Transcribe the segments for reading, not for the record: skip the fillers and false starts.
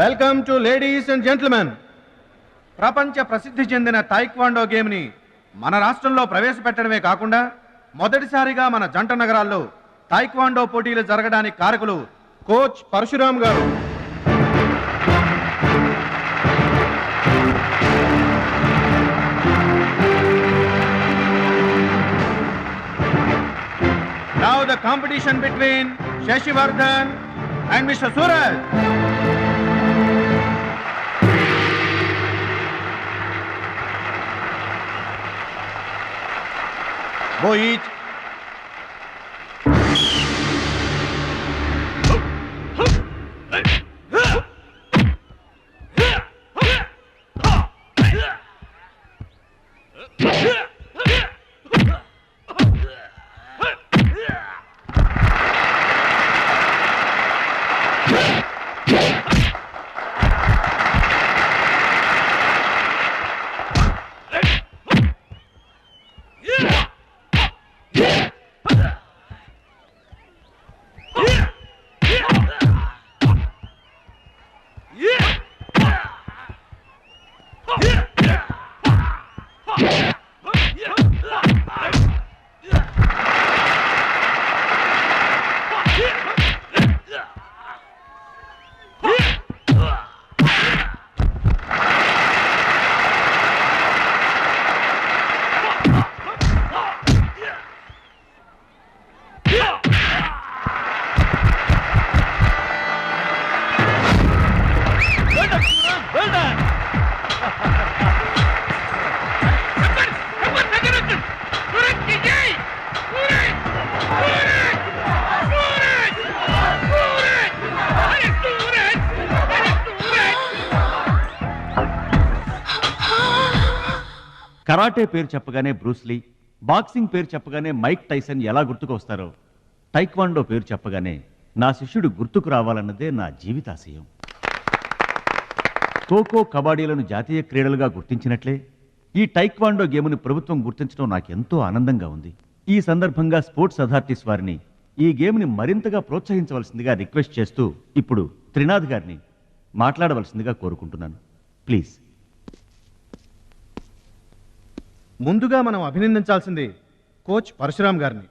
Welcome to ladies and gentlemen. ప్రపంచ ప్రసిద్ధి చెందిన టైక్వాండో గేమ్ని మన రాష్ట్రంలో ప్రవేశపెట్టడమే కాకుండా మొదటిసారిగా మన జంట నగరాల్లో టైక్వాండో పోటీలు జరగడానికి కారకులు కోచ్ పరశురామ్ గారు. Now the competition between Shashivardhan and Mr. Suraj. Go each. Karate పేరు చెప్పగానే బ్రూస్లీ, బాక్సింగ్ పేరు చెప్పగానే మైక్ టైసన్ ఎలా గుర్తుకు వస్తారో టైక్వాండో పేరు చెప్పగానే నా శిష్యుడు గుర్తుకు రావాలన్నదే నా జీవితాశయం. ఖోఖో, కబడ్డీలను జాతీయ క్రీడలుగా గుర్తించినట్లే ఈ టైక్వాండో గేమ్ను ప్రభుత్వం గుర్తించడం నాకెంతో ఆనందంగా ఉంది. ఈ సందర్భంగా స్పోర్ట్స్ అథారిటీస్ వారిని ఈ గేమ్ని మరింతగా ప్రోత్సహించవలసిందిగా రిక్వెస్ట్ చేస్తూ ఇప్పుడు త్రినాథ్ గారిని మాట్లాడవలసిందిగా కోరుకుంటున్నాను. ప్లీజ్. ముందుగా మనం అభినందించాల్సింది కోచ్ పరశురామ్ గారిని.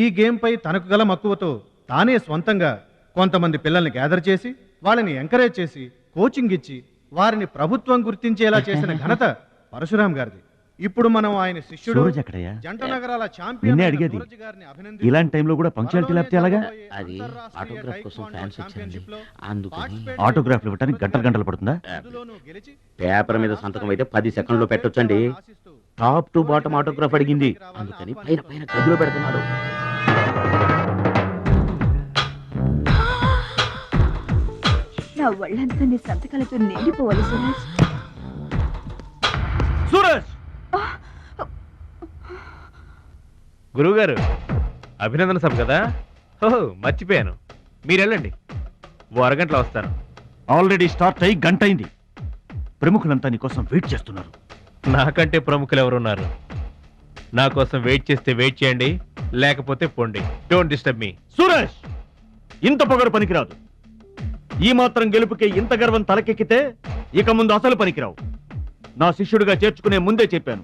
ఈ గేమ్పై తనకు గల మక్కువతో తానే స్వంతంగా కొంతమంది పిల్లల్ని గ్యాదర్ చేసి వాళ్ళని ఎంకరేజ్ చేసి కోచింగ్ ఇచ్చి వారిని ప్రభుత్వం గుర్తించేలా చేసిన ఘనత పరశురామ్ గారిది. ఇప్పుడు మనం ఆయన శిష్యుడు జంట నగరాల ఛాంపియన్ అడిగేది ఇలాంటి టైంలో కూడా పంక్చువాలిటీ లేకపోతే ఎలాగా? అది ఆటోగ్రాఫ్ కోసం ఫ్యాన్స్ వచ్చారండి, అందుకని. ఆటోగ్రాఫ్లు ఇవ్వడానికి గంటలు పడుతుందా? పేపర్ మీద సంతకం అయితే 10 సెకండ్లో పెట్టొచ్చండి. టాప్ టు బాటమ్ ఆటోగ్రాఫ్ అడిగింది, అందుకని పైన పైన గదిలో పెడుతున్నాడు. నా ఒళ్ళంతా నీ సంతకాలతో నిండిపోవాలి సురేష్. సూరజ్! గురువుగారు, అభినందన సభ కదా? ఓహో, మర్చిపోయాను. మీరు వెళ్ళండి, ఓ అరగంటలో వస్తాను. ఆల్రెడీ స్టార్ట్ అయ్యి గంట అయింది. ప్రముఖులంతా నీ కోసం వెయిట్ చేస్తున్నారు. నాకంటే ప్రముఖులు ఎవరున్నారు? నా కోసం వెయిట్ చేస్తే వెయిట్ చేయండి, లేకపోతే పొండి. Don't disturb me. సూరజ్, ఇంత పొగరు పనికిరాదు. ఈ మాత్రం గెలుపుకే ఇంత గర్వం తలకెక్కితే ఇక ముందు అసలు పనికిరావు. నా శిష్యుడిగా చేర్చుకునే ముందే చెప్పాను,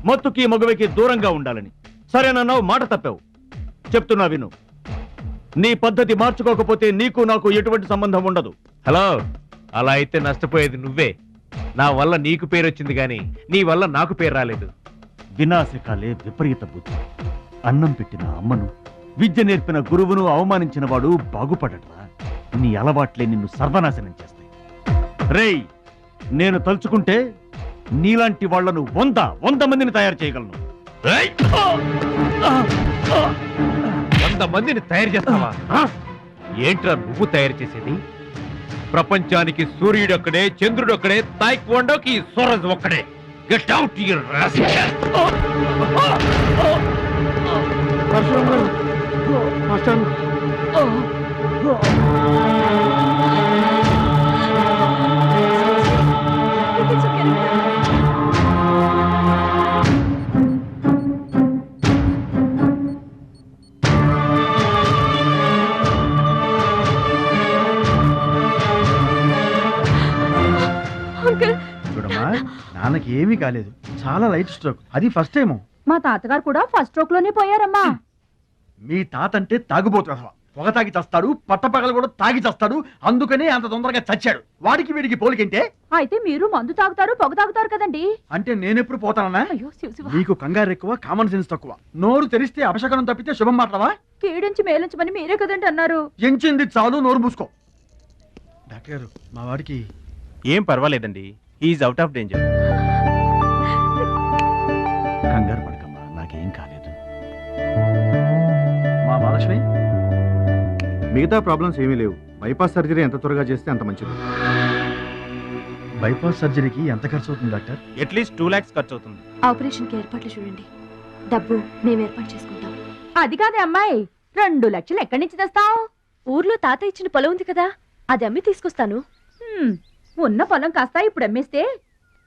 మత్తుకి మగువకి దూరంగా ఉండాలని. సరేనన్నావు, మాట తప్పావు. చెప్తున్నా విను. నీ పద్ధతి మార్చుకోకపోతే నీకు నాకు ఎటువంటి సంబంధం ఉండదు. హలో, అలా అయితే నష్టపోయేది నువ్వే. నా వల్ల నీకు పేరు వచ్చింది కానీ నీ వల్ల నాకు పేరు రాలేదు. వినాశకాలే విపరీత బుద్ధి. అన్నం పెట్టిన అమ్మను, విద్య నేర్పిన గురువును అవమానించిన వాడు బాగుపడట్రా. నీ అలవాట్లే నిన్ను సర్వనాశనం చేస్తాయి. రేయ్, నేను తలుచుకుంటే నీలాంటి వాళ్లను 100 మందిని తయారు చేయగలను. 100 మందిని తయారు చేస్తావా? ఏంట్రా నువ్వు తయారు చేసేది? ప్రపంచానికి సూర్యుడు ఒక్కడే, చంద్రుడు ఒక్కడే, తాయిక్వాండోకి సూరజ్ ఒక్కడే. Get out your rascal. నాన్నకి ఏమీ కాలేదు, చాలా లైట్ స్ట్రోక్, అది ఫస్ట్ టైం. మా తాతగారు కూడా ఫస్ట్ స్ట్రోక్ లోనే పోయారమ్మా. మీ తాత అంటే తాగుబోతు, పొగ తాగి చస్తాడు, పట్టపగలు కూడా తాగి చస్తాడు, అందుకనే అంత తొందరగా చచ్చాడు. వాడికి వీడికి పోలికంటే. అయితే మీరు మందు తాగుతారు, పొగ తాగుతారు కదండి. అంటే నేనెప్పుడు పోతానన్నా? అయ్యో శివ శివ. నీకు కంగారు ఎక్కువ, కామన్ సెన్స్ తక్కువ. నోరు తెరిస్తే అపశకనం తప్పితే శుభం మాట్లాడవా? కీడించి మేలించమని మీరే కదండి అన్నారు. ఎంచింది చాలు, నోరు మూసుకో. డాక్టర్ గారు, మా వాడికి ఏం పర్వాలేదండి, ఈజ్ అవుట్ ఆఫ్ డేంజర్. కంగారు పడకమ్మా, నాకేం కాలేదు. మా మహాలక్ష్మి, మిగతా ప్రాబ్లమ్స్ ఏమీ లేవు. బైపాస్ సర్జరీ ఎంత త్వరగా చేస్తే అంత మంచిది. బైపాస్ సర్జరీకి ఎంత ఖర్చు అవుతుంది డాక్టర్? అట్లీస్ట్ 2 lakhs ఖర్చు అవుతుంది. ఆపరేషన్ కి ఏర్పాట్లు చూడండి, డబ్బు మేము ఏర్పాటు చేసుకుంటాం. అది కాదే అమ్మాయి, 2 లక్షలు ఎక్కడి నుంచి తెస్తావు? ఊర్లో తాత ఇచ్చిన పొలం ఉంది కదా, అది అమ్మి తీసుకొస్తాను. ఉన్న పొలం కాస్త ఇప్పుడు అమ్మేస్తే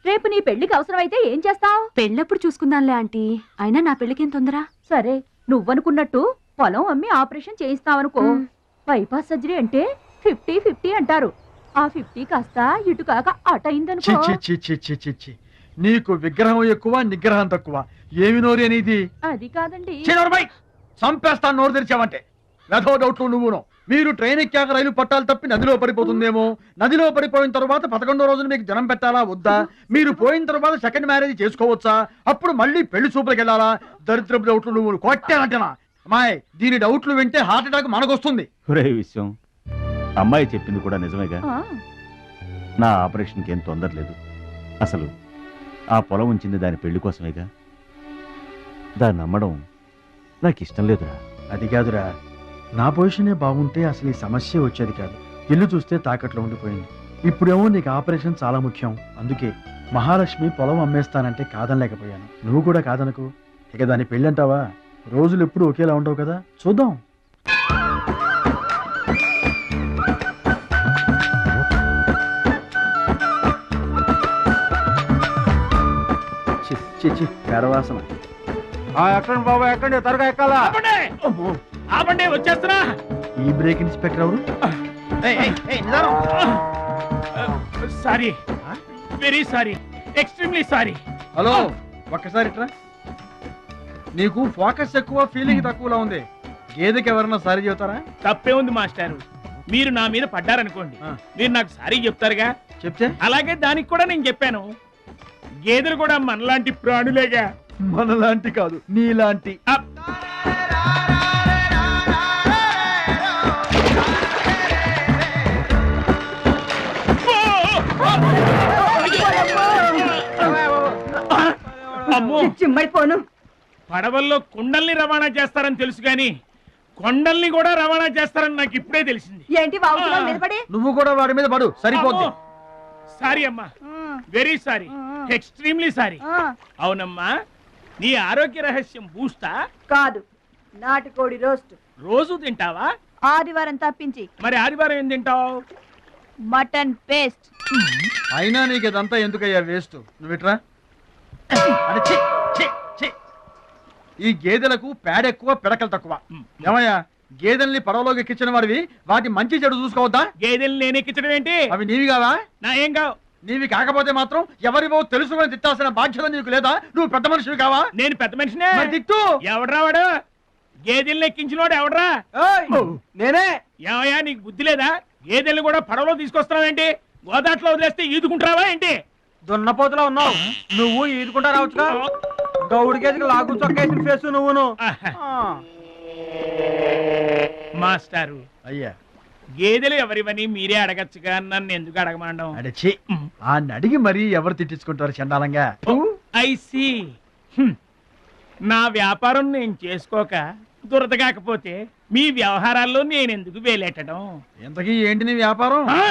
రేపు నీ పెళ్లికి అవసరమైతే ఏం చేస్తావు? పెళ్ళప్పుడు చూసుకుందాంలే ఆంటీ, అయినా నా పెళ్ళికేం తొందర. సరే, నువ్వనుకున్నట్టు పొలం అమ్మి ఆపరేషన్ చేయిస్తావనుకో. బైపాస్ సర్జరీ అంటే 50-50 అంటారు. ఆ 50 కాస్త ఇటు కాక అటు అయిందనుకో. చి చి చి చి చి చి. నీకు విగ్రహం ఎక్కువ, నిగ్రహం తక్కువ. ఏమి నోరు అనేది? అది కాదండి. చంపేస్తాను నోరు తెరిచావంటే. వెధో డౌట్లు నువ్వును. మీరు ట్రైన్ ఎక్కాక రైలు పట్టాలు తప్పి నదిలో పడిపోతుందేమో. నదిలో పడిపోయిన తర్వాత 11వ రోజున మీకు జనం పెట్టాలా వద్దా? మీరు పోయిన తర్వాత సెకండ్ మ్యారేజ్ చేసుకోవచ్చా? అప్పుడు మళ్ళీ పెళ్లి చూపులకు వెళ్ళాలా? దరిద్రపు డౌట్లు నువ్వు కొట్టానంటేనా? అమ్మాయి, దీని డౌట్లు వింటే హార్ట్ అటాక్ మనకొస్తుంది. ఒరే విషయం, అమ్మాయి చెప్పింది కూడా నిజమేగా. ఆ, నా ఆపరేషన్కి ఏం తొందర లేదు. అసలు ఆ పొలం ఉంచింది దాని పెళ్లి కోసమేగా. దాన్ని నమ్మడం నాకు ఇష్టం లేదురా. అది కాదురా, నా పొజిషనే బాగుంటే అసలు ఈ సమస్య వచ్చేది కాదు. ఇల్లు చూస్తే తాకట్లో ఉండిపోయింది. ఇప్పుడేమో నీకు ఆపరేషన్ చాలా ముఖ్యం. అందుకే మహాలక్ష్మి పొలం అమ్మేస్తానంటే కాదనలేకపోయాను. నువ్వు కూడా కాదనకు. ఇక దాని పెళ్ళంటావా? రోజులు ఎప్పుడు ఒకేలా ఉండవు కదా, చూద్దాం. చి చి చి, పెరవాసన. ఎక్కండి బాబు, ఎక్కండి, త్వరగా ఎక్కాలా. ఆపండి, వచ్చేస్తున్నా. ఈ బ్రేక్ ఇన్స్పెక్టర్ ఎవరు? Sorry, very sorry, extremely sorry. Hello, ఒక్కసారి ఇట్రా. నీకు ఫోకస్ ఎక్కువ, ఫీలింగ్ తక్కువలా ఉంది. గేదెకి ఎవరన్నా సారీ చెబుతారా? తప్పే ఉంది మాస్టారు. మీరు నా మీద పడ్డారనుకోండి, ఆ. మీరు నాకు సారీ చెప్తారుగా. చెప్తే అలాగే దానికి కూడా నేను చెప్పాను. గేదెలు కూడా మనలాంటి ప్రాణులేగా. మనలాంటి కాదు, నీలాంటి. అప్. అమ్మో, చిమ్మైపోను. పడవల్లో కుండల్ని రవాణా చేస్తారని తెలుసు గాని కొండల్ని కూడా రవాణా చేస్తారని నాకు ఇప్పుడే తెలిసింది. ఏంటి వాగుతున్నావు నిలబడి? నువ్వు కూడా వాడి మీద పడు, సరిపోద్ది. సారీ అమ్మా, వెరీ సారీ, ఎక్స్ట్రీమ్లీ సారీ. అవునమ్మా, నీ ఆరోగ్య రహస్యం బూస్తా? కాదు, నాటుకోడి రోస్ట్. రోజు తింటావా? ఆదివారం తప్పించి. మరి ఆదివారం ఏం తింటావు? Mutton paste. అయినా నీకు ఇదంతా ఎందుకయ్యా వేస్ట్? నువ్వు ఇట్రా. అరే ఛీ, ఛీ, ఛీ. ఈ గేదెలకు పేడ ఎక్కువ, పిడకలు తక్కువ. ఏమయ్యా, గేదెల్ని పడవలోకి ఎక్కించిన వాడివి, వాటి మంచి చెడు చూసుకోవద్దా? గేదెలు నేను ఎక్కించడం ఏంటి? అవి నీవి కావా? నా ఏం కావు. నీవి కాకపోతే మాత్రం ఎవరివో తెలుసుకొని తిట్టాల్సిన బాధ్యత నీకు లేదా? నువ్వు పెద్ద మనిషివి కావా? నేను పెద్ద మనిషినే. మరి తిట్టు. ఎవడ్రా వాడు? గేదెల్ని ఎక్కించినోడు ఎవడ్రా? నేనే. ఏమయ్యా, నీకు బుద్ధి లేదా? గేదెల్ని కూడా పడవలో తీసుకొస్తున్నావేంటి? గోదాట్లో వదిలేస్తే ఈదుకుంటావా ఏంటి? దున్నపోతులో ఉన్నావు నువ్వు, ఈదుకుంటా రావచ్చుగా. గౌడి గేదెకి లాగు చొక్కేసిన ఫేస్ నువ్వును. మాస్టారు, అయ్యా, గేదెలు ఎవరివని మీరే అడగచ్చుగా, నన్ను ఎందుకు అడగమండం? అడచి ఆ నడిగి మరీ ఎవరు తిట్టించుకుంటారు చండాలంగా? I see. నా వ్యాపారం నేను చేసుకోక దురద కాకపోతే మీ వ్యవహారాల్లో నేను ఎందుకు వేలెట్టడం? ఇంతకీ ఏంటి నీ వ్యాపారం? ఆ?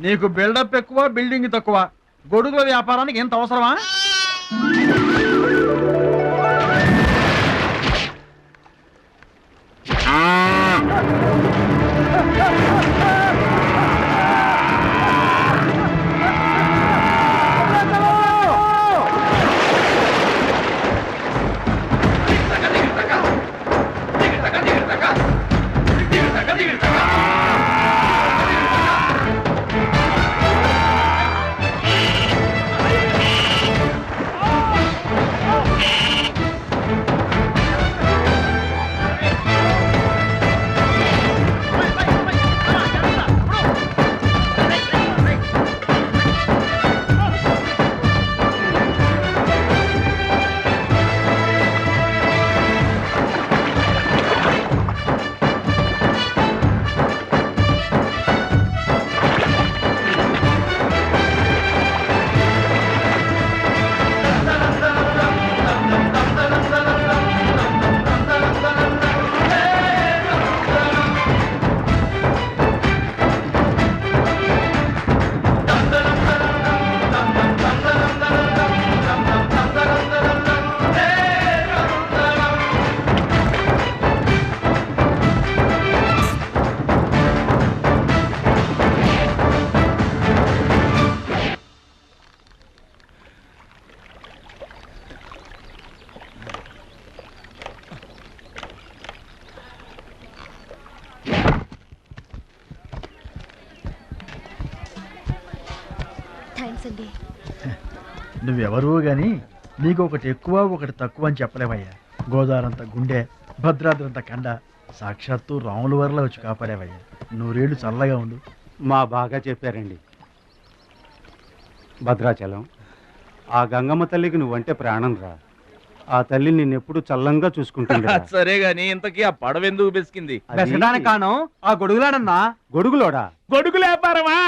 నీకు బిల్డప్ ఎక్కువ, బిల్డింగ్ తక్కువ. గొడుగుల వ్యాపారానికి ఎంత అవసరమా? థ్యాంక్స్ అండి. నువ్వెవరూ గాని నీకు ఒకటి ఎక్కువ ఒకటి తక్కువ అని చెప్పలేవయ్యా. గోదావరంత గుండె, భద్రాద్రంత కండ, సాక్షాత్తు రాముల వరలో వచ్చి కాపాడేవయ్యా. నూరేళ్ళు చల్లగా ఉండు. మా బాగా చెప్పారండి. భద్రాచలం, ఆ గంగమ్మ తల్లికి నువ్వంటే ప్రాణం రా. ఆ తల్లి నిన్నెప్పుడు చల్లంగా చూసుకుంటుంది. సరే గాని ఇంతకీ ఆ పడవ ఎందుకు బెసికింది? బెసడానికి కారణం ఆ గొడుగులాడన్నా. గొడుగులోడా? గొడుగులు వ్యాపారమా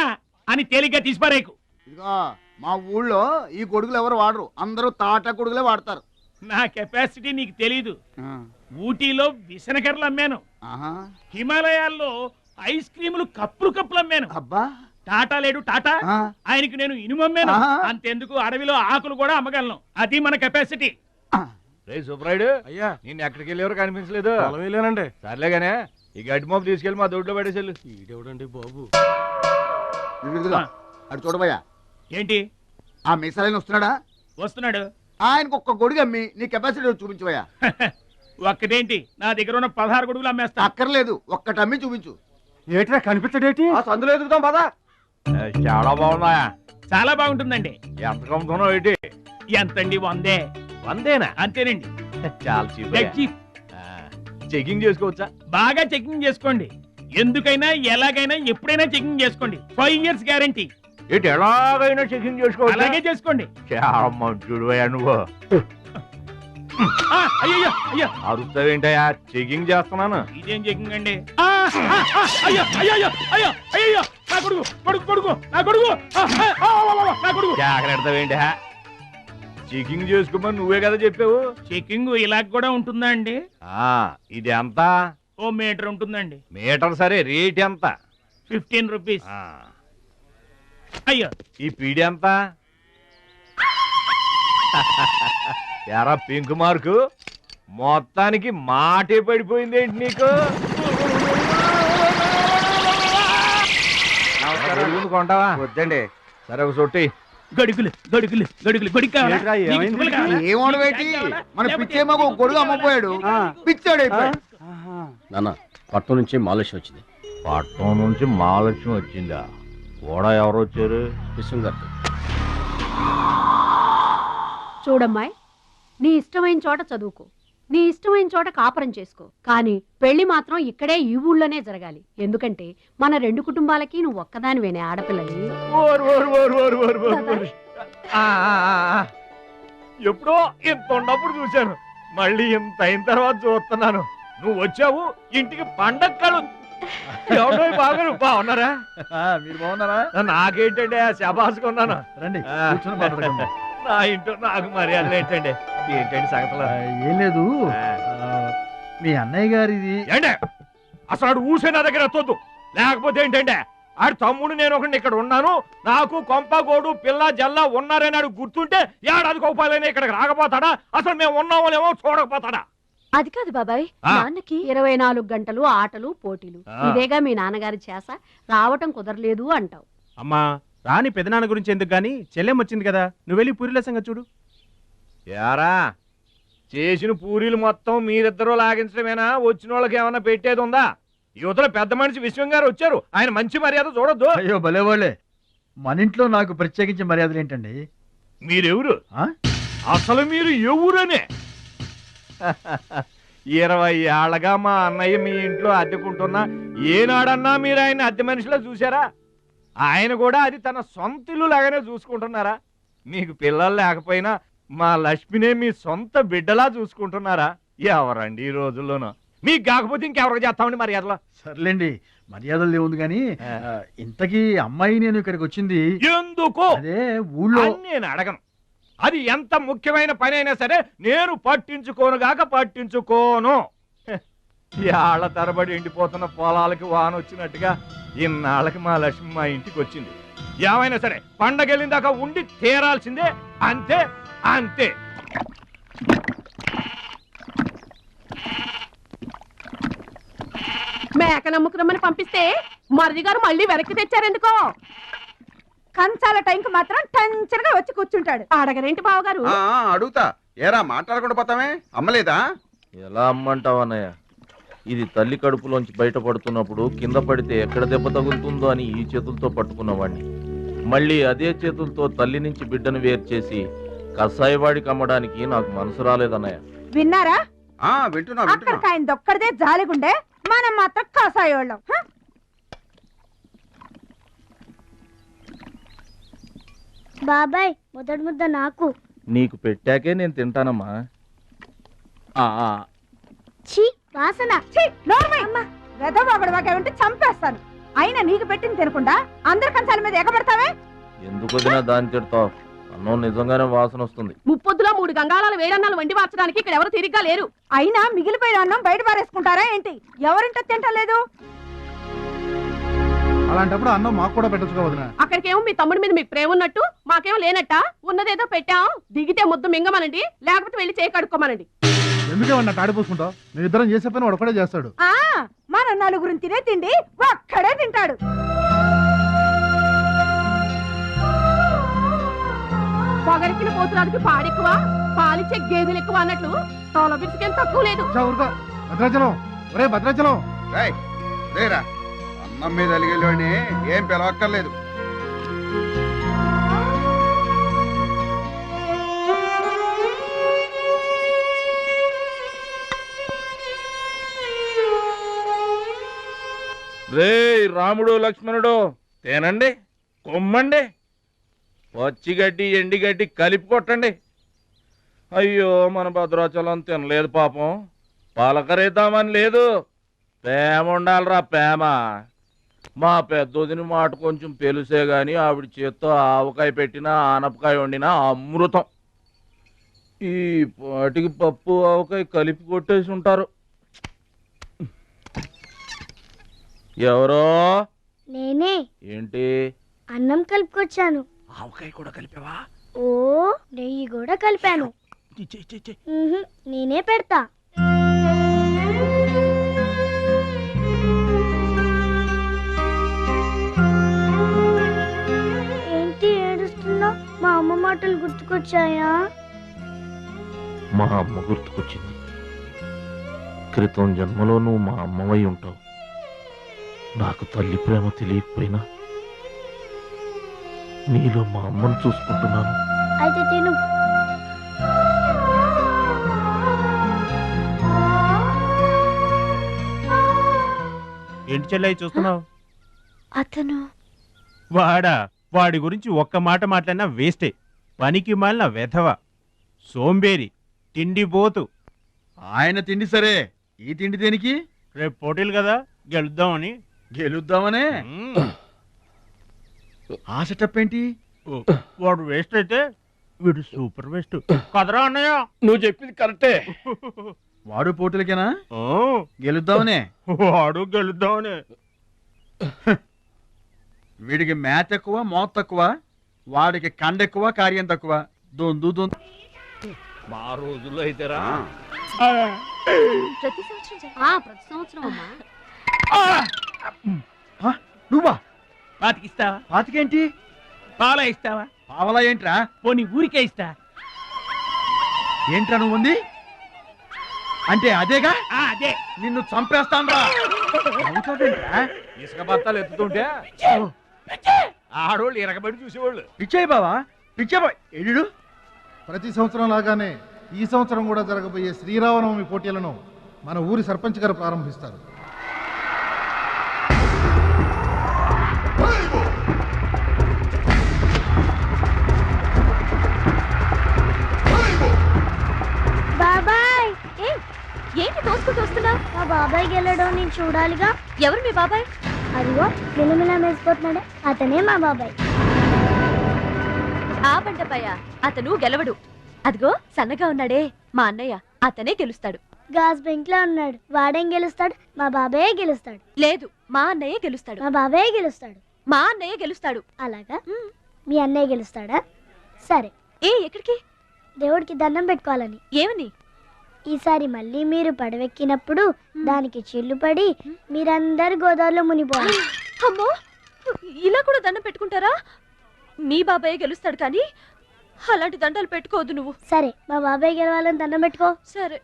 అని తేలిగ్గా తీసిపారేకు. ఇదిగో మా ఊళ్ళో ఈ గొడుగులు ఎవరు వాడరు, అందరూ తాటా గొడుగులే వాడతారు. నా కెపాసిటీ నీకు తెలీదు. ఊటీలో విసనకర్రలు అమ్మాను, హిమాలయాల్లో ఐస్ క్రీములు కప్పులు అమ్మాను. అబ్బా, టాటా లేడు టాటా, ఆయనకి నేను ఇనుము అమ్మాను. అంతెందుకు అడవిలో ఆకులు కూడా అమ్మగలను. అది మన కెపాసిటీ. రే సుబ్రాయుడు, అయ్యా నేను ఎక్కడికి వెళ్ళేవారు కనిపించలేదు. వెళ్ళానండి. సర్లేగానే ఈ గడ్డి మోపు తీసుకెళ్ళి మా దొడ్లో పడేసేళ్ళు. ఈడెవడండి బాబు? ఇదిగో అటు చూడబోయా. ఏంటి? ఆ మిసలైన వస్తున్నాడా? వస్తున్నాడు. ఆయనకు ఒక్క గొడుగు అమ్మి నీ కెపాసిటీ చూపించబోయా. ఒక్కటేంటి, నా దగ్గర ఉన్న 16 గొడుగులు అమ్మేస్తా. అక్కర్లేదు, ఒక్కటి అమ్మి చూపించు. ఏట్రా కనిపించడేటి? సందులో ఎదుగుతాం పదా. చాలా బాగున్నాయా? చాలా బాగుంటుందండి. ఎంత కమ్ముతున్నావు ఏంటి? ఎంతండి? 100. 100 అంతేనండి. చాలా చీప్. చెకింగ్ చేసుకోవచ్చా? బాగా చెకింగ్ చేసుకోండి. ఎందుకైనా ఎలాగైనా ఎప్పుడైనా చెకింగ్ చేసుకోండి. 5 years గ్యారంటీ. ఏంటి ఎలాగైనా చెకింగ్ చేసుకోవచ్చు? అలాగే చేసుకోండి. చాలా మంచుడు నువ్వు. అయ్యో అయ్యో, అరుస్తావేంటయా? చెకింగ్ చేస్తున్నాను. ఇదేం చెకింగ్ అండి? అయ్యో అయ్యో అయ్యో అయ్యో, నా కొడుకు కొడుకు కొడుకు నా కొడుకు నా కొడుకు. జాగ్రత్తవేంటి? చెకింగ్ చేసుకోమని నువ్వే కదా చెప్పావు. చెకింగ్ ఇలా కూడా ఉంటుందా అండి? ఇది ఎంత? ఓ మీటర్ ఉంటుందండి. మీటర్ సరే, రేట్ ఎంత? 15 rupees. అయ్యో, ఈ పీడి ఎంత? ఎరా పింక్ మార్కు, మొత్తానికి మాటే పడిపోయింది ఏంటి నీకు? కొంటావా? వద్దండి. సరే ఒక సొట్టి. గడుగులు గడుగులు గడుగులు గొడుగు కావాలా? ఏంట్రా, నీకు ఏమైంది? తువ్వలు కావాలా? ఏమోడు వేటి మన పిచ్చేమో గొడుగు అమ్మపోయాడు, పిచ్చాడు అయిపోయాడు. నాన్న పట్నం నుంచి మాలేష్ వచ్చింది. పట్నం నుంచి మహాలక్ష్మి వచ్చిందా? కూడా ఎవరు వచ్చారు? విశ్వం గారు. చూడమ్మాయి, నీ ఇష్టమైన చోట చదువుకో, నీ ఇష్టమైన చోట కాపురం చేసుకో, కానీ పెళ్లి మాత్రం ఇక్కడే ఈ ఊళ్ళోనే జరగాలి. ఎందుకంటే మన 2 కుటుంబాలకి నువ్వు ఒక్కదానివేనే ఆడపిల్లని. ఎప్పుడో ఇంత ఉన్నప్పుడు చూశాను, మళ్ళీ ఇంత అయిన తర్వాత చూస్తున్నాను. నువ్వు వచ్చావు, ఇంటికి పండగ కళ. ఎవడో బాగా బాగున్నారా? మీరు బాగున్నారా? నాకేంటండి శబాసుగా ఉన్నాను. రండి కూర్చొని మాట్లాడుకుందాం. నా ఇంట్లో నాకు మర్యాద ఏంటండి? ఏంటండి సంగతులు? ఏం లేదు, మీ అన్నయ్య గారిది. ఏంటే అసలు ఊసే నా దగ్గర ఎత్తొద్దు. లేకపోతే ఏంటంటే ఆడు తమ్ముడు నేను ఒకటి ఇక్కడ ఉన్నాను, నాకు కొంపగోడు పిల్ల జల్ల ఉన్నారని ఆడు గుర్తుంటే ఏడాది కోపాలని ఇక్కడికి రాకపోతాడా? అసలు మేము ఉన్నామోలేమో చూడకపోతాడా? అది కాదు బాబాయ్, నాన్నకి 24 గంటలు ఆటలు పోటీలు, ఇదేగా మీ నాన్నగారి చేస. రావటం కుదరలేదు అంటావు. అమ్మా రాని పెదనాన్న గురించి ఎందుకు గాని, చెల్లెం వచ్చింది కదా, నువ్వు వెళ్ళి పూరిల సంగతి చూడు. యారా చేసిన పూరీలు మొత్తం మీరిద్దరూ లాగించడమేనా? వచ్చిన వాళ్ళకి ఏమన్నా పెట్టేది ఉందా? యువతలో పెద్ద మనిషి విశ్వం గారు వచ్చారు, ఆయన మంచి మర్యాద చూడొద్దు. అయ్యో భలేవాళ్ళే, మన ఇంట్లో నాకు ప్రత్యేకించి మర్యాదలు ఏంటండి? మీరెవరు? అసలు మీరు ఎవరనే? 20 ఏళ్ళగా మా అన్నయ్య మీ ఇంట్లో అద్దెకుంటున్నా ఏనాడన్నా మీరు ఆయన అద్దె మనిషిలో చూసారా? ఆయన కూడా అది తన సొంత ఇల్లు లాగానే చూసుకుంటున్నారా? మీకు పిల్లలు లేకపోయినా మా లక్ష్మినే మీ సొంత బిడ్డలా చూసుకుంటున్నారా? ఎవరండి ఈ రోజుల్లోనూ? మీకు కాకపోతే ఇంకెవరికి చేస్తామండి మర్యాదలో? సర్లేండి, మర్యాదలు ఏముంది కానీ ఇంతకీ అమ్మాయి నేను ఇక్కడికి వచ్చింది ఎందుకు? అదే ఊళ్ళో. నేను అడగను, అది ఎంత ముఖ్యమైన పని అయినా సరే నేను పట్టించుకోనుగాక పట్టించుకోను. ఏళ్ల తరబడి ఎండిపోతున్న పొలాలకి వాన వచ్చినట్టుగా ఇన్నాళ్ళకి మా లక్ష్మి మా ఇంటికి వచ్చింది. ఏమైనా సరే పండగ వెళ్ళిన దాకా ఉండి తీరాల్సిందే, అంతే అంతే. మేక నమ్ముకురమ్మని పంపిస్తే మరిది గారు మళ్ళీ వెనక్కి తెచ్చారెందుకో? కంచాల టైంకి మాత్రం టెన్షన్గా వచ్చి కూర్చుంటాడు. అడగరేంటి బావగారు? అడుగుతా, ఏరా మాట్లాడకుండా పోతామే, అమ్మలేదా? ఎలా అమ్మంటావు అన్నయ్య? ఇది తల్లి కడుపులోంచి బయటపడుతున్నప్పుడు కింద పడితే ఎక్కడ దెబ్బ తగులుతుందో అని ఈ చేతులతో పట్టుకున్నవాడిని. మళ్ళీ అదే చేతులతో తల్లి నుంచి బిడ్డను వేరు చేసి కసాయివాడికి అమ్మడానికి నాకు మనసు రాలేదన్నయ్య. విన్నారా? వింటున్నా అక్కడికి ఆయన దొక్కడిదే జాలిగుండే, మనం మాత్రం కాసాయోళ్ళం. బాబాయ్ మొదటి ముద్ద నాకు. నీకు పెట్టాకే నేను తింటానమ్మా. ఛీ వాసన. వెదవాగడు వాగే చంపేస్తాను. అయినా నీకు పెట్టింది తినకుండా అందరి కంచాల మీద ఎగబడతావే. ఎందుకు వదినా దాన్ని తిడతావు? అన్నం నిజంగానే వాసన వస్తుంది. ముప్పొద్దులో 3 గంగాళాల వేడన్నాలు వండి మార్చడానికి ఇక్కడ ఎవరు తిరిగ్గా లేరు. అయినా మిగిలిపోయిన అన్నం బయట పారేసుకుంటారా ఏంటి? ఎవరింట తింటలేదు? అలాంటప్పుడు అన్నం మాకు కూడా పెట్టొచ్చుగా వదినా. అక్కడికేమో మీ తమ్ముడి మీద మీకు ప్రేమ ఉన్నట్టు, మాకేమో లేనట్ట. ఉన్నదేదో పెట్టాం, దిగితే ముద్దు మింగమనండి, లేకపోతే వెళ్ళి చేయి కడుక్కోమనండి. ఎందుకేమన్నా తాడిపోసుకుంటావు? నేను ఇద్దరం చేసే పని వాడు ఒకడే చేస్తాడు. మన నలుగురిని తినే తిండి ఒక్కడే తింటాడు. పొగరికిన పోతురాదికి పాడెక్కువ, పాలిచ్చే గేదెలు ఎక్కువ అన్నట్లు తోల బిడ్డకేం తక్కువ లేదు. భద్రాచలం, ఒరే భద్రాచలం, రేరా అన్నం మీద అలిగేలోని ఏం పిలవక్కర్లేదు. రే రాముడు లక్ష్మణుడు తేనండి, కొమ్మండి, పచ్చిగడ్డి ఎండిగడ్డి కలిపి కొట్టండి. అయ్యో మన భద్రాచలం తినలేదు పాపం, పలకరేద్దామని లేదు. ప్రేమ ఉండాలిరా ప్రేమ. మా పెద్దోదిని మాట కొంచెం పెలుసే గాని ఆవిడ చేత్తో ఆవకాయ పెట్టినా ఆనపకాయ వండినా అమృతం. ఈ పాటికి పప్పు ఆవకాయ కలిపి కొట్టేసి ఉంటారు. ఎవరో? నేనే. ఏంటి? అన్నం కలుపుకొచ్చాను. ఆవకాయ కూడా కలిపావా? ఓ నెయ్యి కూడా కలిపాను. నేనే పెడతా. ఏంటి ఏడుస్తున్నావు? మా అమ్మ మాటలు గుర్తుకొచ్చాయా? మా అమ్మ గుర్తుకొచ్చింది. క్రితం జన్మలో నువ్వు మా అమ్మవై ఉంటావు. నాకు తల్లి ప్రేమ తెలియకపోయినా నీలో మా అమ్మను చూసుకుంటున్నాను. అయితే తిను. ఏంటి చెల్లయ్య చూస్తున్నావు? అతను వాడి గురించి ఒక్క మాట మాట్లాడినా వేస్టే. పనికి మాలిన వెధవ, సోంబేరి, తిండిపోతు. ఆయన తిండి సరే, ఈ తిండి దేనికి? రేపు పోటీలు కదా, గెలుద్దామని. గెలుద్దామనే? ఆ సెటప్ ఏంటి? వాడు వేస్ట్ అయితే వీడు సూపర్ వేస్ట్ కదరా అన్నయ్య. నువ్వు చెప్పింది కరెక్టే. వాడు పోటీలకేనా? గెలుద్దామనే? వాడు గెలుద్దామనే. వీడికి మ్యాథ్ ఎక్కువ, మోత్ తక్కువ. వాడికి కండ ఎక్కువ, కార్యం తక్కువ. దొందు మా రోజుల్లో అయితేరా ప్రతి సంవత్సరం అమ్మా. నువ్వా? పాతికిస్తావా? పాతికేంటి? పాలా ఇస్తావా? పావలా ఏంట్రా? పోనీ ఊరికే ఇస్తా. ఏంట్రా నువ్వు ఉంది అంటే? అదేగా, అదే. నిన్ను చంపేస్తాను. ఇసుక బత్తాలు ఎత్తుతుంటే ఆడోళ్ళు ఇరగబడి చూసేవాళ్ళు. పిచ్చాయి బావా, పిచ్చాయి ఎడు. ప్రతి సంవత్సరం లాగానే ఈ సంవత్సరం కూడా జరగబోయే శ్రీరామనవమి పోటీలను మన ఊరి సర్పంచ్ గారు ప్రారంభిస్తారు. బాబాయ్ ఏంటి తోసుకుంటూ వస్తున్నావు? మా బాబాయ్ గెలడం నేను చూడాలిగా. ఎవరు మీ బాబాయ్? అదిగో మిలమిలా మేసిపోతున్నాడే, అతనే మా బాబాయ్. ఆ బండపయ్య అతను గెలవడు. అదిగో సన్నగా ఉన్నాడే మా అన్నయ్య, అతనే గెలుస్తాడు. గాజ్ బెంక్ లో ఉన్నాడు, వాడేం గెలుస్తాడు? మా బాబాయ్ గెలుస్తాడు. లేదు, మా అన్నయ్య గెలుస్తాడు. మా బాబాయ్ గెలుస్తాడు. మా అన్నయ్య గెలుస్తాడు. అలాగా? మీ అన్నయ్య గెలుస్తాడా? సరే. ఎక్కడికి? దేవుడికి దండం పెట్టుకోవాలని. ఏమని? ఈసారి మళ్ళీ మీరు పడవెక్కినప్పుడు దానికి చిల్లు పడి మీరందరు గోదావరిలో మునిపోవాలి. అమ్మో, ఇలా కూడా దండం పెట్టుకుంటారా? మీ బాబాయ్ గెలుస్తాడు కానీ అలాంటి దండాలు పెట్టుకోవద్దు నువ్వు. సరే, మా బాబాయ్ గెలవాలని దండం పెట్టుకో. సరే.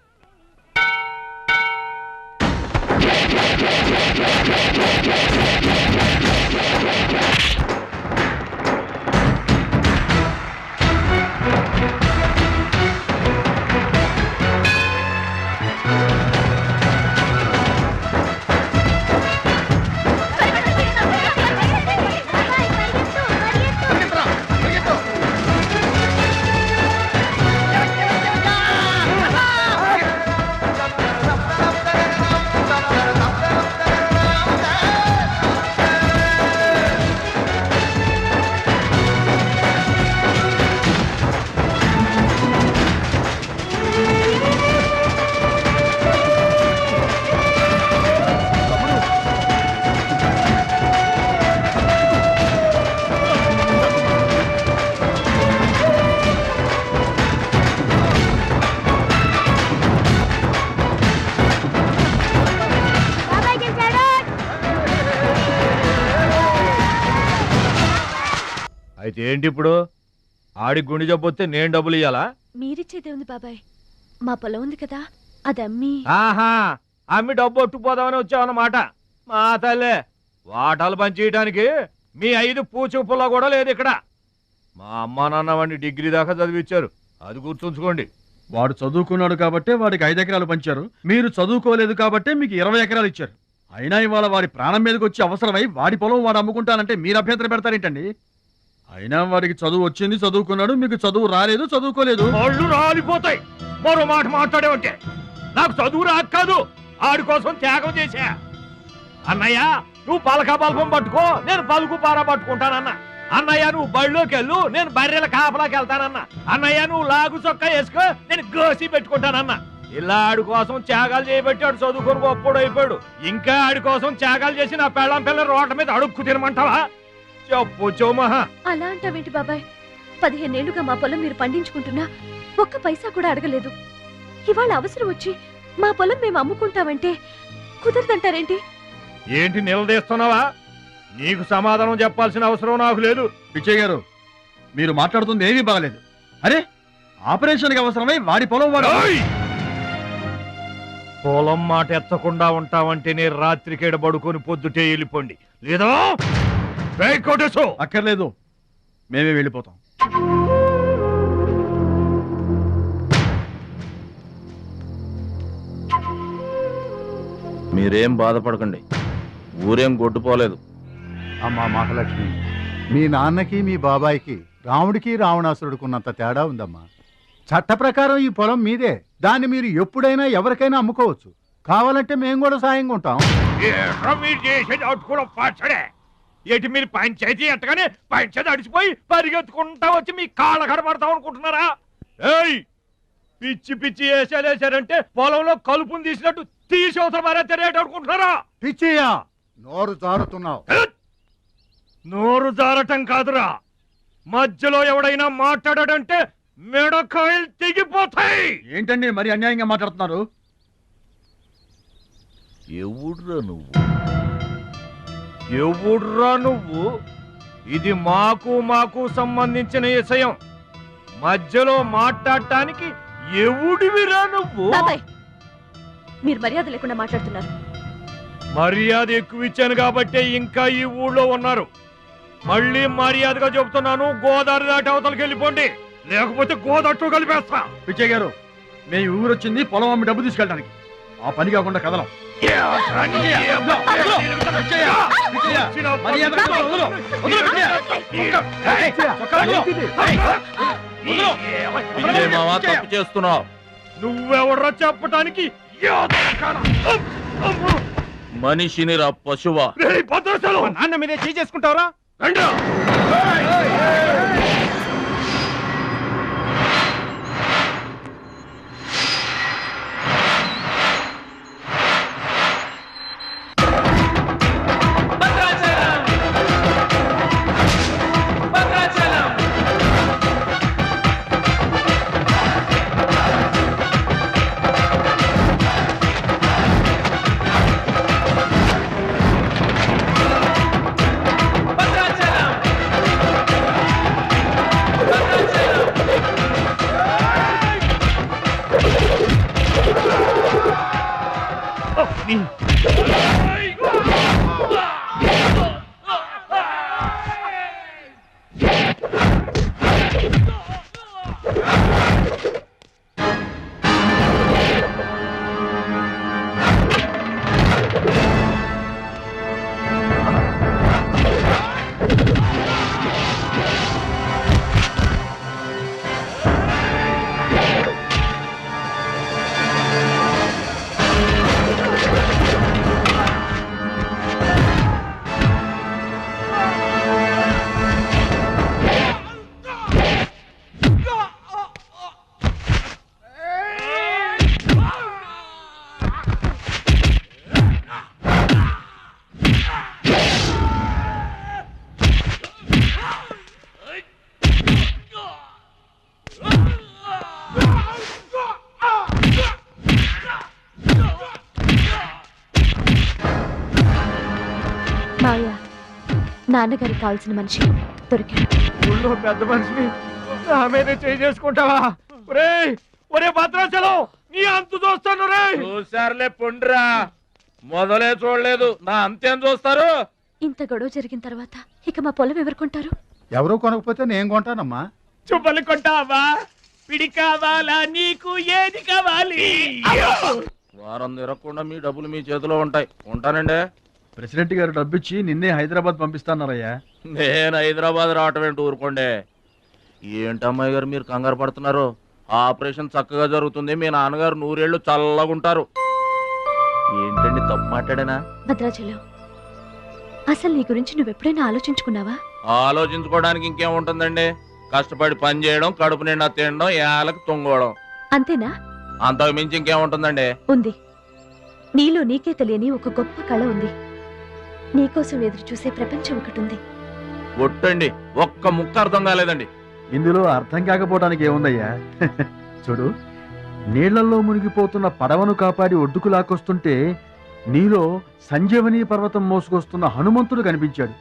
అయితే ఏంటి ఇప్పుడు? ఆడి గుండె జబ్బు వస్తే నేను డబ్బులు ఇయ్యాలా? మీరిచ్చేదే ఉంది బాబాయ్, మా పొలం ఉంది కదా అది అమ్మి. ఆహా, అమ్మి డబ్బు ఒట్టుకుపోదామని వచ్చావన్నమాట. మా తల్లే, వాటాలు పంచేయటానికి మీ 5 పూచుపుల్ల కూడా లేదు ఇక్కడ. మా అమ్మా నాన్న వాడిని డిగ్రీ దాకా చదివించారు, అది గుర్తుంచుకోండి. వాడు చదువుకున్నాడు కాబట్టే వాడికి 5 ఎకరాలు పంచారు, మీరు చదువుకోలేదు కాబట్టే మీకు 20 ఎకరాలు ఇచ్చారు. అయినా ఇవాళ వాడి ప్రాణం మీదకి వచ్చి అవసరమై వాడి పొలం వాడు అమ్ముకుంటానంటే మీరు అభ్యంతరం పెడతారేంటండి? అయినా వాడికి చదువు వచ్చింది, చదువుకున్నాడు, మీకు చదువు రాలేదు, చదువుకోలేదు. వాళ్ళు రాలిపోతాయి మరో మాట మాట్లాడేవంటే. నాకు చదువు రాక కాదు, ఆడి కోసం త్యాగం చేశా. అన్నయ్య నువ్వు పలక బల్పం పట్టుకో, నేను పలుకు పారా పట్టుకుంటానన్నా. అన్నయ్య నువ్వు బళ్ళోకి వెళ్ళు, నేను బర్రెల కాపలాకి వెళ్తానన్నా. అన్నయ్య నువ్వు లాగు చొక్కా వేసుకో, నేను గోసి పెట్టుకుంటానన్నా. ఇలా ఆడి కోసం త్యాగాలు చేయబట్టి ఆడు చదువుకొని గొప్పడు అయిపోయాడు. ఇంకా ఆడి కోసం త్యాగాలు చేసి నా పెళ్ళం పిల్లల రోడ్ల మీద అడుక్కు తినమంటావా? చెప్పు చోమహా. అలా అంటావేంటి బాబాయ్? 15 ఏళ్లుగా మా పొలం మీరు పండించుకుంటున్నా ఒక్క పైసా కూడా అడగలేదు. ఇవాళ అవసరం వచ్చి మా పొలం మేము అమ్ముకుంటామంటే కుదరదంటారేంటి? ఏంటి నిలదీస్తున్నావా? నీకు సమాధానం చెప్పాల్సిన అవసరం నాకు లేదు. పిచ్చయ్య గారు, మీరు మాట్లాడుతుంది ఏమీ బాగలేదు. అరే, ఆపరేషన్కి అవసరమై వాడి పొలం వాడు. పొలం మాట ఎత్తకుండా ఉంటావంటే నేను రాత్రికేడ పడుకొని పొద్దుటే వెళ్ళిపోండి, లేదా అక్కర్లేదు, మేమే వెళ్ళిపోతాం. మీరేం బాధపడకండి, ఊరేం గొడ్డుపోలేదు. అమ్మా మహాలక్ష్మి, మీ నాన్నకి మీ బాబాయికి రాముడికి రావణాసురుడికి ఉన్నంత తేడా ఉందమ్మా. చట్ట ప్రకారం ఈ పొలం మీదే, దాన్ని మీరు ఎప్పుడైనా ఎవరికైనా అమ్ముకోవచ్చు. కావాలంటే మేము కూడా సాయంగా ఉంటాం. ఏంటి మీరు పంచాయతీ ఎట్టగానే పంచాయతీ అడిచిపోయి పరిగెత్తుకుంటా వచ్చి మీ కాళ్ళ కడబడతాం అనుకుంటున్నారా? ఏయ్, పిచ్చి పిచ్చి వేసారంటే పొలంలో కలుపుని తీసినట్టు తీసి అవసరం మరే తెలియట అనుకుంటున్నారా? పిచ్చియా, నోరు జారుతున్నావు. నోరు జారటం కాదురా, మధ్యలో ఎవడైనా మాట్లాడాడంటే మెడకాయలు తెగిపోతాయి. ఏంటండి మరి అన్యాయంగా మాట్లాడుతున్నారు? ఎవడ్రా నువ్వు? ఎవడ్రా నువ్వు? ఇది మాకు సంబంధించిన విషయం. మధ్యలో మాట్లాడటానికి ఎవడివిరా నువ్వు? బాబాయ్, మీరు మర్యాద లేకుండా మాట్లాడుతున్నారు. మర్యాద ఎక్కువ ఇచ్చాను కాబట్టే ఇంకా ఈ ఊళ్ళో ఉన్నారు. మళ్ళీ మర్యాదగా చెబుతున్నాను, గోదావరి దాటి అవతలకి వెళ్ళిపోండి, లేకపోతే గోదట్టు కలిపేస్తా. పిచ్చయ్య గారు, మేము ఊరు వచ్చింది పొలం అమ్మి డబ్బు తీసుకెళ్ళడానికి, ఆ పని కాకుండా కదలం. తప్పు చేస్తున్నావు. నువ్వెవడ్రా చెప్పటానికి? మనిషిని రా పశువా. నాన్న మీదే చేసుకుంటావరా? మావయ్య, నాన్నగారికి కావాల్సిన మనిషి దొరికాడు. ఊళ్ళో పెద్ద మనిషిని నా మీద చేసుకుంటావా? ఒరే భద్రాచలం, నీ అంతు చూస్తాను రే. చూసారులే పొండ్రా, మొదలే చూడలేదు, నా అంతేం చూస్తారు? ఇంత గొడవ జరిగిన తర్వాత ఇక మా పొలం ఎవరు కొంటారు? ఎవరో కొనకపోతే నేను కొంటానమ్మా. చుబ్బలు కొంటావా? పిడి కావాలా? నీకు ఏది కావాలి? వారం తిరగకుండా మీ డబ్బులు మీ చేతిలో ఉంటాయి. ఉంటానండి. ప్రెసిడెంట్ గారు డబ్బిచ్చి నిన్నే హైదరాబాద్ పంపిస్తాన్నారయ్యా. నేను హైదరాబాద్ రావటం ఏంటి, ఊరుకోండి. ఏంటమ్మాయి గారు మీరు కంగారు పడుతున్నారు? ఆపరేషన్ చక్కగా జరుగుతుంది, మీ నాన్నగారు 100 ఏళ్ళు చల్లగుంటారు. ఏంటండి తప్పు మాట్లాడానా? భద్రాచలం, అసలు నీ గురించి నువ్వెప్పుడైనా ఆలోచించుకున్నావా? ఆలోచించుకోవడానికి ఇంకేముంటుందండి? కష్టపడి పని చేయడం, కడుపు నిండా తినడం, ఏళ్ళకి తుంగోవడం, అంతేనా? అంతకు మించి ఇంకేముంటుందండి? ఉంది. నీలో నీకే తెలియని ఒక గొప్ప కళ ఉంది. నీకోసం ఎదురు చూసే ప్రపంచం ఒకటి ఉంది. ఒట్టండి, ఒక్క ముక్క అర్థం కాలేదండి. ఇందులో అర్థం కాకపోవడానికి ఏముందయ్యా? చూడు, నీళ్లలో మునిగిపోతున్న పడవను కాపాడి ఒడ్డుకు లాక్కొస్తుంటే నీలో సంజీవని పర్వతం మోసుకొస్తున్న హనుమంతుడు కనిపించాడు.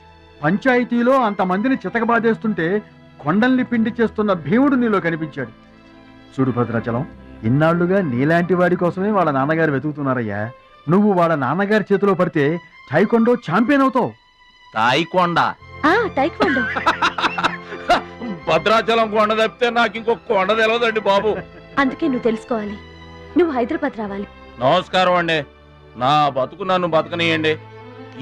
పంచాయతీలో అంతమందిని చితకబాదేస్తుంటే కొండల్ని పిండి చేస్తున్న భీముడు నీలో కనిపించాడు. చూడు భద్రాచలం, ఇన్నాళ్లుగా నీలాంటి వాడి కోసమే వాళ్ళ నాన్నగారు వెతుకుతున్నారయ్యా. నువ్వు వాళ్ళ నాన్నగారి చేతిలో పడితే టైకొండో ఛాంపియన్ అవుతావు. తాయికొండ? టైక్వాండో. భద్రాచలం కొండ తప్పితే నాకు ఇంకొక కొండ తెలియదండి బాబు. అందుకే నువ్వు తెలుసుకోవాలి. నువ్వు హైదరాబాద్ రావాలి. నమస్కారం అండి, నా బతుకు నన్ను బతకనియండి.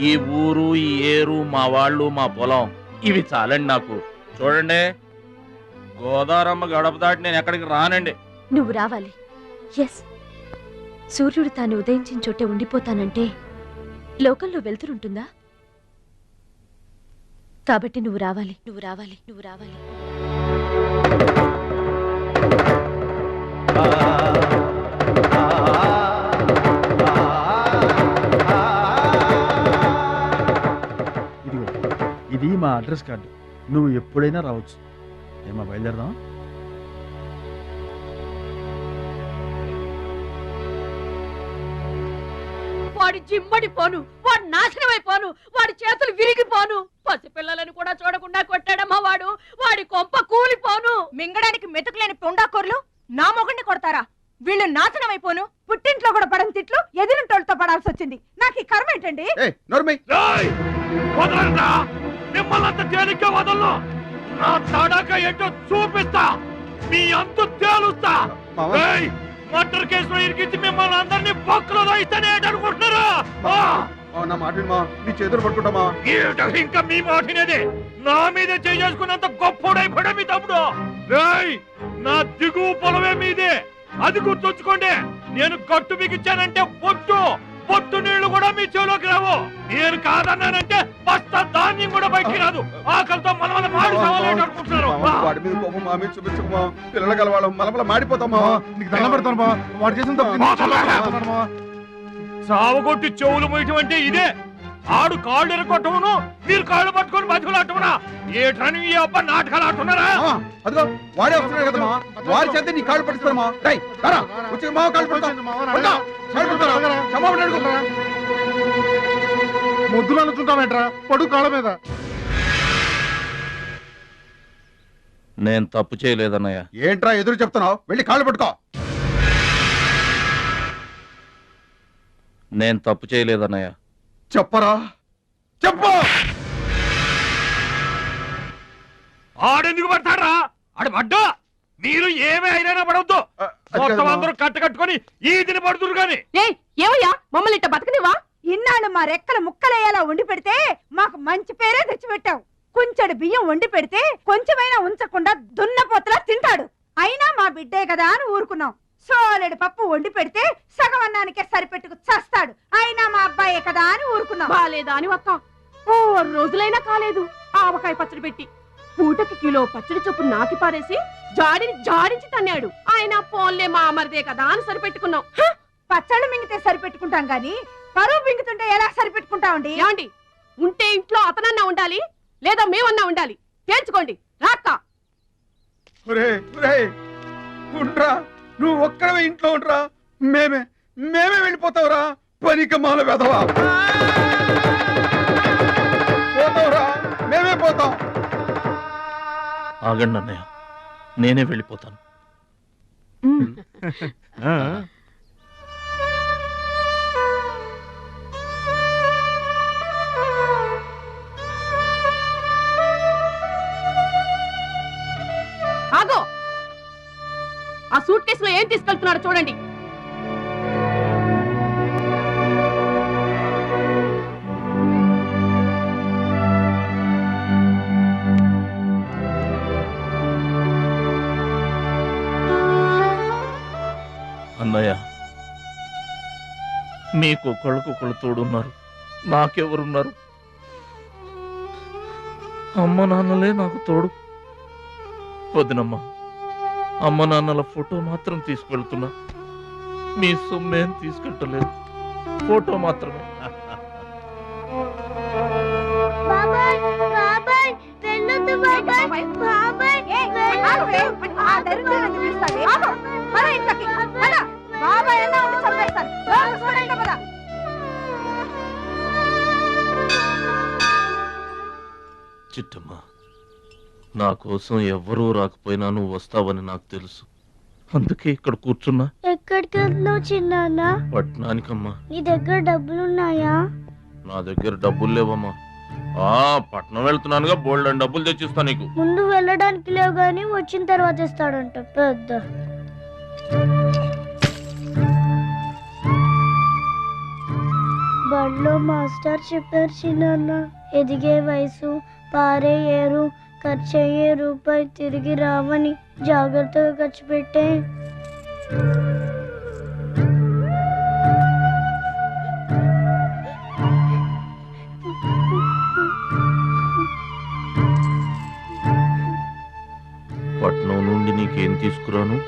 ఈ ఊరు, ఈ ఏరు, మా వాళ్ళు, మా పొలం, ఇవి చాలండి నాకు. చూడండి, గోదావరమ్మ గడప దాటి నేను ఎక్కడికి రానండి. నువ్వు రావాలి. ఎస్, సూర్యుడు తాను ఉదయించిన చోటే ఉండిపోతానంటే లోకంలో వెళ్తురుంటుందా? కాబట్టి నువ్వు రావాలి, నువ్వు రావాలి, నువ్వు రావాలి. ఇది మా అడ్రస్ కార్డు. నువ్వు ఎప్పుడైనా రావచ్చు. ఏమా బయలుదేరదాం? వాడి జిమ్మడిపోను, వాడు నాశనమైపోను, వాడి చేతులు విరిగిపోను. పసిపిల్లలను కూడా చూడకుండా కొట్టాడమ్మా వాడు. వాడి కొంప కూలిపోను. మింగడానికి మెతుకులేని పొండాకోర్లు నా మొగుడిని కొడతారా? వీళ్ళు నాశనం అయిపోను. పుట్టింట్లో కూడా పడని తిట్లు ఎదిరింటోళ్ళతో పడాల్సి వచ్చింది. నాకు ఈ కర్మ ఏంటండి? మిమ్మల్ని తేలిగ్గా వదలను. నా తడాక ఏంటో చూపిస్తా, మీ అంతు తేలుస్తా. మర్డర్ కేసులో ఇరికించి మిమ్మల్ని అందరినీ బొక్కలో దాయిస్తానే అనుకుంటున్నారా? నా మాట నీ చేతులు పట్టుకుంటామా? ఇంకా మీ మాటినేది. నా మీద చేసుకున్నంత గొప్పోడైపోయా మీ తమ్ముడు. నా దిగువ పొలమే మీదే, అది గుర్తుంచుకోండి. నేను గట్టు బిగించానంటే పొట్టు నీళ్లు కూడా మీ చెవులోకి రావు. నేను కాదన్నానంటే బస్తా ధాన్యం కూడా బయటికి రాదు. ఆకలితో మలమల మాడి సవాలేట అనుకుంటున్నారు. వాడి మీద కోపం మా మీద చూపించకమా? పిల్లల కలవాళ్ళం మలమల మాడిపోతామా? నీకు దండం పెడతాను బా. వాడు చేసిన తప్పు సావగొట్టి చెవులు మొయ్యటం అంటే ఇదే. ఆడు కాళ్ళు ఎరగొట్టమును, మీరు కాళ్ళు పట్టుకొని బతుకులాటమునా? ఏటని ఈ అబ్బా నాటకాలు ఆడుతున్నారా? అదిగో వాడే వస్తున్నాడు కదమ్మా, వాడి చేత నీ కాళ్ళు పట్టిస్తామా? వచ్చి మా కాళ్ళు ముద్దులు అనుకుంటామేట్రా, పడు కాళ్ళ మీద. నేను తప్పు చేయలేదన్నయ్య. ఏంట్రా ఎదురు చెప్తున్నావు? వెళ్ళి కాళ్ళు పట్టుకో. నేను తప్పు చేయలేదన్నయ్య. చెప్పరా, చెప్పు. ఆడెందుకు పడతారా? ఆడు పడ్డా మీరు ఏమీ అయినా పడవద్దు. మొత్తం అందరూ కట్టుకొని ఈ దిన పడుతురు గాని. ఏమయ్యా, మమ్మల్ని ఇట్ట బతకనివా? ఇన్నాళ్ళు మా రెక్కల ముక్కలయ్యేలా వండి పెడితే మాకు మంచి పేరే తెచ్చిపెట్టావు. కొంచెడు బియ్యం వండి పెడితే కొంచెమైనా ఉంచకుండా దున్నపోతలా తింటాడు. అయినా మా బిడ్డే కదా అని ఊరుకున్నాం. సోలెడు పప్పు వండి పెడితే సగం అన్నానికే సరిపెట్టుకు చస్తాడు. అయినా మా అబ్బాయే కదా అని ఊరుకున్నాం. బాలేదా అని ఒక్క 4 రోజులైనా కాలేదు ఆవకాయ పచ్చడి పెట్టి. పూటకి కిలో పచ్చడి చొప్పు నాకి పారేసి జాడించి తన్నాడు. ఆయన పోన్లే మా అమరిదే కదా అని సరిపెట్టుకున్నాం. పచ్చళ్ళు మింగితే సరిపెట్టుకుంటాం గాని పరువు మింగుతుంటే ఎలా సరిపెట్టుకుంటామండి? ఏమండి, ఉంటే ఇంట్లో అతనన్నా ఉండాలి, లేదా మేమన్నా ఉండాలి. తేల్చుకోండి. రాక్క ఉండ్రా, నువ్వు ఒక్కడవే ఇంట్లో ఉండరా. మేమే వెళ్ళిపోతావురా. పనికమాల వెధవా, పోతావురా. మేమే పోతాం. ఆగండి అన్నయ్య, నేనే వెళ్ళిపోతాను. ఆగో, ఆ సూట్ కేసులో ఏం తీసుకెళ్తున్నారో చూడండి. అన్నయ్య, మీకు ఒకళ్ళకొకళ్ళు తోడున్నారు, నాకెవరున్నారు? అమ్మ నాన్నలే నాకు తోడు. వదినమ్మ, అమ్మ నాన్నల ఫోటో మాత్రం తీసుకెళ్తున్నా, మీ సొమ్మేం తీసుకెళ్ళలేదు, ఫోటో మాత్రమే. బాబాయ్ బాబాయ్ వెళ్ళొద్దు బాబాయ్ బాబాయ్ బాబాయ్ అన్నా ఉండి చంపేస్తాను. చిట్టమ్మ, నా కోసం ఎవ్వరూ రాకపోయినా నువ్వు వస్తావని నాకు తెలుసు, అందుకే ఇక్కడ కూర్చున్నా. ఎక్కడికి వెళ్తున్నావు చిన్నాన్న? పట్నానికమ్మా. నీ దగ్గర డబ్బులున్నాయా? నా దగ్గర డబ్బులు లేవమ్మా. పట్నం వెళ్తున్నానుగా, బోల్డ్ అని డబ్బులు తెచ్చిస్తా నీకు. ముందు వెళ్ళడానికి లేవు గాని వచ్చిన తర్వాత ఇస్తాడంట పెద్ద. బడిలో మాస్టర్ చెప్పారు చిన్నాన్న, ఎదిగే వయసు, పారే ఏరు, ఖర్చయ్యే రూపాయి తిరిగి రావని, జాగ్రత్తగా ఖర్చు పెట్టే. పట్నం నుండి నీకేం తీసుకురాను?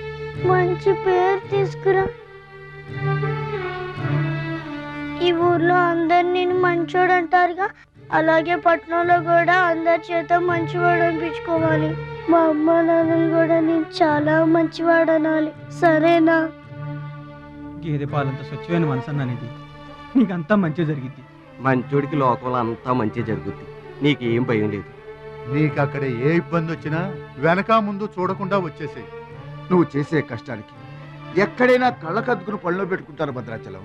మంచి పేరు తీసుకురా. ఈ ఊర్లో అందరు నేను మంచోడు అంటారుగా, అలాగే పట్నంలో కూడా అందరి చేత మంచివాడు అనిపించుకోవాలి. మా అమ్మ నాన్నలు కూడా నేను చాలా మంచివాడు అనాలి, సరేనా? గేదె పాలంత స్వచ్ఛమైన మనసు అనేది నీకంతా మంచి జరిగింది. మంచోడికి లోకంలో అంతా మంచి జరుగుద్ది, నీకేం భయం లేదు. నీకు అక్కడ ఏ ఇబ్బంది వచ్చినా వెనక ముందు చూడకుండా వచ్చేసే. నువ్వు చేసే కష్టానికి ఎక్కడైనా కళ్ళకద్దుకుని పళ్ళలో పెట్టుకుంటారు భద్రాచలం.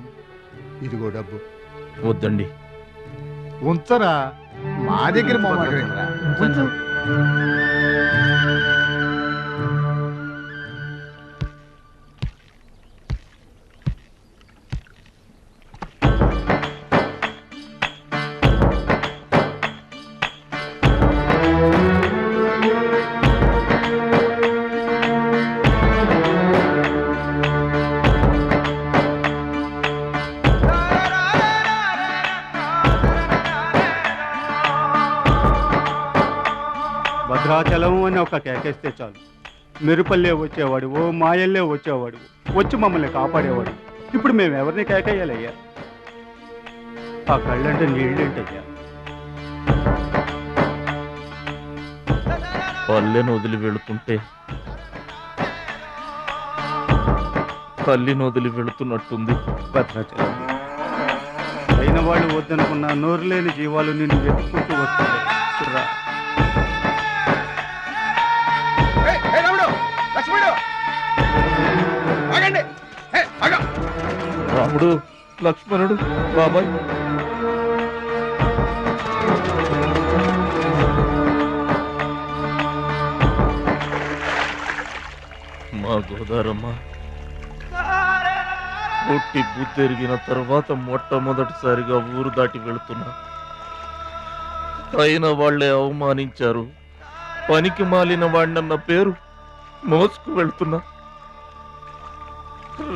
ఇదిగో డబ్బు. వద్దండి. ఉంచరా, మా దగ్గర భద్రాచలం అని ఒక కేకేస్తే చాలు, మెరుపల్లే వచ్చేవాడు, ఓ మాయల్లే వచ్చేవాడు, వచ్చి మమ్మల్ని కాపాడేవాడు. ఇప్పుడు మేము ఎవరిని కేకేయాలయ్యా? ఆ కళ్ళంటే నీళ్ళేంటయ్యా? పల్లెను వదిలి వెళుతుంటే తల్లిని వదిలి వెళుతున్నట్టుంది. భద్రాచలం అయిన వాళ్ళు వద్దనుకున్న నోరు లేని జీవాలు నిన్ను వెతుక్కుంటూ వస్తాయి. రాముడు, లక్ష్మణుడు, బాబాయ్. మా గోదారమ్మ పుట్టి బుద్ధెరిగిన తర్వాత మొట్టమొదటిసారిగా ఊరు దాటి వెళుతున్నా. అయిన వాళ్లే అవమానించారు, పనికి మాలిన వాడినన్న పేరు మోసుకు వెళ్తున్నా.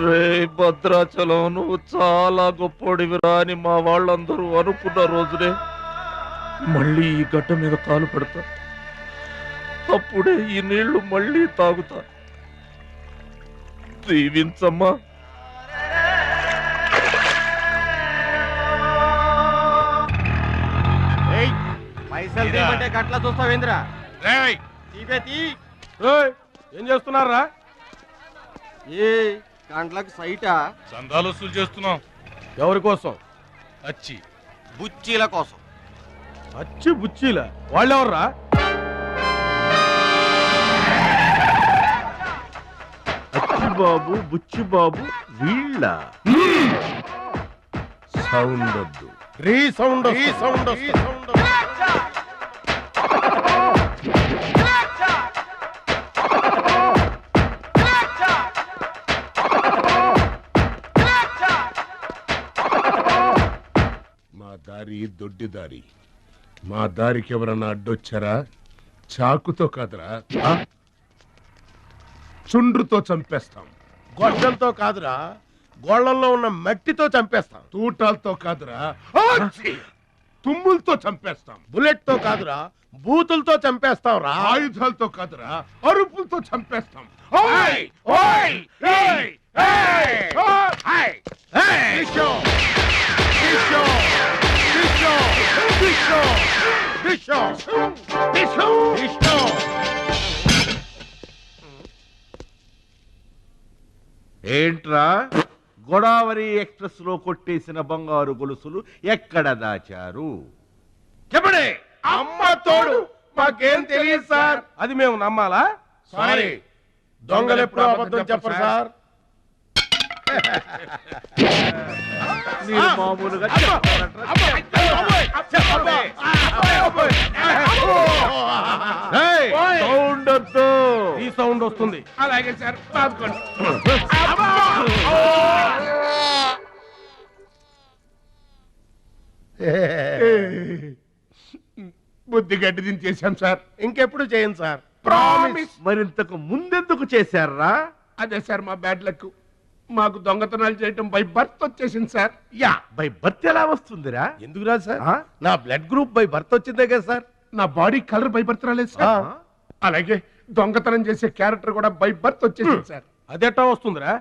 రే భద్రాచలం, నువ్వు చాలా గొప్పోడివిరా అని మా వాళ్ళందరూ అనుకున్న రోజునే మళ్ళీ ఈ గడ్డ మీద కాలు పెడతా. అప్పుడే ఈ నీళ్లు మళ్ళీ తాగుతా. దీవించమ్మా. పైసలు తీయమంటే గట్లా చూస్తావేంద్రా? ఏం చేస్తున్నారా? ఏ గంటలకు సైటా? చందాలు వసూలు చేస్తున్నాం. ఎవరి కోసం? అచ్చి బుచ్చీల కోసం. అచ్చి బుచ్చీల వాళ్ళెవర్రా? బుచ్చిబాబు బుచ్చిబాబు వీళ్ళ సౌండ్ వద్దు, రీసౌండ్ రీసౌండ్ మా దారి దొడ్డి దారి. మా దారికి ఎవరన్నా అడ్డొచ్చారా? చాకుతో కాదురా, చుండ్రుతో చంపేస్తాం. గొడ్డలతో కాదురా, గోళ్లలో ఉన్న మట్టితో చంపేస్తాం. తూటాలతో కాదురా, తుమ్ములతో చంపేస్తాం. బుల్లెట్ తో కాదురా, బూతులతో చంపేస్తాం రా. ఆయుధాలతో కాదురా, అరుపులతో చంపేస్తాం. ఏంట్రా గోదావరి ఎక్స్ప్రెస్ లో కొట్టేసిన బంగారు గొలుసులు ఎక్కడ దాచారు? చెప్పండి. అమ్మ తోడు, మాకేం తెలియదు సార్. అది మేము నమ్మాలా? సారీ, దొంగలు ఎప్పుడు అబద్ధం చెప్పరు సార్. మీరు మామూలుగా సౌండ్ వద్దు. ఈ సౌండ్ వస్తుంది. అలాగే సార్, రాసుకోండి. బుద్ధి గడ్డి దించేశాం సార్. ఇంకెప్పుడు చేయండి సార్. ప్రామిస్. మరింతకు ముందెందుకు చేశారా? అదే సార్ మా బ్యాడ్ లక్. మాకు దొంగతనాలు చేయటం బై బర్త్ వచ్చేసింది సార్. యా, బై బర్త్ ఎలా వస్తుందిరా? ఎందుకు రాదు సార్? నా బ్లడ్ గ్రూప్ బై బర్త్ వచ్చిందే కదా సార్. నా బాడీ కలర్ బై బర్త్ రాలేదు సార్. అలాగే దొంగతనం చేసే క్యారెక్టర్ కూడా బై బర్త్ వచ్చేసింది సార్. అదెట్టా వస్తుందిరా?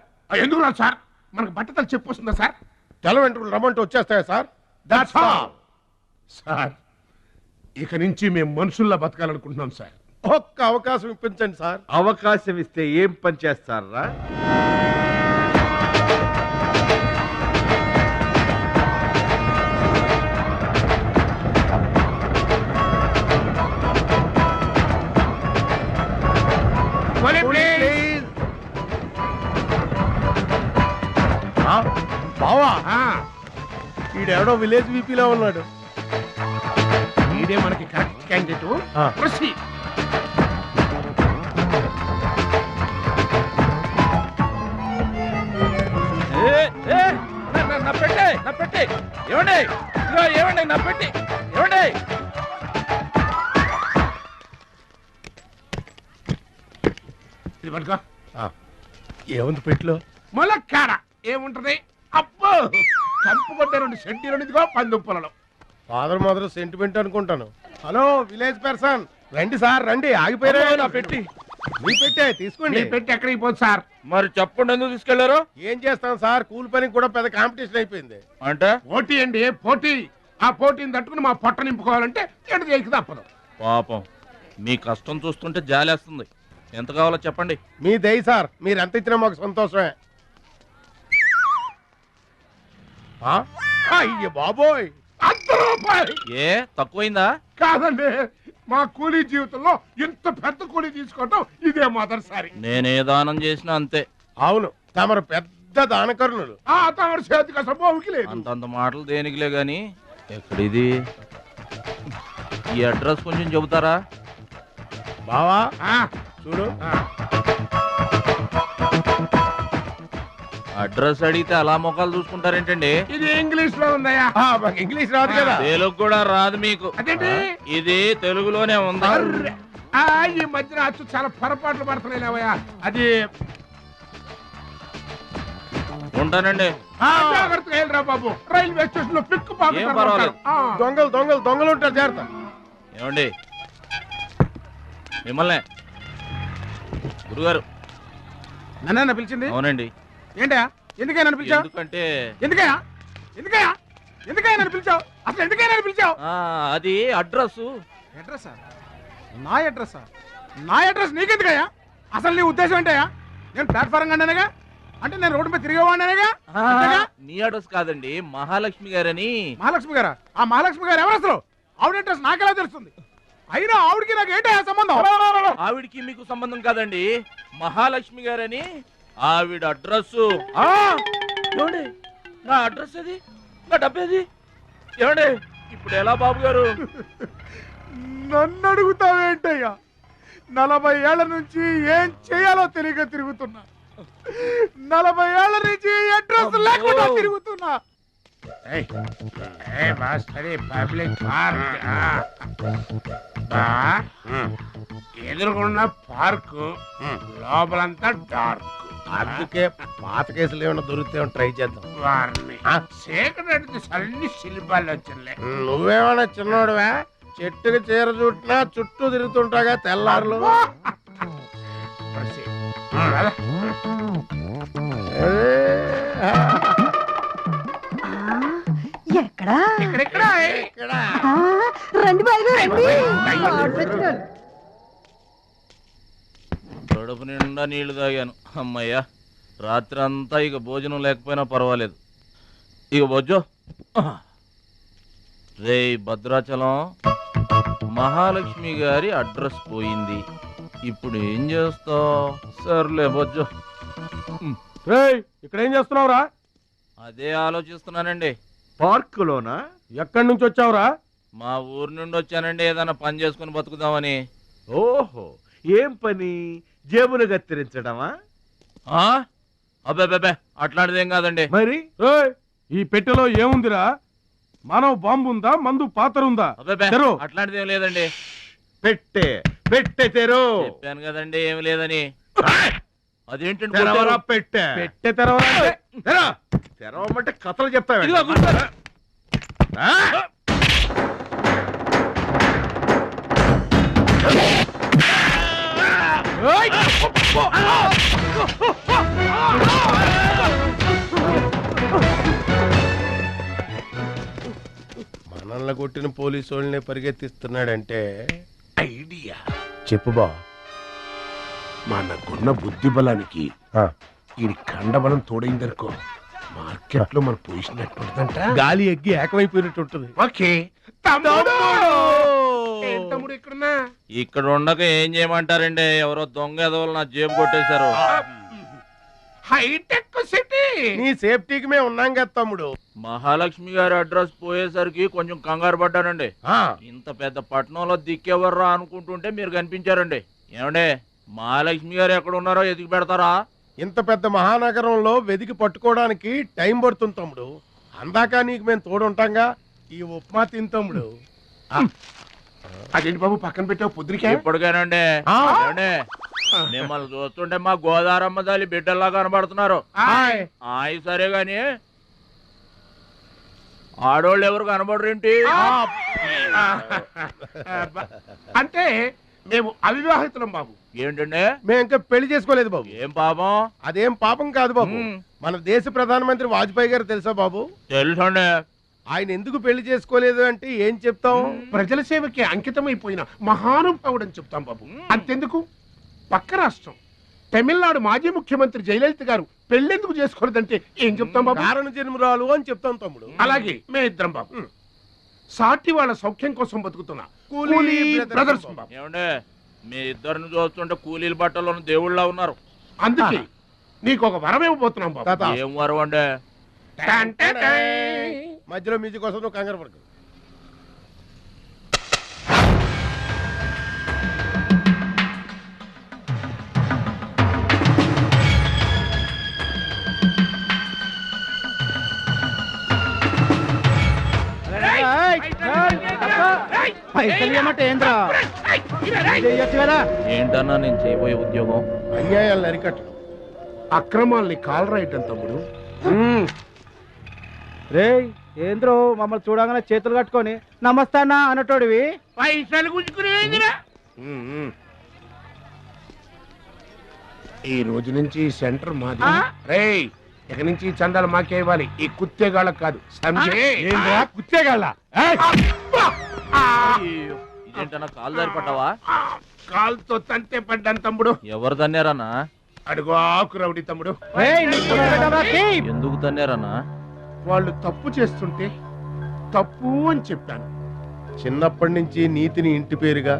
ఎందుకు రాదు సార్? మనకు బట్టతలు చెప్పు వస్తుందా సార్? తెల వెంట్రులు రమ్మంటే వచ్చేస్తాయా సార్? That's all sir. ఇక నుంచి మేము మనుషుల్లా బతకాలనుకుంటున్నాం సార్. ఒక్క అవకాశం ఇప్పించండి సార్. అవకాశం ఇస్తే ఏం పని చేస్తారా? బావా, ఈడెవడో విలేజ్ వీపీలో ఉన్నాడు. ఇదే మనకి కరెక్ట్ క్యాండిడేట్. ప్రొసీడ్. నా పెట్టే, నా పెట్టే. ఏమండి, ఇదిగో ఏమండి, నా పెట్టి ఏమండి. ఇది పట్టుకో. ఏముంది పెట్లో? ములక్కాడ ఏముంటది? అబ్బో, కంపు కొట్టే 2 సెంటీలు ఇదిగో పందుప్పలలో. ఫాదర్ మదర్ సెంటిమెంట్ అనుకుంటాను. హలో విలేజ్ పర్సన్, రండి సార్ రండి. ఆగిపోయారా? నా పెట్టి మీ పెట్టే తీసుకోండి. పెట్టి ఎక్కడికి పోదు సార్? మరి చెప్పండి, ఎందుకు తీసుకెళ్లారు? ఏం చేస్తాం సార్, కూలి పనికి కూడా పెద్ద కాంపిటీషన్ అయిపోయింది. అంటే పోటీ అండి, పోటీ. ఆ పోటీని తట్టుకుని మా పొట్ట నింపుకోవాలంటే ఎటు చేయక తప్పదు. పాపం, మీ కష్టం చూస్తుంటే జాలేస్తుంది. ఎంత కావాలో చెప్పండి. మీ దయ సార్, మీరు ఎంత ఇచ్చినా మాకు సంతోషమే. అయ్య బాబోయ్, ₹100. ఏ తక్కువైందా? కాదండి, మా కూలీ జీవితంలో ఇంత పెద్ద కూలీ తీసుకోవటం ఇదే మొదటిసారి. నేనే దానం చేసినా అంతే. అవును, తమరు పెద్ద దానకరుణులు. తమరి చేతికి అసలు బావుకి లేదు. అంతంత మాటలు దేనికిలే గాని, ఎక్కడిది? ఈ అడ్రస్ కొంచెం చెబుతారా? బావా చూడు, అడ్రస్ అడిగితే అలా మొక్కలు చూసుకుంటారేంటండి? ఇది ఇంగ్లీష్ లో ఉందయ్యా. మాకు ఇంగ్లీష్ రాదు కదా. తెలుగు కూడా రాదు మీకు. అదేంటి? ఇది తెలుగులోనే ఉంది. ఈ మధ్యన అచ్చు చాలా పొరపాట్లు పడుతున్నాయిలేవయ్యా. అది ఉంటానండి. జాగ్రత్తగా వెళ్ళరా బాబు. రైల్వే స్టేషన్ లో పిక్ ఏం పర్వాలేదు. దొంగలు దొంగలు దొంగలు ఉంటారు, జాగ్రత్త. ఏమండి, మిమ్మల్నే గురుగారు. నన్న పిలిచింది? అవునండి. ఏంటా? ఎందుకైనా పిలిచావు? ఎందుకంటే ఎందుకయ్యా ఎందుకయ్యా ఎందుకయ్యా నన్ను పిలిచావు? అసలు ఎందుకైనా పిలిచావు? అది అడ్రస్. అడ్రస్సా? నా అడ్రస్సా? నా అడ్రస్ నీకెందుకయ్యా? అసలు నీ ఉద్దేశం ఏంటయ్యా? నేను ప్లాట్ఫారం కండానగా, అంటే నేను రోడ్డు మీద తిరిగేవాడినాగా. నీ అడ్రస్ కాదండి, మహాలక్ష్మి గారని. మహాలక్ష్మి గారా? ఆ మహాలక్ష్మి గారు ఎవరు అసలు? ఆవిడ అడ్రస్ నాకెలా తెలుస్తుంది? అయినా ఆవిడకి నాకు ఏంటయ్యా సంబంధం? ఆవిడికి మీకు సంబంధం కాదండి, మహాలక్ష్మి గారని ఆవిడ అడ్రస్ ఏమండి నా అడ్రస్ అది నా డబ్బేది ఏమండి ఇప్పుడు ఎలా బాబు గారు నన్ను అడుగుతావేంటయ్యా 40 ఏళ్ల నుంచి ఏం చేయాలో తెలియక తిరుగుతున్నా 40 ఏళ్ల నుంచి అడ్రస్ లేకుండా తిరుగుతున్నా పబ్లిక్ పార్క్ ఎదురుకున్న పార్కు లోపలంతా డార్క్ అందుకే పాత కేసులు ఏమైనా దొరికితే ట్రై చేద్దాం వారిని సేకరెడ్డి అన్ని శిల్పాలు వచ్చింది నువ్వేమైనా చిన్నోడువా చెట్టుకి చీర చుట్టినా చుట్టూ తిరుగుతుంటాగా తెల్లారులు ఎక్కడా రండి బాబు రండి. కడుపు నిండా నీళ్లు తాగాను అమ్మయ్యా రాత్రి అంతా ఇక భోజనం లేకపోయినా పర్వాలేదు ఇక బొజ్జో రే భద్రాచలం మహాలక్ష్మి గారి అడ్రస్ పోయింది ఇప్పుడు ఏం చేస్తావు సర్లే బొజ్జో ఇక్కడ ఏం చేస్తున్నావురా అదే ఆలోచిస్తున్నానండి పార్కులోనా ఎక్కడి నుంచి వచ్చావురా మా ఊరు నుండి వచ్చానండి ఏదైనా పని చేసుకుని బతుకుదామని ఓహో ఏం పని జేబులు కత్తిరించడమా అబ్బే అట్లాంటిదేం కాదండి మరి ఈ పెట్టెలో ఏముందిరా మానవ బాంబు ఉందా మందు పాత్ర ఉందా తెరు. అట్లాంటిదేం లేదండి పెట్టె తెరు చెప్పాను కదండి ఏమి లేదని అదేంటండి తెరవరా పెట్టె తెరవరా అంటే తెరవమంటే కథలు చెప్తావా మనల్ని కొట్టిన పోలీసు వాళ్ళని పరిగెత్తిస్తున్నాడంటే ఐడియా చెప్పు బా మనకున్న బుద్ధి బలానికి ఈ కండబలం తోడైందనుకో మార్కెట్ లో మన పొజిషన్ ఎట్టుంటదంట గాలి ఎగ్గి ఏకమైపోయినట్టు ఉంటుంది ఓకే తమ్ముడు ఇక్కడున్నా ఇక్కడ ఉండక ఏం చేయమంటారండి ఎవరో దొంగ ఎదవలు నా జేబు కొట్టేశారు హైటెక్ సిటీ నీ సేఫ్టీకి మేము ఉన్నాం కదా తమ్ముడు మహాలక్ష్మి గారి అడ్రస్ పోయేసరికి కొంచెం కంగారు పడ్డానండి ఇంత పెద్ద పట్టణంలో దిక్కెవర్రా అనుకుంటుంటే మీరు కనిపించారండి ఏమండే మహాలక్ష్మి గారు ఎక్కడ ఉన్నారో ఎదిగి పెడతారా ఇంత పెద్ద మహానగరంలో వెదికి పట్టుకోవడానికి టైం పడుతుంది తమ్ముడు అందాక నీకు మేము తోడుంటాంగా ఈ ఉప్మా తిని తమ్ముడు అదేంటి బాబు పక్కన పెట్టావు పొద్దురికే ఇప్పటికేనండి మిమ్మల్ని చూస్తుంటే మా గోదారమ్మ తల్లి బిడ్డల్లా కనబడుతున్నారు ఆయి సరే గాని ఆడోళ్ళు ఎవరు కనబడరేంటి అంటే మేము అవివాహితులం బాబు ఏంటండి మేము ఇంకా పెళ్లి చేసుకోలేదు బాబు ఏం పాపం అదేం పాపం కాదు బాబు మన దేశ ప్రధానమంత్రి వాజ్పేయి గారు తెలుసా బాబు తెలుసండి ఆయన ఎందుకు పెళ్లి చేసుకోలేదు అంటే ఏం చెప్తాం ప్రజల సేవకి అంకితమైపోయిన మహానుభావుడు అని చెప్తాం బాబు అంతెందుకు పక్క రాష్ట్రం తమిళనాడు మాజీ ముఖ్యమంత్రి జయలలిత గారు పెళ్ళెందుకు చేసుకోలేదంటే ఏం చెప్తాం బాబు కారణ జన్మరాలు అని చెప్తాం తమ్ముడు అలాగే మే ఇద్దరం బాబు సాటి వాళ్ళ సౌఖ్యం కోసం బతుకుతున్నా బ్రదర్స్ బాబు ఏమండే మీ ఇద్దరిని చూస్తుంటే కూలీల బట్టలను దేవుళ్ళ ఉన్నారు అందుకే నీకు ఒక వరం ఇవ్వబోతున్నాం బాబు ఏం వరం అండి మధ్యలో మ్యూజిక్ కోసం నువ్వు కంగారు పడకు ఏంటన్నా నేను చేయబోయే ఉద్యోగం అన్యాయాలను అరికట్టు అక్రమాల్ని కాలరాయటం తమ్ముడు రే ఏంద్రో మమ్మల్ని చూడగానే చేతులు కట్టుకొని నమస్తానా అన్నటోడివి పైసలు గుంజుకునేదిరా ఈ రోజు నుంచి సెంటర్ మాది రేయ్ ఇక నుంచి చందాలు మాకే ఇవ్వాలి ఈ కుత్తేగాళ్ళకు కాదు కుత్తేగాళ్ళ ఇదేంటన్నా కాలు దారి పడ్డావా కాలుతో తంతే పడ్డాను తమ్ముడు ఎవరు తన్నారన్నా అడుగు ఆకు రౌడి తమ్ముడు ఎందుకు తన్నారన్నా వాళ్ళు తప్పు చేస్తుంటే తప్పు అని చెప్పాను చిన్నప్పటి నుంచి నీతిని ఇంటి పేరుగా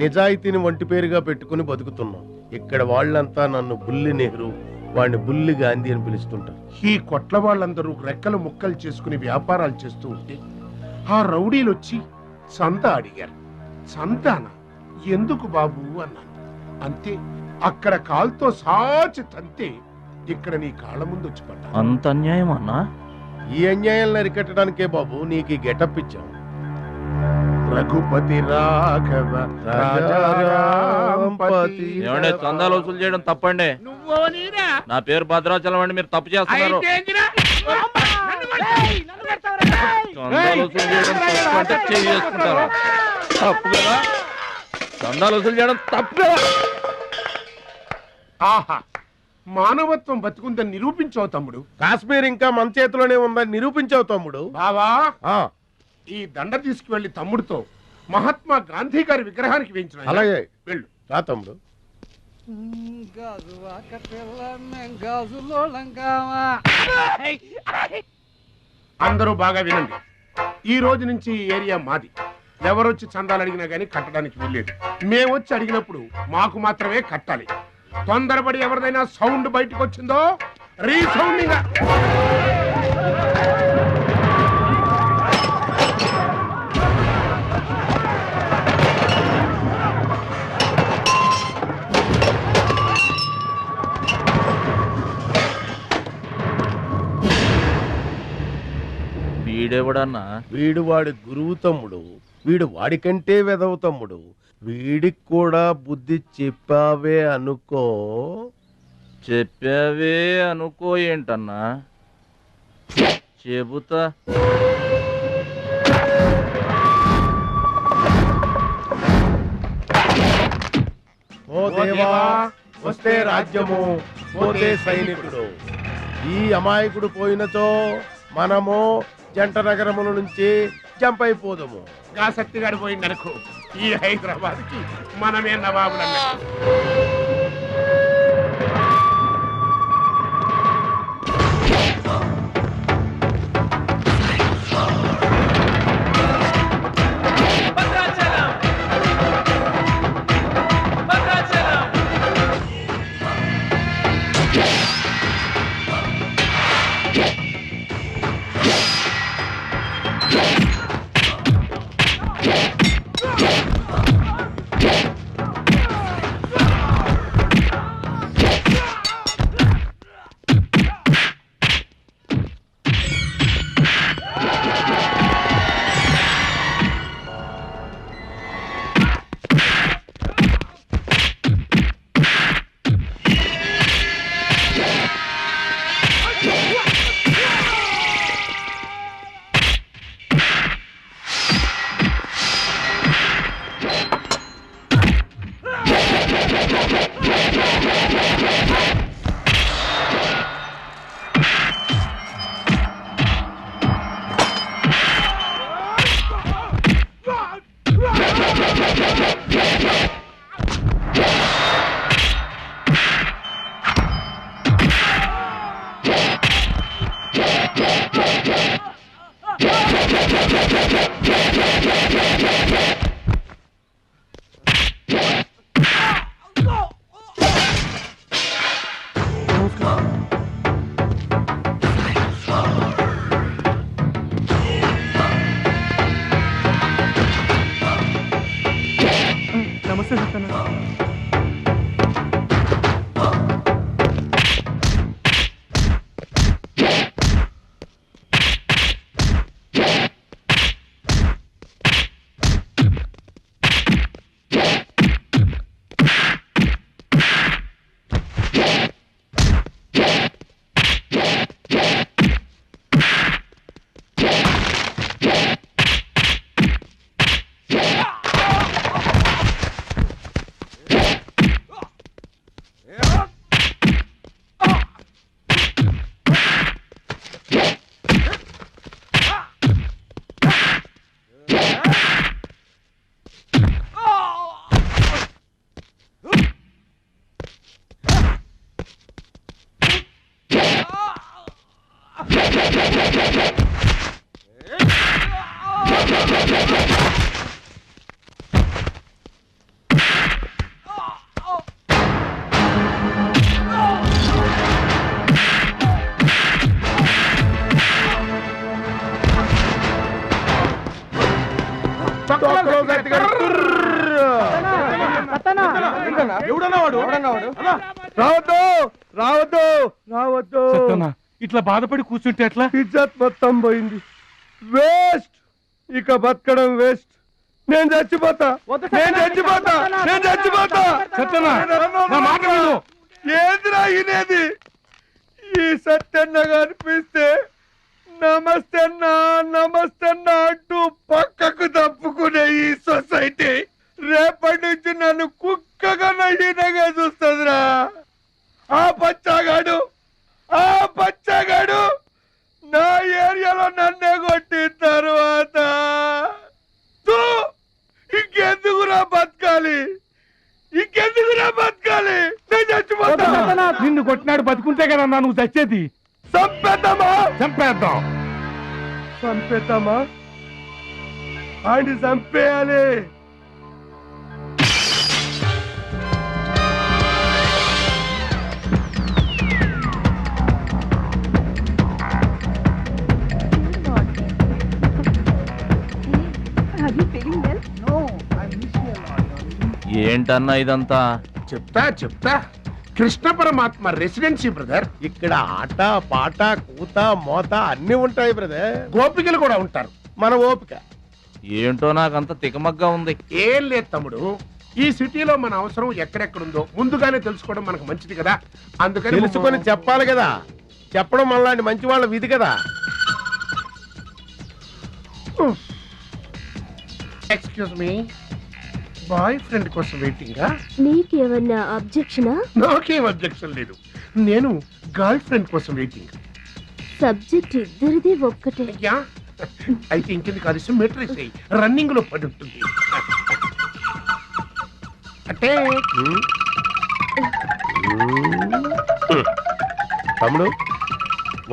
నిజాయితీని వంటి పేరుగా పెట్టుకుని బతుకుతున్నాం ఇక్కడ వాళ్ళంతా నన్ను బుల్లి నెహ్రూ వాడిని బుల్లి గాంధీ అని పిలుస్తుంటారు. ఈ కొట్ల వాళ్ళందరూ రెక్కలు ముక్కలు చేసుకుని వ్యాపారాలు చేస్తూ ఉంటే ఆ రౌడీలు వచ్చి సంత అడిగారు. సంతాన ఎందుకు బాబు అన్నాను. అంతే, అక్కడ కాల్తో సాచి తంతే ఇక్కడ నీ కాళ్ళ ముందు వచ్చి పడ్డా. అంత అన్యాయం అన్నా? ఈ అన్యాయాలను అరికట్టడానికే బాబు నీకు ఈ గెటప్ ఇచ్చాం. రఘుపతి రాఘవ రాజారాంపతి. ఏమంటే చందాలు వసూలు చేయడం తప్పండి. నా పేరు భద్రాచలం అండి, మీరు తప్పు చేస్తున్నారు. చందాలు వసూలు చేయడం తప్పు అంటే చేసుకుంటారా? తప్పు కదా, చందాలు వసూలు చేయడం తప్పు కదా. ఆహా, మానవత్వం బతుకుందని నిరూపించావు తమ్ముడు. కాశ్మీర్ ఇంకా మన చేతిలోనే ఉందని నిరూపించావు తమ్ముడు. బావా, ఈ దండ తీసుకువెళ్లి తమ్ముడితో మహాత్మా గాంధీ గారి విగ్రహానికి వేయించిన. అలాగే వెళ్ళు. రా తమ్ముడు. అందరూ బాగా వినండి. ఈ రోజు నుంచి ఈ ఏరియా మాది. ఎవరొచ్చి చందాలు అడిగినా గానీ కట్టడానికి వీల్లేదు. మేమొచ్చి అడిగినప్పుడు మాకు మాత్రమే కట్టాలి. తొందరపడి ఎవరిదైనా సౌండ్ బయటకు వచ్చిందో రీసౌండింగ్. వీడెవడన్నా? వీడు వాడి గురువు తమ్ముడు. వీడు వాడికంటే వెదవ తమ్ముడు. వీడికి కూడా బుద్ధి చెప్పావే అనుకో. చెప్పావే అనుకో ఏంటన్నా? చెబుతా. ఓ దేవా, వస్తే రాజ్యము, పోతే సైనికుడు. ఈ అమాయకుడు పోయినచో మనము జంట నగరముల నుంచి జంప్ అయిపోదాము. గా శక్తిగాడు పోయిందనుకో, ఈ హైదరాబాద్ కి మనమే నవాబులన్నట్టు. నమస్తే సత్తన్న. తొక్కలో గట్టిగా రావద్దు రావద్దు రావద్దు ఇట్లా బాధపడి కూర్చుంటే ఎట్లా? ఇజ్జత్ మొత్తం పోయింది, వేస్ట్. ఇక బతకడం వేస్ట్. నేను చచ్చిపోతా, నేను చచ్చిపోతా, నేను చచ్చిపోతా. ఏందిరా ఇనేది? ఈ సత్యన్న కనిపిస్తే నమస్తే అన్నా నమస్తే అన్నా అంటూ పక్కకు తప్పుకునే ఈ సొసైటీ రేపటి నుంచి నన్ను కుక్కగా హీనంగా చూస్తుందిరా. ఆ పచ్చాగాడు నా ఏరియాలో నన్నే కొట్టిన తర్వాత ఇంకెందుకురా బతకాలి, ఇంకెందుకురా బతకాలి? నేను చచ్చిపోతా. నిన్ను కొట్టినాడు బతుకుంటే కదా నువ్వు చచ్చేది. చంపేద్దామా? చంపేద్దాం. చంపేద్దామా? ఆయన చంపేయాలి. ఏంటన్నా ఇదంతా? చెప్తా కృష్ణ పరమాత్మ రెసిడెన్సీ బ్రదర్. ఇక్కడ ఆట పాట కూత మోత అన్ని ఉంటాయి బ్రదర్. గోపికలు కూడా ఉంటారు. మన ఓపిక ఏంటో నాకంత తికమగ్గా ఉంది. ఏం లేదు తమ్ముడు, ఈ సిటీలో మన అవసరం ఎక్కడెక్కడుందో ముందుగానే తెలుసుకోవడం మనకు మంచిది కదా. అందుకని తెలుసుకొని చెప్పాలి కదా. చెప్పడం మనలాంటి మంచి వాళ్ళ విధి కదా. ఎక్స్క్యూజ్ మీ, బాయ్ ఫ్రెండ్ కోసం వెయిటింగా? నీకేమన్నా అబ్జెక్షనా? నాకేం అబ్జెక్షన్ లేదు. నేను గర్ల్ ఫ్రెండ్ కోసం వెయిటింగ్. సబ్జెక్ట్ ఇద్దరిది ఒక్కటే. అయ్యా అయితే ఇంకెందుకు అది మెట్రిక్ రన్నింగ్ లో పడి ఉంటుంది. అంటే తమ్ముడు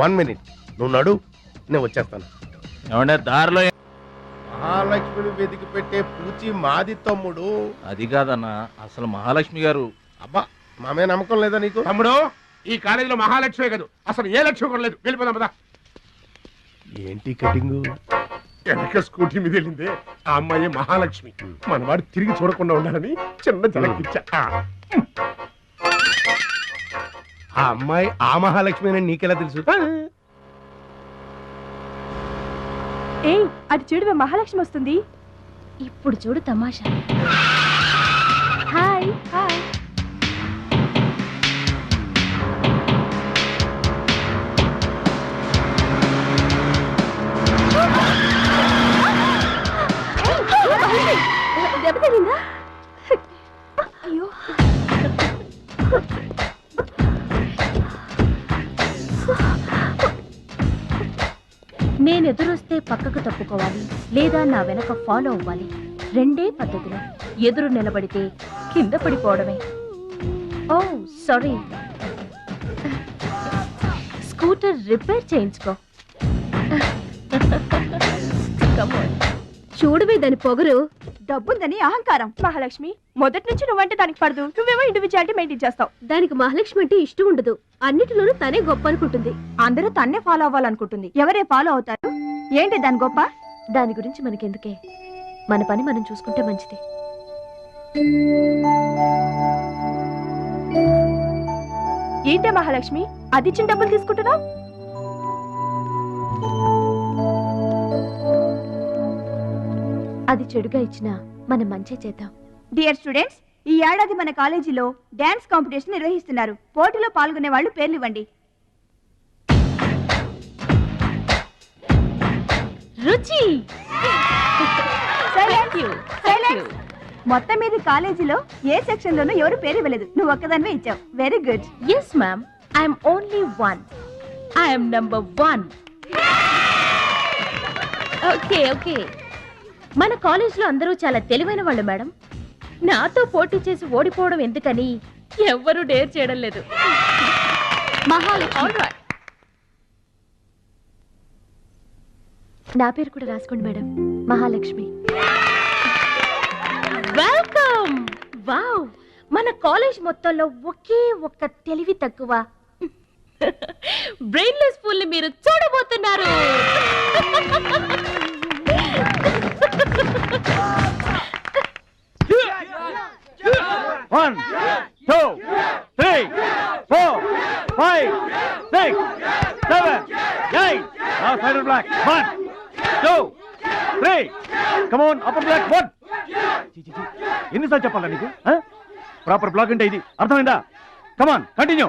1 minute నువ్వు నడు, నేను వచ్చేస్తాను. ఏమంటే దారిలో మహాలక్ష్మిని వెతికి పెట్టే పూచి మాది తమ్ముడు. అది కాదన్నా, అసలు మహాలక్ష్మి గారు. అబ్బా మామే నమ్మకం లేదా నీకు? తమ్ముడు ఈ కాలేజీలో మహాలక్ష్మే కాదు, అసలు ఏ లక్ష్యం కూడా లేదు. వెళ్ళిపోదాం పదా. ఏంటి కటింగ్? వెనక స్కూటీ మీద వెళ్ళిందే ఆ అమ్మాయి మహాలక్ష్మి. మనవాడు తిరిగి చూడకుండా ఉండాలని చిన్న జలకిచ్చా. ఆ అమ్మాయి ఆ మహాలక్ష్మి అని నీకెలా తెలుసు? ఏయ్ అటు చూడు, మహాలక్ష్మి వస్తుంది. ఇప్పుడు చూడు తమాషా. Hi hi. దెబ్బ తగిలిందా? అయ్యో నేను ఎదురొస్తే పక్కకు తప్పుకోవాలి, లేదా నా వెనక ఫాలో అవ్వాలి. రెండే పద్ధతులు. ఎదురు నిలబడితే కింద పడిపోవడమే. ఓ సారీ, స్కూటర్ రిపేర్ చేయించుకో. చూడవే దాని పొగరు. డబ్బుందని అహంకారం. మహాలక్ష్మి మొదటి నుంచి నువ్వంటే దానికి పడదు. నువ్వేమో ఇండివిజువాలిటీ మెయింటైన్ చేస్తావు. దానికి మహాలక్ష్మి అంటే ఇష్టం ఉండదు. అన్నిటిలోనూ తనే గొప్ప అనుకుంటుంది. అందరూ తన్నే ఫాలో అవ్వాలనుకుంటుంది. ఎవరే ఫాలో అవుతారు? ఏంటి దాని గొప్ప? దాని గురించి మనకెందుకే, మన పని మనం చూసుకుంటే మంచిది. ఏంటే మహాలక్ష్మి అది ఇచ్చిన డబ్బులు తీసుకుంటున్నావు? అది చెడుగా ఇచ్చినా మనం మంచి చేద్దాం. డియర్ స్టూడెంట్స్, ఈ ఏడాది మన కాలేజీలో డాన్స్ కాంపిటీషన్ నిర్వహిస్తున్నారు. పోటీలో పాల్గొనే వాళ్ళు పేర్లు ఇవ్వండి. రుచి. మొత్తం మీద కాలేజీలో ఏ సెక్షన్ లోనూ ఎవరు పేరు ఇవ్వలేదు. నువ్వు ఒక్కదానివే ఇచ్చావు. Very good. Yes ma'am, I'm only one. I'm number 1. Okay okay. మన కాలేజ్లో అందరూ చాలా తెలివైన వాళ్ళు మేడం. నాతో పోటీ చేసి ఓడిపోవడం ఎందుకని ఎవ్వరూ డేర్ చేయడం లేదు. మహాలక్ష్మి. నా పేరు కూడా రాసుకోండి మేడం, మహాలక్ష్మి. వెల్కమ్. వావ్, మన కాలేజ్ మొత్తంలో ఒకే ఒక్క తెలివి తక్కువ బ్రెయిన్లెస్ ఫుల్ ని మీరు చూడబోతున్నారు. 1 2 3 4 5 6 7 8 now final black 1 2 3 come on upper black 1 ఎన్నిసార్లు చెప్పాలా నీకు ప్రాపర్ బ్లాక్ అంటే ఇది అర్థమైందా కమాన్ కంటిన్యూ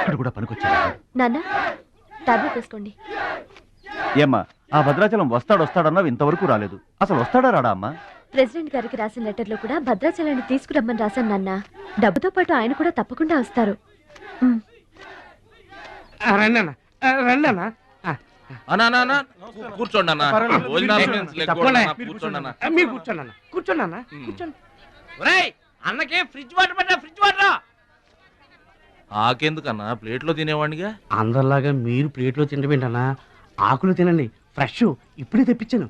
అక్కడ కూడా పనికొచ్చా నాన్న టాబ్లెట్ వేసుకోండి. ఏమ్మా ఆ భద్రాచలం వస్తాడన్నావు ఇంతవరకు రాలేదు. అసలు వస్తాడా రాడా అమ్మా? ప్రెసిడెంట్ గారికి రాసిన లెటర్లో కూడా భద్రాచలాన్ని తీసుకురమ్మని రాశాను నాన్న. డబ్బుతో పాటు ఆయన కూడా తప్పకుండా వస్తారు. కూర్చోండి అన్న. మీరు కూర్చోండి అన్న. కూర్చోండి అన్న. కూర్చోండి. అన్నకే ఫ్రిడ్జ్ వాటర్ పట్టా. ఫ్రిడ్జ్ వాటర్ ఆకెందుకన్నా ప్లేట్లో తినేవాడిగా. అందరిలాగా మీరు ప్లేట్లో తినబెట్టన్నా, ఆకులు తినండి. ఫ్రెష్ ఇప్పుడే తెప్పించాను.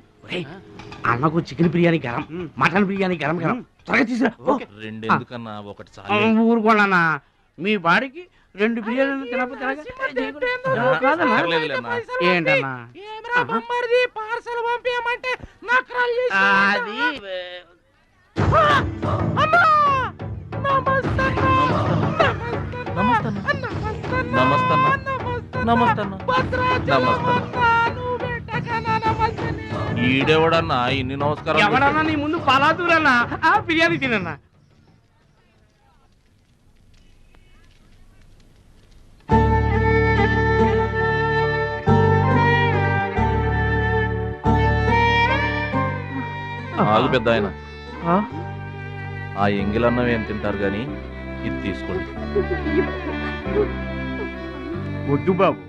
అన్నకు చికెన్ బిర్యానీ గరం, మటన్ బిర్యానీ గరం గరం. త్వరగా తీసుకురా. రెండు ఎందుకన్నా, ఒకటి చాలు. ఊరుకోండి. మీ బాడీకి 2 బిర్యానీలు తినకపోతే ఏంటన్నా పార్సల్ పంపించమంటే అది ఈడెవడన్నా ఇన్ని నమస్కారం? ఎవడన్నా నీ ముందు పలాదూరన్నా బిర్యానీ తినన్నా. ఆగు పెద్ద ఆయన, ఆ ఎంగిలన్నం ఏం తింటారు గాని ఇది తీసుకోండి. వద్దు బాబు,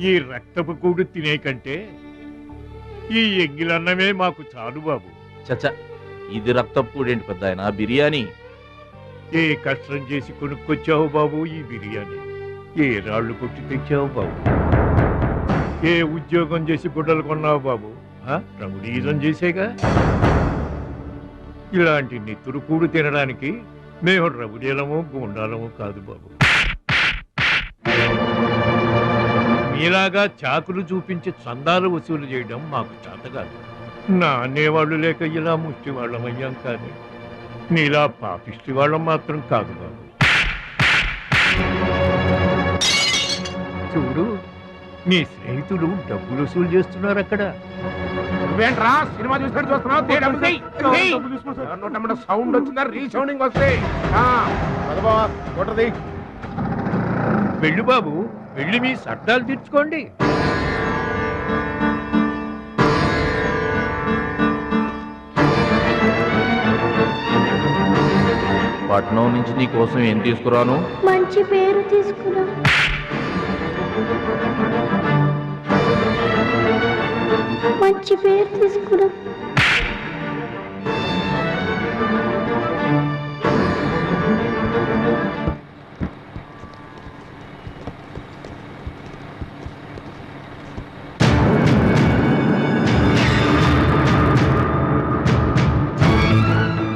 ఈ రక్తపు కూడు తినే కంటే ఈ ఎంగిలన్నమే మాకు చాలు బాబు. చచ్చా, ఇది రక్తపు కూడేంటి పెద్ద ఆయన? బిర్యానీ ఏ కష్టం చేసి కొనుక్కొచ్చావు బాబు ఈ బిర్యానీ? ఏ రాళ్ళు కొట్టి తెచ్చావు బాబు? ఏ ఉద్యోగం చేసి గుడ్డలు కొన్నావు బాబు? రౌడీజం చేసేగా. ఇలాంటి నెత్తురు కూడు తినడానికి మేము రౌడీలము గుండాలము కాదు బాబు. మీలాగా చాకులు చూపించి చందాలు వసూలు చేయడం మాకు చేత కాదు. నా అనేవాళ్ళు లేక ఇలా ముష్టి వాళ్ళం అయ్యాం, కానీ నీలా పాపిష్టి వాళ్ళం మాత్రం కాదు బాబు. చూడు, నీ స్నేహితులు డబ్బులు వసూలు చేస్తున్నారు అక్కడ. నువ్వేంట్రా సినిమా చూసినట్టు చూస్తున్నావు? సౌండ్ వచ్చిందా? రీసౌండింగ్ వస్తే వెళ్ళు బాబు, వెళ్ళి మీ సర్దాలు తీర్చుకోండి. పట్నం నుంచి నీ కోసం ఏం తీసుకురాను? మంచి పేరు తీసుకురా. మంచి పేరు తీసుకురా.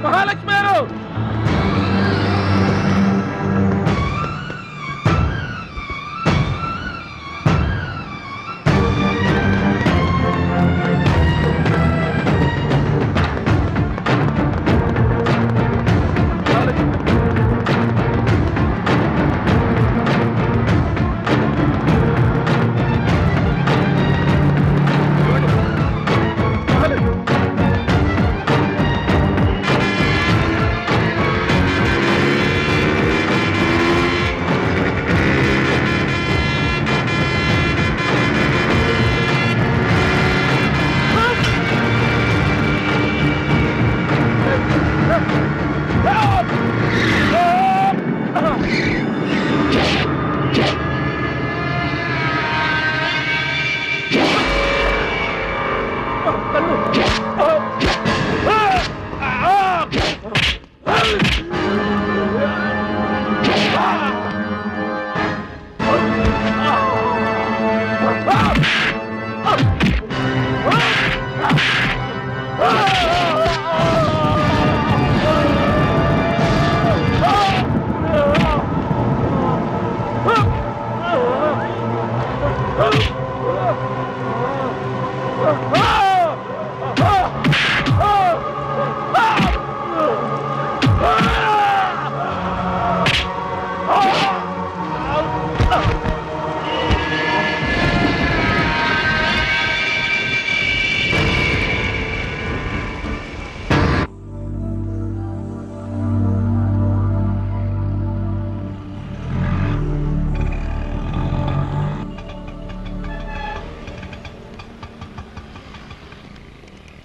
మహాలక్ష్మి గారు,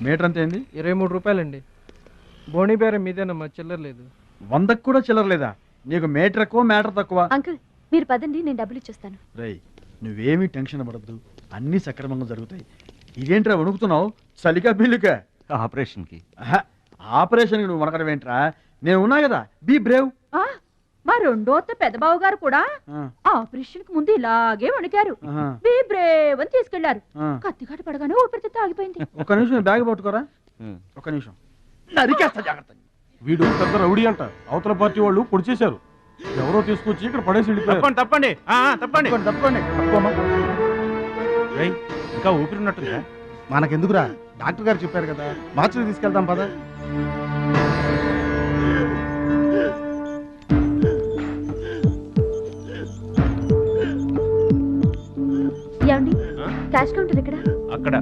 మీటర్ అంత ఏంది? 23 రూపాయలండి. బోణి బేరం మీదేనమ్మా, చిల్లర లేదు. 100కు కూడా చిల్లర లేదా? నీకు మీటర్ ఎక్కువ మ్యాటర్ తక్కువ. అంకుల్ మీరు పదండి, నేను డబ్బులు ఇచ్చేస్తాను. రేయ్ నువ్వేమీ టెన్షన్ పడద్దు, అన్నీ సక్రమంగా జరుగుతాయి. ఇదేంట్రా వణుకుతున్నావు? చలిగా బిల్లుగా? ఆపరేషన్కి. ఆపరేషన్కి నువ్వు వనకడం ఏంట్రా? నేను ఉన్నా కదా, బీ బ్రేవ్. మా రెండో పెద్ద బావు గారు కూడా ఆపరేషన్ కి ముందు ఇలాగే వణికారు. బీ బ్రేవ్ అని తీసుకెళ్లారు. కత్తికాటు పడగానే ఊపిరితిత్తు ఆగిపోయింది. ఒక్క నిమిషం బ్యాగ్ పట్టుకోరా. ఒక్క నిమిషం. నరికేస్తా జాగ్రత్త. వీడు పెద్ద రౌడీ అంట, అవతల పార్టీ వాళ్ళు పొడి చేశారు. ఎవరో తీసుకొచ్చి ఇక్కడ పడేసి వెళ్ళిపోయారు. తప్పండి తప్పండి తప్పండి. ఇంకా ఊపిరి ఉన్నట్టుందా? మనకెందుకురా, డాక్టర్ గారు చెప్పారు కదా, మార్చిని తీసుకెళ్తాం పద. ఏమండి క్యాష్ కౌంటర్ ఎక్కడ? అక్కడ.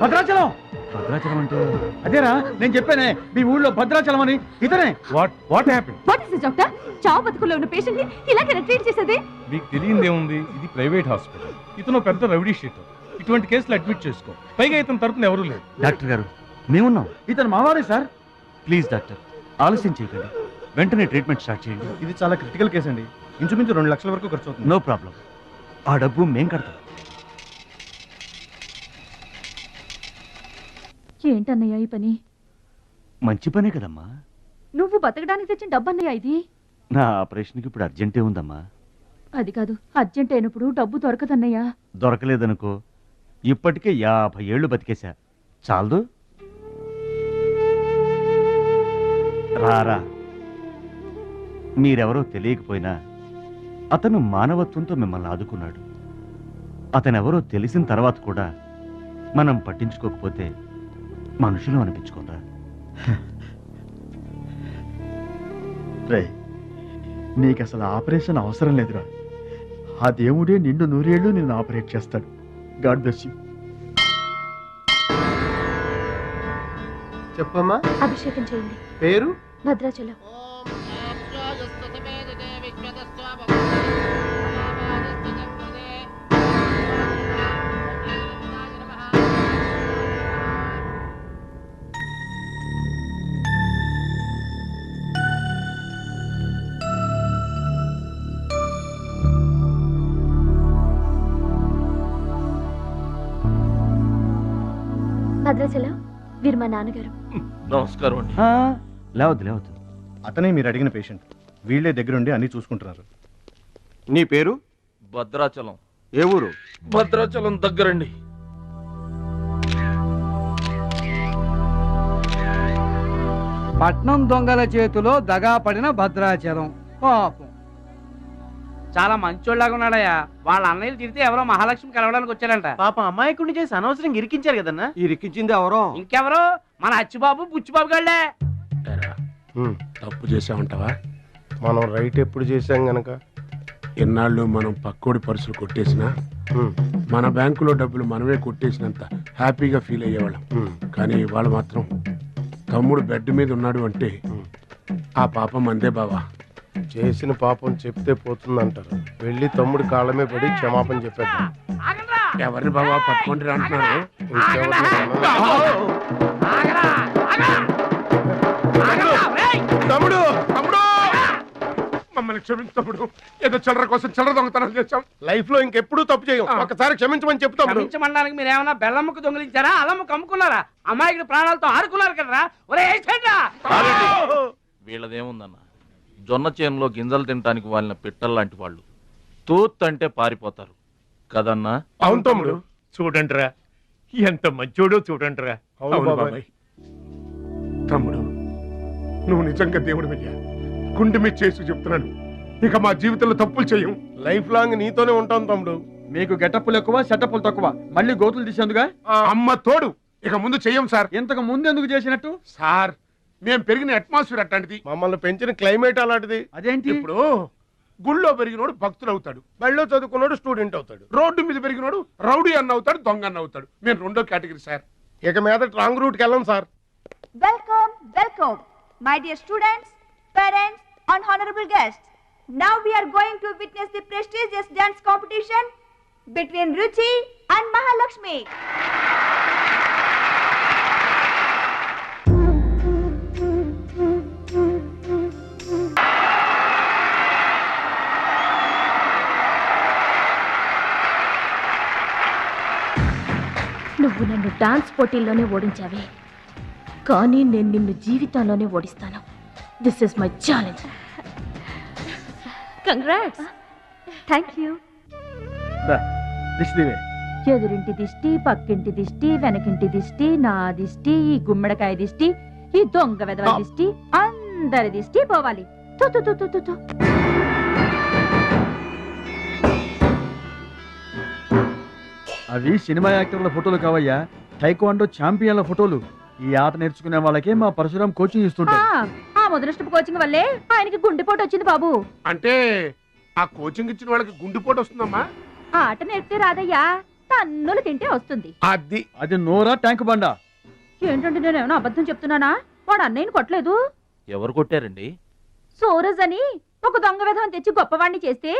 భద్రాచలం భద్రాచలం అంటే అదేరా నేను చెప్పానే, మీ ఊళ్ళో భద్రాచలం అని. ఇతనే. What happen? What is doctor? చావు బతుకుల్లో ఉన్న పేషెంట్ ని ఇలాగే ట్రీట్ చేసేది? మీకు తెలియదేముంది, ఇది ప్రైవేట్ హాస్పిటల్. ఇతను పెద్ద రౌడీ షీట్. ఇటువంటి కేసులు అడ్మిట్ చేసుకో. పైగా ఇతని తరపున ఎవరు లేరు. డాక్టర్ గారు మేమున్నాం. ఇతను మావాడే సార్. ప్లీజ్ డాక్టర్ ఆలస్యం చేయకండి, వెంటనే ట్రీట్మెంట్ స్టార్ట్ చేయండి. ఇది చాలా క్రిటికల్ కేసు అండి. ఇంచుమించు 2 లక్షల వరకు ఖర్చు అవుతుంది. నో ప్రాబ్లం, ఆ డబ్బు మేం కడతాం. ఏంటన్నయ్య ఈ పని? మంచి పనే కదమ్మా. నువ్వు బతకడానికి తెచ్చిన డబ్బన్నయ్య ఇది. నా ఆపరేషన్కి ఇప్పుడు అర్జెంటే ఉందమ్మా. అది కాదు, అర్జెంట్ అయినప్పుడు డబ్బు దొరకదన్నయ్య. దొరకలేదనుకో, ఇప్పటికే 50 ఏళ్ళు బతికేశా, చాలదు. రారా, మీరెవరో తెలియకపోయినా అతను మానవత్వంతో మిమ్మల్ని ఆదుకున్నాడు. అతనెవరో తెలిసిన తర్వాత కూడా మనం పట్టించుకోకపోతే మనుషులు అనిపించుకోదా? రే నీకు అసలు ఆపరేషన్ అవసరం లేదురా. ఆ దేవుడే నిండు 100 ఏళ్ళు నిన్ను ఆపరేట్ చేస్తాడు. God bless you. చెప్పమ్మా. అభిషేకం చేయండి. పేరు? భద్రాచలం. భద్రాచలం వీరు మా నాన్నగారు. నమస్కారం అండి. లేవద్దు లేవద్దు, అతనే మీరు అడిగిన పేషెంట్. వీళ్ళే దగ్గరుండి అన్ని చూసుకుంటున్నారు. నీ పేరు? భద్రాచలం. ఏ ఊరు? భద్రాచలం దగ్గరండి. పట్నం దొంగల చేతిలో దగా పడిన భద్రాచలం. పాపం చాలా మంచోళ్ళగా ఉన్నాడయ్యా. వాళ్ళ అన్నయ్యలు తిరిగితే ఎవరో మహాలక్ష్మి కలవడానికి వచ్చారంట. పాపం అమాయకుడిని చేసి అనవసరంగా ఇరికించారు కదన్నా. ఇరికించింది ఎవరో? ఇంకెవరో మన అచ్చిబాబు బుచ్చిబాబు గళ్ళే. తప్పు చేసామంటావా? మనం రైట్ ఎప్పుడు చేసాం గనక ఎన్నాళ్ళు మనం పక్కోడి పర్సులు కొట్టేసినా మన బ్యాంకులో డబ్బులు మనమే కొట్టేసినంత హ్యాపీగా ఫీల్ అయ్యేవాళ్ళం. కానీ వాళ్ళు మాత్రం తమ్ముడు బెడ్ మీద ఉన్నాడు అంటే ఆ పాపం అందే బావా. చేసిన పాపం చెప్తే పోతుందంటారు. వెళ్ళి తమ్ముడి కాళ్ళమే పడి క్షమాపణ చెప్పేద్దాం. ఎవరిని బావా పట్టుకుంటారు అంటున్నారు? తమ్ముడు తమ్ముడు మమ్మల్ని క్షమించు తమ్ముడు. ఏదో చిల్లర కోసం చిల్లర దొంగతనం చేశాం. లైఫ్ లో ఇంకెప్పుడు తప్పు చేయం. ఒకసారి క్షమించమని చెప్తాం. క్షమించమనడానికి మీరు ఏమన్నా బెల్లమ్మకు దొంగిలించారా, అల్లమ్మకు అమ్ముకున్నారా? అమాయకుడి ప్రాణాలతో ఆడుకున్నారు కదరా. ఒరే వీళ్ళదేముందన్న, జొన్న చేనులో గింజలు తినడానికి వాళ్ళని పిట్టల్లాంటి వాళ్ళు. తూత్ అంటే పారిపోతారు కదన్నా. అవును తమ్ముడు. చూడండిరా ఎంత మంచోడో చూడండిరా. అవును బాబాయ్. తమ్ముడు నువ్వు నిజంగా దేవుడు వెయ్యా. గుండె మీద చేసి చెప్తున్నాను, ఇక మా జీవితంలో తప్పులు చేయం. లైఫ్ లాంగ్ నీతోనే ఉంటాం తమ్ముడు. మీకు గెటప్పులు ఎక్కువ, సెటప్పులు తక్కువ. మళ్ళీ గోతులు తీసేందుగా అమ్మ తోడు. ఇక ముందు చెయ్యం సార్. ఇంతకు ముందు ఎందుకు చేసినట్టు? సార్ మేము పెరిగిన అట్మాస్ఫియర్ అట్లాంటిది, మమ్మల్ని పెంచిన క్లైమేట్ అలాంటిది. అదేంటి? ఇప్పుడు గుళ్ళో పెరిగినోడు భక్తులు అవుతాడు, బళ్ళో చదువుకున్నాడు స్టూడెంట్ అవుతాడు, రోడ్డు మీద పెరిగినోడు రౌడీ అన్న అవుతాడు, దొంగ అన్న అవుతాడు. మేము రెండో కేటగిరీ సార్. ఇక మీద రాంగ్ రూట్కి వెళ్ళం sir. Welcome welcome my dear students, parents and honorable guests. Now we are going to witness the prestigious dance competition between Ruchi and Mahalakshmi. నువ్వు నన్ను డాన్స్ పోటీల్లోనే ఓడించావే, కానీ నేను నిన్ను జీవితంలోనే ఓడిస్తాను. This is my challenge. Congrats. Thank you. ఎదురింటి దిష్టి, పక్కింటి దిష్టి, వెనకింటి దిష్టి, నా దిష్టి, ఈ గుమ్మడికాయ దిష్టి, ఈ దొంగ వెధవ దిష్టి, అందరి దిష్టి పోవాలి. తో తో తో తో తో. అవి సినిమా యాక్టర్ల ఫోటోలు కావయ్యా, టైక్వాండో ఛాంపియన్ల ఫోటోలు. ఈ ఆట నేర్చుకునే వాళ్ళకే మా పరశురాం కోచింగ్ ఇస్తుంటారు. ఆ మొదలస్టపు కోచింగ్ వల్లే ఆయనకి గుండెపోటు వచ్చింది బాబు. అంటే ఆ కోచింగ్ ఇచ్చిన వాళ్ళకి గుండెపోటు వస్తుందమ్మా? ఆట నేర్పితే రాదయ్యా, తన్నులు తింటే వస్తుంది. అది నోరా ట్యాంక్ బండా? ఏంటంటే నేనేమన్నా అబద్ధం చెప్తున్నానా? వాడు అన్నయ్యని కొట్టలేదు. ఎవరు కొట్టారండి? సూరజ్ అని ఒక దొంగ వెధవని తెచ్చి గొప్పవాణ్ణి చేస్తే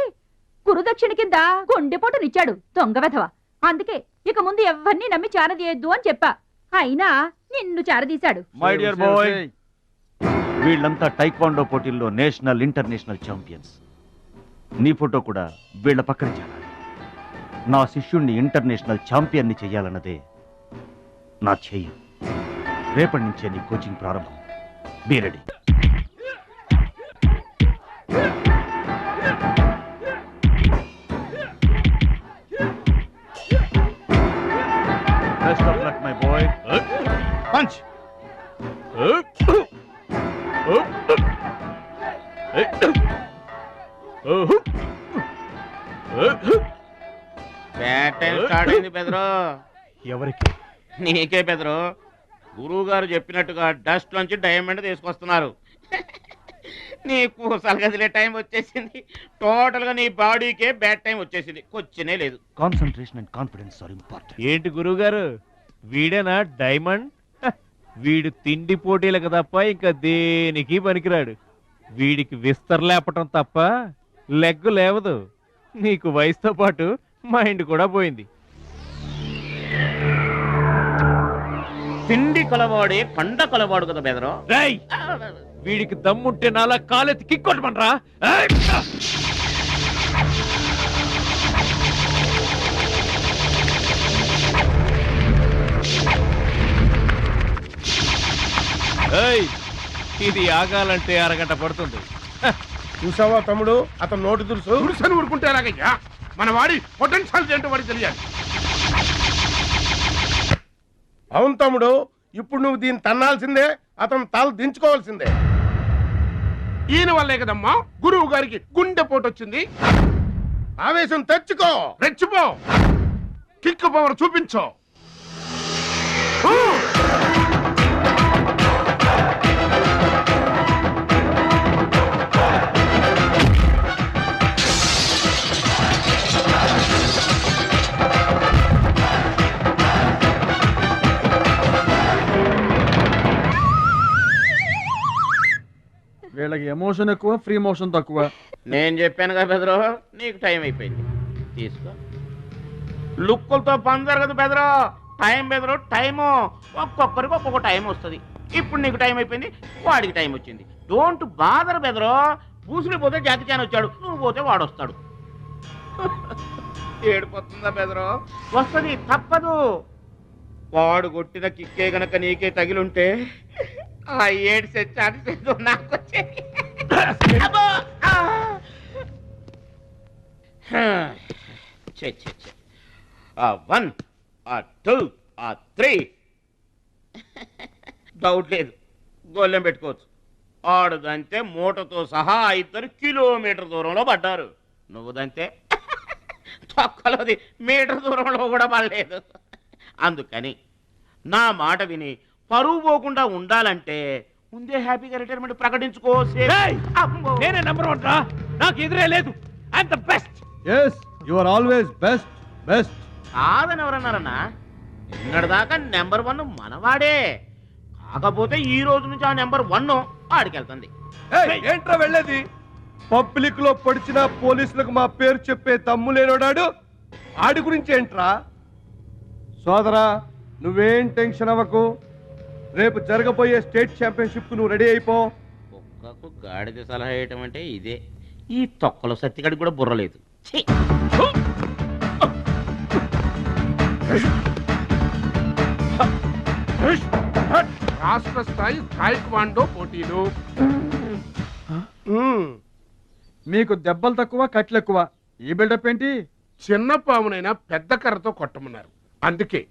గురుదక్షిణ కింద గుండెపోటునిచ్చాడు దొంగ వెధవ. అందుకే ఇక ముందు ఎవరిని నమ్మి చారదీయద్దు అని చెప్పా. అయినా నిన్ను చారదీశాడు. మై డియర్ బాయ్, వీళ్ళంతా టైక్వాండో పోటీల్లో నేషనల్ ఇంటర్నేషనల్ ఛాంపియన్స్. నీ ఫోటో కూడా వీళ్ళ పక్కన చేరాలి. నా శిష్యుణ్ణి ఇంటర్నేషనల్ ఛాంపియన్ని చెయ్యాలన్నదే నా ధ్యేయం. రేపటి నుంచే నీ కోచింగ్ ప్రారంభం. Be ready. Best of luck, my boy. Punch. Bat time start అయింది బెదరు. ఎవరికి? నీకే బెదరు. గురువు గారు చెప్పినట్టుగా డస్ట్ నుంచి డైమండ్ తీసుకొస్తున్నారు. నీకు సలగదిలే టైం వచ్చేసింది. టోటల్ గా నీ బాడీకే బ్యాడ్ టైం వచ్చేసింది. కొచ్చినే లేదు. Concentration and confidence are important. ఏంటి గురువు గారు, వీడేనా డైమండ్? వీడు తిండి పోటీలకు తప్ప ఇంకా దేనికి పనికిరాడు. వీడికి విస్తర్ లేపటం తప్ప లెగ్గు లేవదు. నీకు వయసుతో పాటు మైండ్ కూడా పోయింది. తిండి కలవాడే కండ కలవాడు కదా బెదరు. వీడికి దమ్ముంటే నాలా కాలెత్తి కిక్కొట్టమనరా. ఇది ఆగాలంటే అరగంట పడుతుంది. చూసావా తమ్ముడు, అతను నోటు దురుసని ఊరుకుంటే ఎలాగయ్యా? మన వాడి పొటెన్షియల్ ఏంటో వాడికి తెలియాలి. అవును తమ్ముడు, ఇప్పుడు నువ్వు దీన్ని తన్నాల్సిందే, అతను తల దించుకోవాల్సిందే. ఈయన వల్లే కదమ్మా గురువు గారికి గుండెపోటు వచ్చింది. ఆవేశం తెచ్చుకో, రెచ్చిపో, కిక్ పవర్ చూపించో. వీళ్ళకి ఎమోషన్ ఎక్కువ, ఫ్రీ మోషన్ తక్కువ. నేను చెప్పాను కదా బెదరు, నీకు టైం అయిపోయింది. తీసుకో. లుక్కులతో పని జరగదు బెదరు. టైం బెదరు, టైము. ఒక్కొక్కరికి ఒక్కొక్క టైం వస్తుంది. ఇప్పుడు నీకు టైం అయిపోయింది, వాడికి టైం వచ్చింది. డోంట్ బాదర్ బెదరు. పూసులు పోతే జాతి చాన్ వచ్చాడు, నువ్వు పోతే వాడు వస్తాడు. ఏడిపోతుందా బెదరు? వస్తుంది, తప్పదు. వాడు కొట్టిన కిక్కే గనక నీకే తగిలుంటే ఆ ఏడ్సే ఛాన్సెస్ నాకు వచ్చేది. ఆ 1, ఆ 2, ఆ 3 డౌట్ లేదు, గోళ్ళెం పెట్టుకోవచ్చు. ఆడుదంతే మూటతో సహా 2 కిలోమీటర్ దూరంలో పడ్డారు. నువ్వుదంతే తొక్కలోది మీటర్ దూరంలో కూడా పడలేదు. అందుకని నా మాట విని పరువు పోకుండా ఉండాలంటే ముందే హ్యాపీగా రిటైర్మెంట్ ప్రకటించుకో. నేనే నెంబర్ 1 రా. నాకు ఎదురే లేదు. I'm the best. Yes you are always best best. కాదని ఎవరన్నారన్నా? నిన్నటిదాకా నెంబర్ 1 మనవాడే. కాకపోతే ఈ రోజు నుంచి ఆ నెంబర్ 1 ఆడికెళ్తుంది. ఏంట్రా వెళ్ళేది? పబ్లిక్ లో పొడిచిన పోలీసులకు మా పేరు చెప్పే తమ్ము లేనోడాడు ఆడి గురించి ఏంట్రా? సోదరా, నువ్వేం టెన్షన్ అవ్వకు. రేపు జరగబోయే స్టేట్ ఛాంపియన్షిప్ నువ్వు రెడీ అయిపో. కుక్కకు గాడిద సలహా వేయటం అంటే ఇదే. ఈ తొక్కలో సత్తిగడికి కూడా బుర్రలేదు. ఛీ! రాష్ట్ర స్థాయి తాయిక్వాండో పోటీలు. మీకు దెబ్బలు తక్కువ కట్లు ఎక్కువ. ఈ బిల్డప్ ఏంటి? చిన్న పామునైనా పెద్ద కర్రతో కొట్టమన్నారు. అందుకే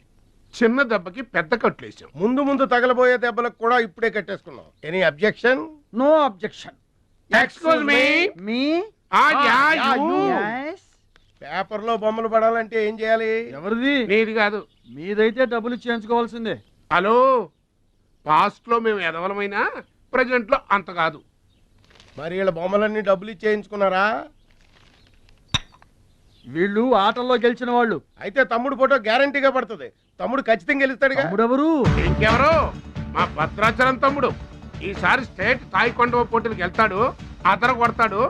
చిన్న దెబ్బకి పెద్ద కట్లేసాం. ముందు ముందు తగలబోయే దెబ్బలకు కూడా ఇప్పుడే కట్టేసుకున్నాం. Any objection? No objection. Excuse me. మీ పేపర్ లో బొమ్మలు పడాలంటే ఏం చేయాలి? ఎవరిది? నీది కాదు. మీదైతే డబ్బులు చేయించుకోవాల్సిందే. హలో, పాస్ట్ లో మేము ఎదవలమైనా ప్రెజెంట్ లో అంత కాదు. మరి వీళ్ళ బొమ్మలన్నీ డబ్బులు ఇచ్చేయించుకున్నారా? వీళ్ళు ఆటల్లో గెలిచిన వాళ్ళు. అయితే తమ్ముడు ఫోటో గ్యారంటీగా పడుతుంది. తమ్ముడు ఖచ్చితంగా గెలుస్తాడుగా. తమ్ముడెవరు? ఇంకెవరు? మా భద్రాచలం తమ్ముడు. ఈసారి స్టేట్ తాయికొండ పోటీలకు వెళ్తాడు, అదర కొడతాడు,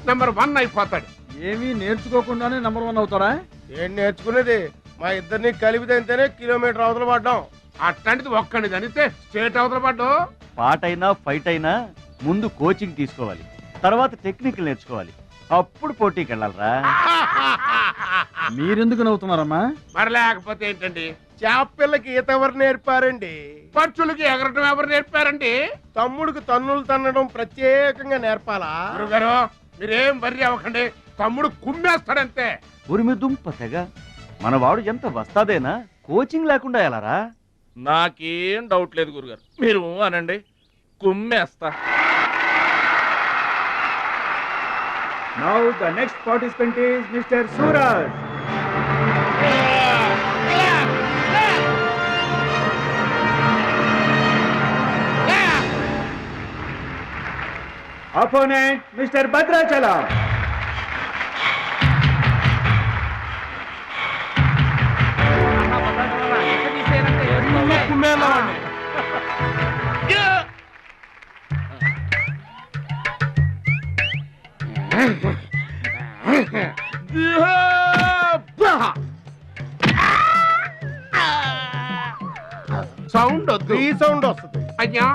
నెంబర్ 1 అయిపోతాడు. ఏమీ నేర్చుకోకుండానే నెంబర్ 1 అవుతాడా? ఏం నేర్చుకునేది? మా ఇద్దరిని కలిపితేనే కిలోమీటర్ అవతల పడ్డాం. అట్లాంటిది ఒక్కడిని తనితే స్టేట్ అవతల పడ్డు. పాట అయినా ఫైట్ అయినా ముందు కోచింగ్ తీసుకోవాలి, తర్వాత టెక్నికల్ నేర్చుకోవాలి, అప్పుడు పోటీకి వెళ్ళాలరా. మీరెందుకు నవ్వుతున్నారమ్మా? మరి లేకపోతే ఏంటండి? చేపపిల్లకి ఈత ఎవరు నేర్పారండి? పక్షులకి ఎగరటం ఎవరు నేర్పారండి? తమ్ముడికి తన్నులు తన్నడం ప్రత్యేకంగా నేర్పాలా? గురుగారు, మీరేం వర్రీ అవ్వకండి. తమ్ముడు కుమ్మేస్తాడంతే. ఉరిమి దుంప తెగ మనవాడు ఎంత వస్తాదేనా, కోచింగ్ లేకుండా ఎలారా? నాకేం డౌట్ లేదు గురుగారు, మీరు అనండి, కుమ్మేస్తా. Now the next participant is Mr. Suraj. Opponent Mr. Bhadrachalam. Sound వద్దు. ఈ సౌండ్ వస్తుంది. అయ్యా,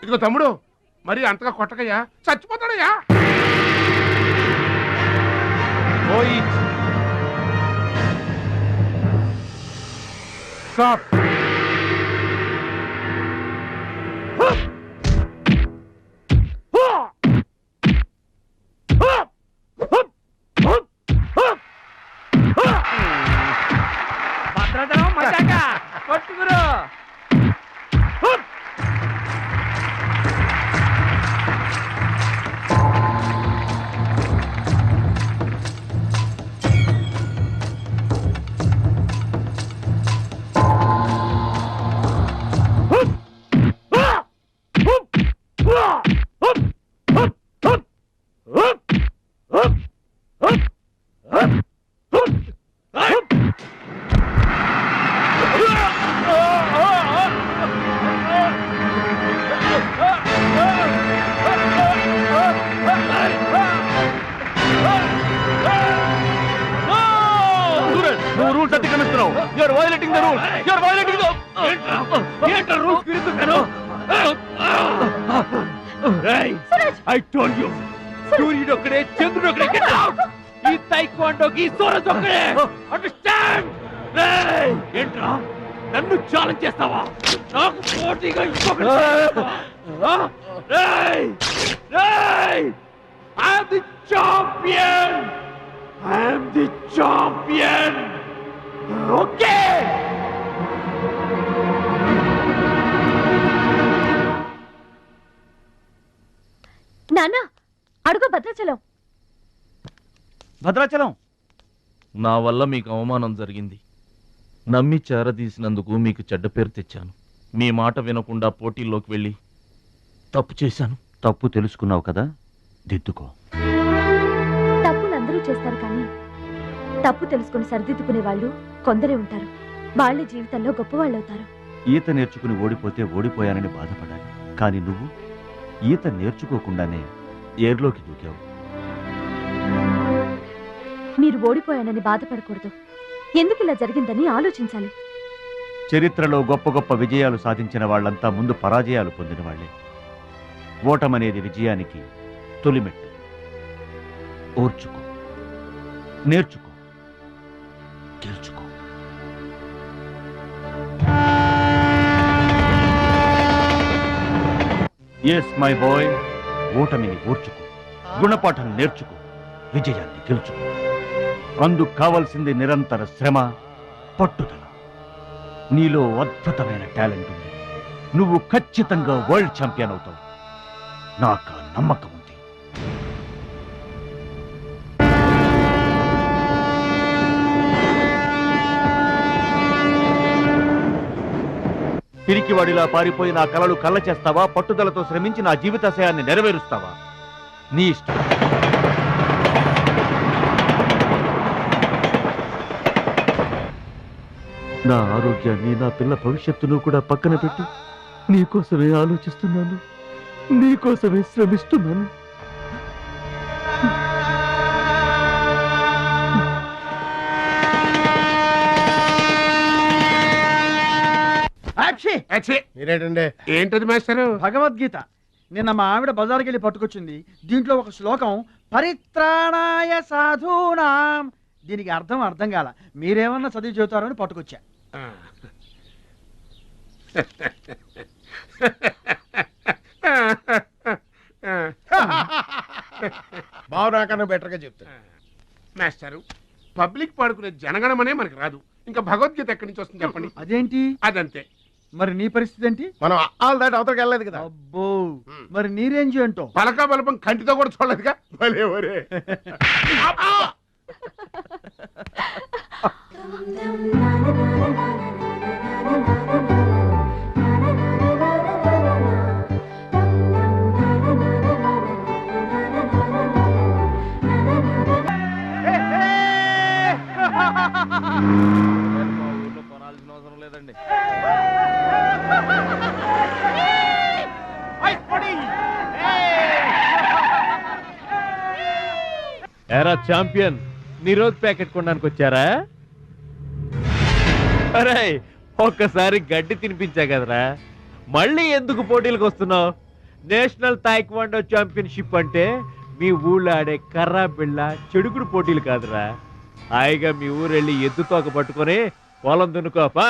ఇదిగో తమ్ముడు, మరి అంతగా కొట్టకయ్యా, చచ్చిపోతాడయ్యా. Stop. భద్రాచలం మజాక కొట్టుకురు. నువ్వు రూల్స్ అతిక్రమిస్తున్నావు. You are violating the rules. You are violating the ఏంట్రా రూల్స్ విరుద్ధంగాను? ఐ టోల్డ్ యు, సూర్యుడు ఒక్కడే, చంద్రుడు ఒక్కడే. Get out. ఈ తైక్వాండోకి సూరజ్ ఒక్కడే. అండర్స్టాండ్? ఏంట్రా నన్ను ఛాలెంజ్ చేస్తావా? నాకు పోటీగా ఇంకొకటి I am the champion. I am the champion. Okay. నాన్న అడుగు భద్రాచలం. భద్రాచలం, నా వల్ల మీకు అవమానం జరిగింది. నమ్మి చేరదీసినందుకు మీకు చెడ్డ పేరు తెచ్చాను. మీ మాట వినకుండా పోటీల్లోకి వెళ్ళి తప్పు చేశాను. తప్పు తెలుసుకున్నావు కదా, దిద్దుకో. తప్పులు అందరూ చేస్తారు కానీ తప్పు తెలుసుకుని సరిదిద్దుకునే వాళ్ళు కొందరే ఉంటారు. వాళ్ళ జీవితంలో గొప్పవాళ్ళు అవుతారు. ఈత నేర్చుకుని ఓడిపోతే ఓడిపోయానని బాధపడాలి, కానీ నువ్వు ఈత నేర్చుకోకుండానే ఏర్లోకి దూకావు. మీరు ఓడిపోయానని బాధపడకూడదు. ఎందుకు ఇలా జరిగిందని ఆలోచించాలి. చరిత్రలో గొప్ప గొప్ప విజయాలు సాధించిన వాళ్ళంతా ముందు పరాజయాలు పొందిన వాళ్లే. ఓటమనేది విజయానికి తొలిమెట్టు. ఓర్చుకో, నేర్చుకో, గెలుచుకో. ఎస్ మై బాయ్, ఓటమిని ఓర్చుకో, గుణపాఠం నేర్చుకో, విజయాన్ని గెలుచుకో. అందుకు కావాల్సింది నిరంతర శ్రమ, పట్టుదల. నీలో అద్భుతమైన టాలెంట్ ఉంది. నువ్వు ఖచ్చితంగా వరల్డ్ ఛాంపియన్ అవుతావు. నాకు ఆ నమ్మకం ఉంది. పిరికివాడిలా పారిపోయి నా కలలు కళ్ళ చేస్తావా? పట్టుదలతో శ్రమించి నా జీవితాశయాన్ని నెరవేరుస్తావా? నీ ఇష్టం. నా ఆరోగ్యాన్ని, నా పిల్ల భవిష్యత్తును కూడా పక్కన పెట్టి నీకోసమే ఆలోచిస్తున్నాను, నీకోసమే శ్రమిస్తున్నాను. మీరేంటండి? ఏంటది మాస్టారు? భగవద్గీత. నిన్న మా ఆవిడ బజార్కి వెళ్ళి పట్టుకొచ్చింది. దీంట్లో ఒక శ్లోకం పరిత్రాణాయ సాధూనాం. దీనికి అర్థం కాల. మీరేమన్నా చదివి చెబుతారని పట్టుకొచ్చా. బావు నాకన్నా బెటర్గా చెప్తా. మాస్టారు, పబ్లిక్ పాడుకునే జనగణమనే మనకు రాదు, ఇంకా భగవద్గీత ఎక్కడి నుంచి వస్తుంది చెప్పండి. అదేంటి? అదంతే. మరి నీ పరిస్థితి ఏంటి? మనం ఆల్ దాటి అవతలకి వెళ్ళలేదు కదా. అబ్బో, మరి నీ రేంజ్ ఏంటో? పలకా బలపం కంటితో కూడా చూడలేదుగా. భలే ఒరే. ఎరా ఛాంపియన్, నిరోధ్ ప్యాకెట్ కొనడానికి వచ్చారా? అరే, ఒక్కసారి గడ్డి తినిపించా కదరా, మళ్ళీ ఎందుకు పోటీలకు వస్తున్నావు? నేషనల్ తాయిక్వాండో ఛాంపియన్షిప్ అంటే మీ ఊళ్ళో ఆడే కర్రా బిళ్ళ చెడుగుడు పోటీలు కాదురా. హాయిగా మీ ఊరెళ్ళి ఎద్దు తోక పట్టుకొని పొలం దున్నుకోపా.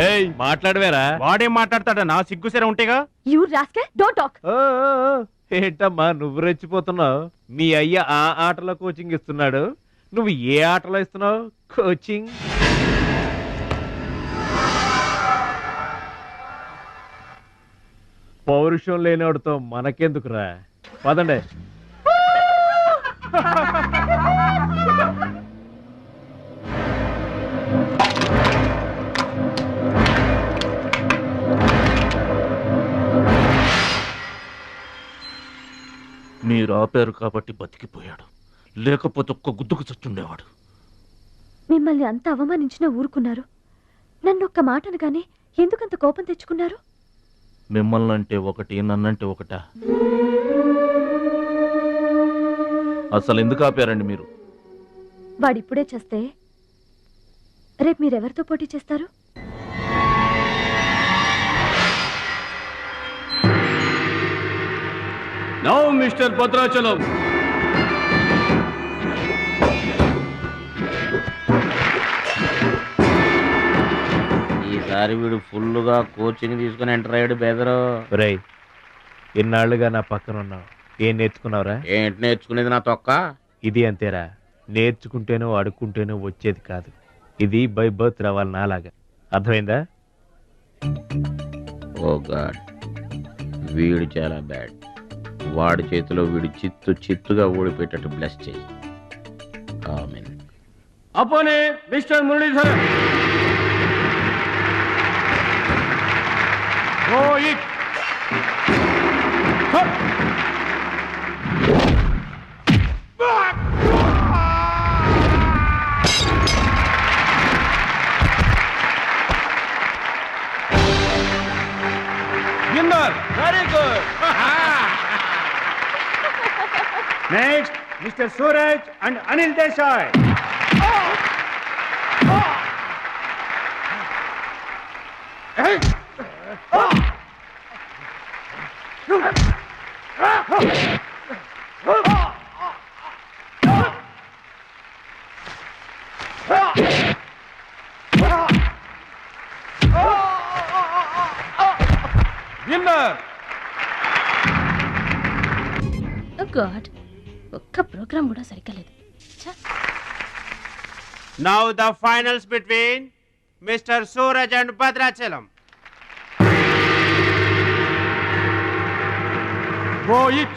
ఏయ్, మాట్లాడవేరా? వాడేం మాట్లాడతాడా? నా సిగ్గుసెర ఉంటేగా. You rascal, don't talk. ఏంటమ్మా నువ్వు రెచ్చిపోతున్నావు? మీ అయ్య ఆ ఆటలో కోచింగ్ ఇస్తున్నాడు, నువ్వు ఏ ఆటలో ఇస్తున్నావు కోచింగ్? పౌరుషం లేనివాడితో మనకెందుకురా, పదండి. మీరు ఆపారు కాబట్టి బతికిపోయాడు, లేకపోతే ఒక్క గుద్దుకు చచ్చుండేవాడు. మిమ్మల్ని అంత అవమానించినా ఊరుకున్నారు. నన్ను ఒక్క మాట అనగానే ఎందుకంత కోపం తెచ్చుకున్నారు? మిమ్మల్ని అంటే ఒకటి, నన్నంటే ఒకటా? అసలు ఎందుకు ఆపారండి మీరు? వాడిప్పుడే చేస్తే రేపు మీరెవరితో పోటీ చేస్తారు? నౌ మిస్టర్ భద్రాచలం, ఈసారి వీడు ఫుల్గా కోచింగ్ తీసుకుని ఎంటర్ అయ్యాడు బెదరు. రై, ఇన్నాళ్ళుగా నా పక్కన ఉన్నావు, ఏం నేర్చుకున్నావురా? ఏంటి నేర్చుకునేది నా తొక్క? ఇది అంతేరా, నేర్చుకుంటేనో అడుక్కుంటేనో వచ్చేది కాదు. ఇది బై బర్త్ రావాలి నాలాగా. అర్థమైందా? ఓ గాడ్, వీడు చాలా బ్యాడ్. వాడి చేతిలో వీడు చిత్తుగా ఓడిపోయేటట్టు బ్లెస్ చేయి. ఆమేన్. అపోనే mister Muralidhar. Rohit winner. Very good. Next mister Suraj and Anil Desai. Winner. God, ఒక్క ప్రోగ్రామ్ కూడా సరిగ్గా లేదు. Now the finals between Mr. Suraj and Bhadrachalam. Rohit.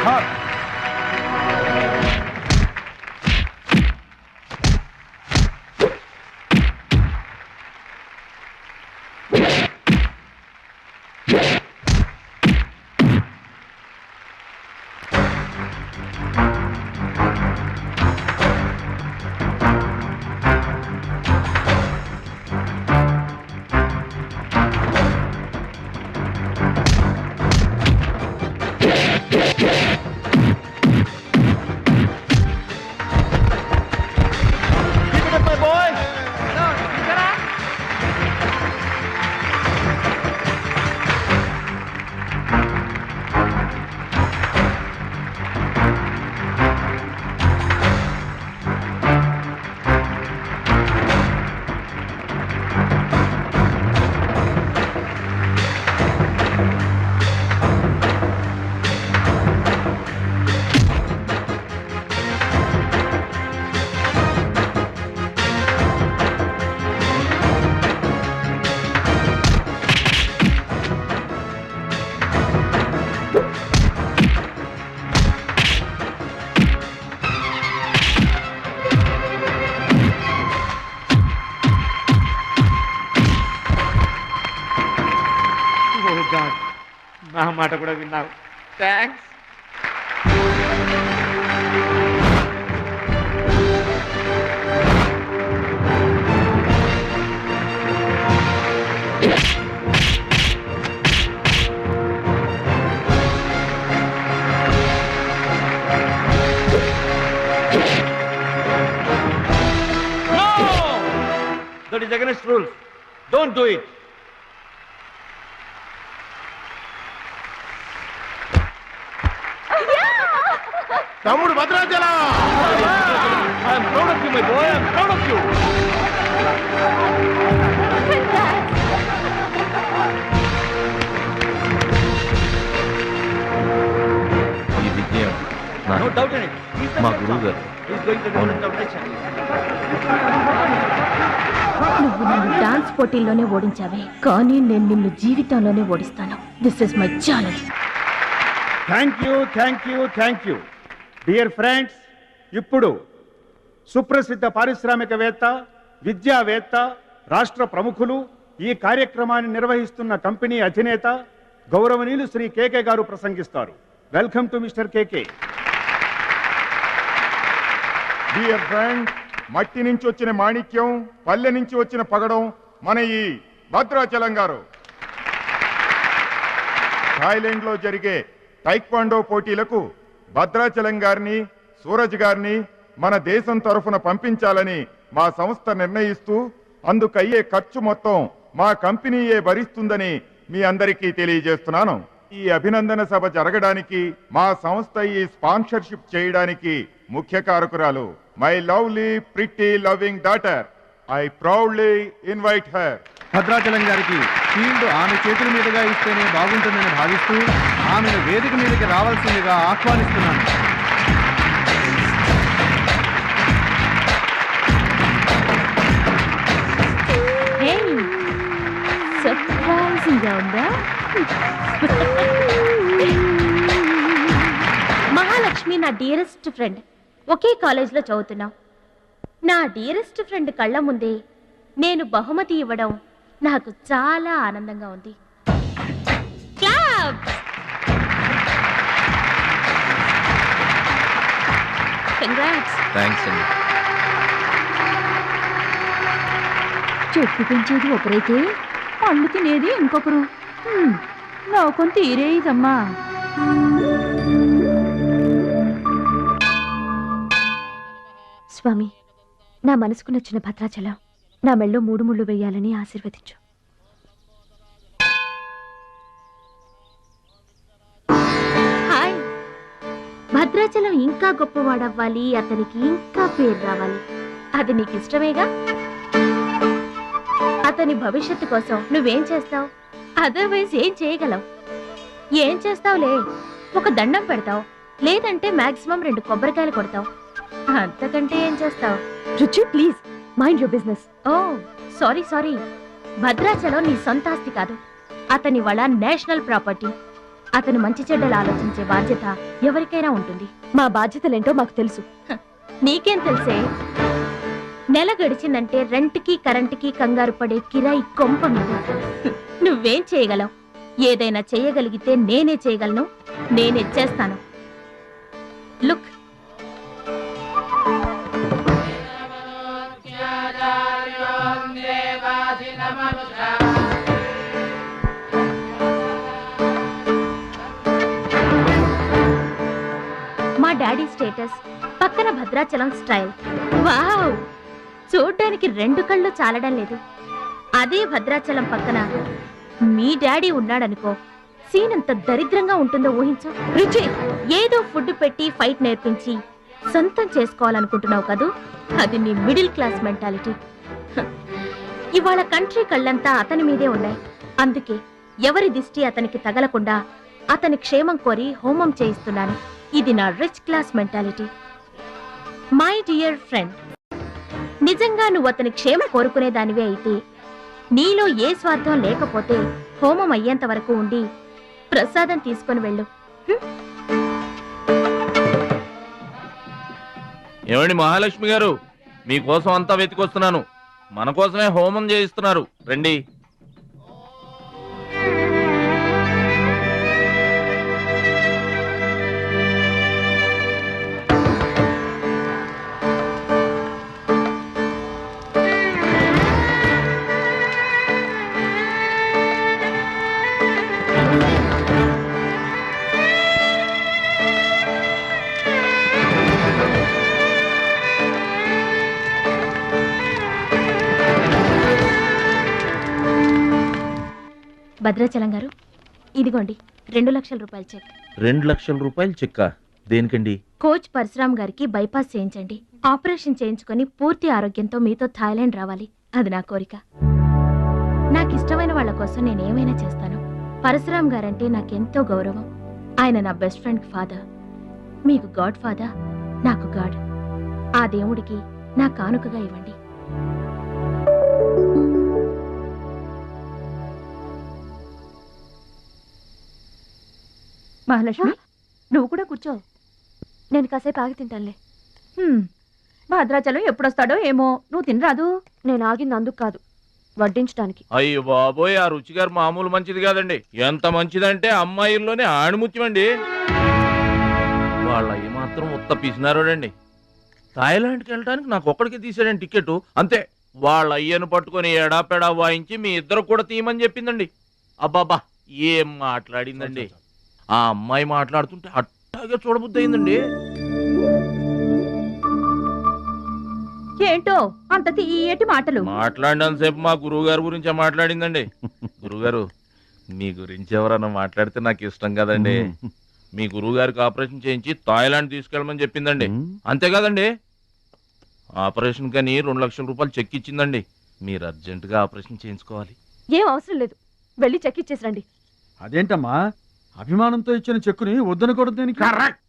Cut. నా మాట కూడా విన్నావు. Thanks. That is against rules. Don't do it. తమ్ముడు Bhadrachalam. I am proud of you, my boy. I am proud of you. ఈ విజయం No doubt in it. He's the మా best గురువు one. గారు. He's going to win the nation. నువ్వు నన్ను dance పోటీల్లోనే ఓడించావే, కానీ నేను నిన్ను జీవితంలోనే ఓడిస్తాను. This is my challenge. Thank you dear friends. ఇప్పుడు సుప్రసిద్ధ పారిశ్రామికవేత్త, విద్యావేత్త, రాష్ట్ర ప్రముఖులు, ఈ కార్యక్రమాన్ని నిర్వహిస్తున్న కంపెనీ అధినేత గౌరవనీయులు శ్రీ కేకే గారు ప్రసంగిస్తారు. Welcome to mister KK. Dear friend, మట్టి నుంచి వచ్చిన మాణిక్యం, పల్లె నుంచి వచ్చిన పగడం మన ఈ భద్రాచలం గారు. థాయిలాండ్ లో జరిగే టైక్వాండో పోటీలకు భద్రాచలం గారిని, సూరజ్ గారిని మన దేశం తరఫున పంపించాలని మా సంస్థ నిర్ణయిస్తూ అందుకు అయ్యే ఖర్చు మొత్తం మా కంపెనీయే భరిస్తుందని మీ అందరికీ తెలియజేస్తున్నాను. ఈ అభినందన సభ జరగడానికి మా సంస్థ ఈ స్పాన్సర్షిప్ చేయడానికి ముఖ్య కారకురాలు my lovely pretty loving daughter. I proudly invite her. Bhadrachalam గారికి ఫీల్డ్ ఆమె చేతుల మీదుగా ఇస్తేనే బాగుంటుందని భావిస్తూ ఆమెను వేదిక మీదకి రావాల్సిందిగా ఆహ్వానిస్తున్నాను. సర్ప్రైజింగ్ గా ఉందా? మహాలక్ష్మి నా డియరెస్ట్ ఫ్రెండ్. ఒకే కాలేజ్లో చదువుతున్నాం. నా డియరెస్ట్ ఫ్రెండ్ కళ్ళ ముందే నేను బహుమతి ఇవ్వడం నాకు చాలా ఆనందంగా ఉంది. క్లాప్! కంగ్రాట్స్. థ్యాంక్స్ అండి. చెట్టు పెంచేది ఒకరైతే పళ్ళు తినేది ఇంకొకరు. లోకం తీరే ఇదమ్మా. స్వామి, నా మనసుకు నచ్చిన భద్రాచలం నా మెళ్ళో 3 ముళ్ళు వేయాలని ఆశీర్వదించు. హాయ్. భద్రాచలం ఇంకా గొప్పవాడవ్వాలి, అతనికి ఇంకా పేరు రావాలి. అది నీకు ఇష్టమేగా? అతని భవిష్యత్తు కోసం నువ్వేం చేస్తావు? అదర్వైజ్ ఏం చేయగలవు? ఏం చేస్తావులే, ఒక దండం పెడతావు, లేదంటే మాక్సిమం 2 కొబ్బరికాయలు కొడతావు. అంతకంటే ఏం చేస్తావు? Ruchi, please mind your business. Oh sorry. Bhadrachalam నీ సొంత ఆస్తి కాదు, అతని వాళ్ళ నేషనల్ ప్రాపర్టీ. అతను మంచి చెడ్డలు ఆలోచించే బాధ్యత ఎవరికైనా ఉంటుంది. మా బాధ్యతలేంటో మాకు తెలుసు. నీకేం తెలుసే? నెల గడిచిందంటే రెంట్కి కరెంటుకి కంగారు పడే కిరాయి కొంప మీద. నువ్వేం చేయగలవు? ఏదైనా చేయగలిగితే నేనే చేయగలను, నేనే చేస్తాను. లుక్, మా డాడీ స్టేటస్ పక్కన భద్రాచలం స్టైల్. వావ్! చూడ్డానికి 2 కళ్ళు చాలడం లేదు. అదే భద్రాచలం పక్కన మీ డాడీ ఉన్నాడనుకో, సీన్ ఎంత దరిద్రంగా ఉంటుందో ఊహించు. రుచి, ఏదో ఫుడ్ పెట్టి ఫైట్ నేర్పించి సొంతం చేసుకోవాలనుకుంటున్నావు కదూ, అది నీ మిడిల్ క్లాస్ మెంటాలిటీ. ఇవాళ కంట్రీ కళ్ళంతా అతని మీదే ఉన్నాయి. అందుకే ఎవరి దిష్టి అతనికి తగలకుండా అతని క్షేమం కోరి హోమం చేయిస్తున్నాను. ఇది నా rich class mentality. My dear friend, నిజంగా నువ్వు అతని క్షేమం కోరుకునేదానివే అయితే, నీలో ఏ స్వార్థం లేకపోతే హోమం అయ్యేంత వరకు ఉండి ప్రసాదం తీసుకొని వెళ్ళు. ఏమండి మహాలక్ష్మి గారు, మీకోసం అంతా వెతికొస్తున్నాను. మన కోసమే హోమం చేయిస్తున్నారు, రండి. భద్రాచలం గారు, ఇదిగోండి 2 లక్షల రూపాయల చెక్. 2 లక్షల రూపాయలు చెక్కా? దేనికండి? కోచ్ పరశురామ్ గారికి బైపాస్ చేయించండి. ఆపరేషన్ చేయించుకొని పూర్తి ఆరోగ్యంతో మీతో థాయిలాండ్ రావాలి. అది నా కోరిక. నాకు ఇష్టమైన వాళ్ళ కోసం నేనేమైనా చేస్తాను. పరశురామ్ గారంటే నాకెంతో గౌరవం. ఆయన నా బెస్ట్ ఫ్రెండ్ ఫాదర్. మీకు గాడ్ ఫాదర్, నాకు గాడ్. ఆ దేవుడికి నా కానుకగా ఇవ్వండి. మహాలక్ష్మి, నువ్వు కూడా కూర్చో. నేను కాసేపు ఆగి తింటానులే. భద్రాచలం ఎప్పుడొస్తాడో ఏమో, నువ్వు తినరాదు. నేను ఆగింది అందుకు కాదు, వడ్డించడానికి. అయ్యో బాబోయ్, ఆ రుచి గారు మామూలు మంచిది కాదండి. ఎంత మంచిదంటే అమ్మాయిల్లోనే ఆణిముత్యమండి. వాళ్ళ ఏమాత్రం ఉత్త పిసినారోడండి. థాయిలాండ్కి వెళ్ళడానికి నాకు ఒక్కడికి తీసాడండి టికెట్, అంతే. వాళ్ళ అయ్యను పట్టుకొని ఎడాపెడా వాయించి మీ ఇద్దరు కూడా తీయమని చెప్పిందండి. అబ్బాబా, ఏం మాట్లాడిందండి. ఆ అమ్మాయి మాట్లాడుతుంటే అట్టాగే చూడబుద్ధి అయిందండి. ఏంటో అంత తీయటి మాటలు మాట్లాడినంతసేపు మా గురువు గారి గురించే మాట్లాడిందండి. గురుగారు, మీ గురించి ఎవరన్నా మాట్లాడితే నాకు ఇష్టం కదండి. మీ గురువు గారికి ఆపరేషన్ చేయించి థాయిలాండ్ తీసుకెళ్ళమని చెప్పిందండి. అంతేకాదండి, ఆపరేషన్ కని 2 లక్షల రూపాయలు చెక్ ఇచ్చిందండి. మీరు అర్జెంటుగా ఆపరేషన్ చేయించుకోవాలి. ఏం అవసరం లేదు, వెళ్ళి చెక్ ఇచ్చేసరండి. అదేంటమ్మా, అభిమానంతో ఇచ్చిన చెక్కుని వద్దనకూడదు. కరెక్ట్.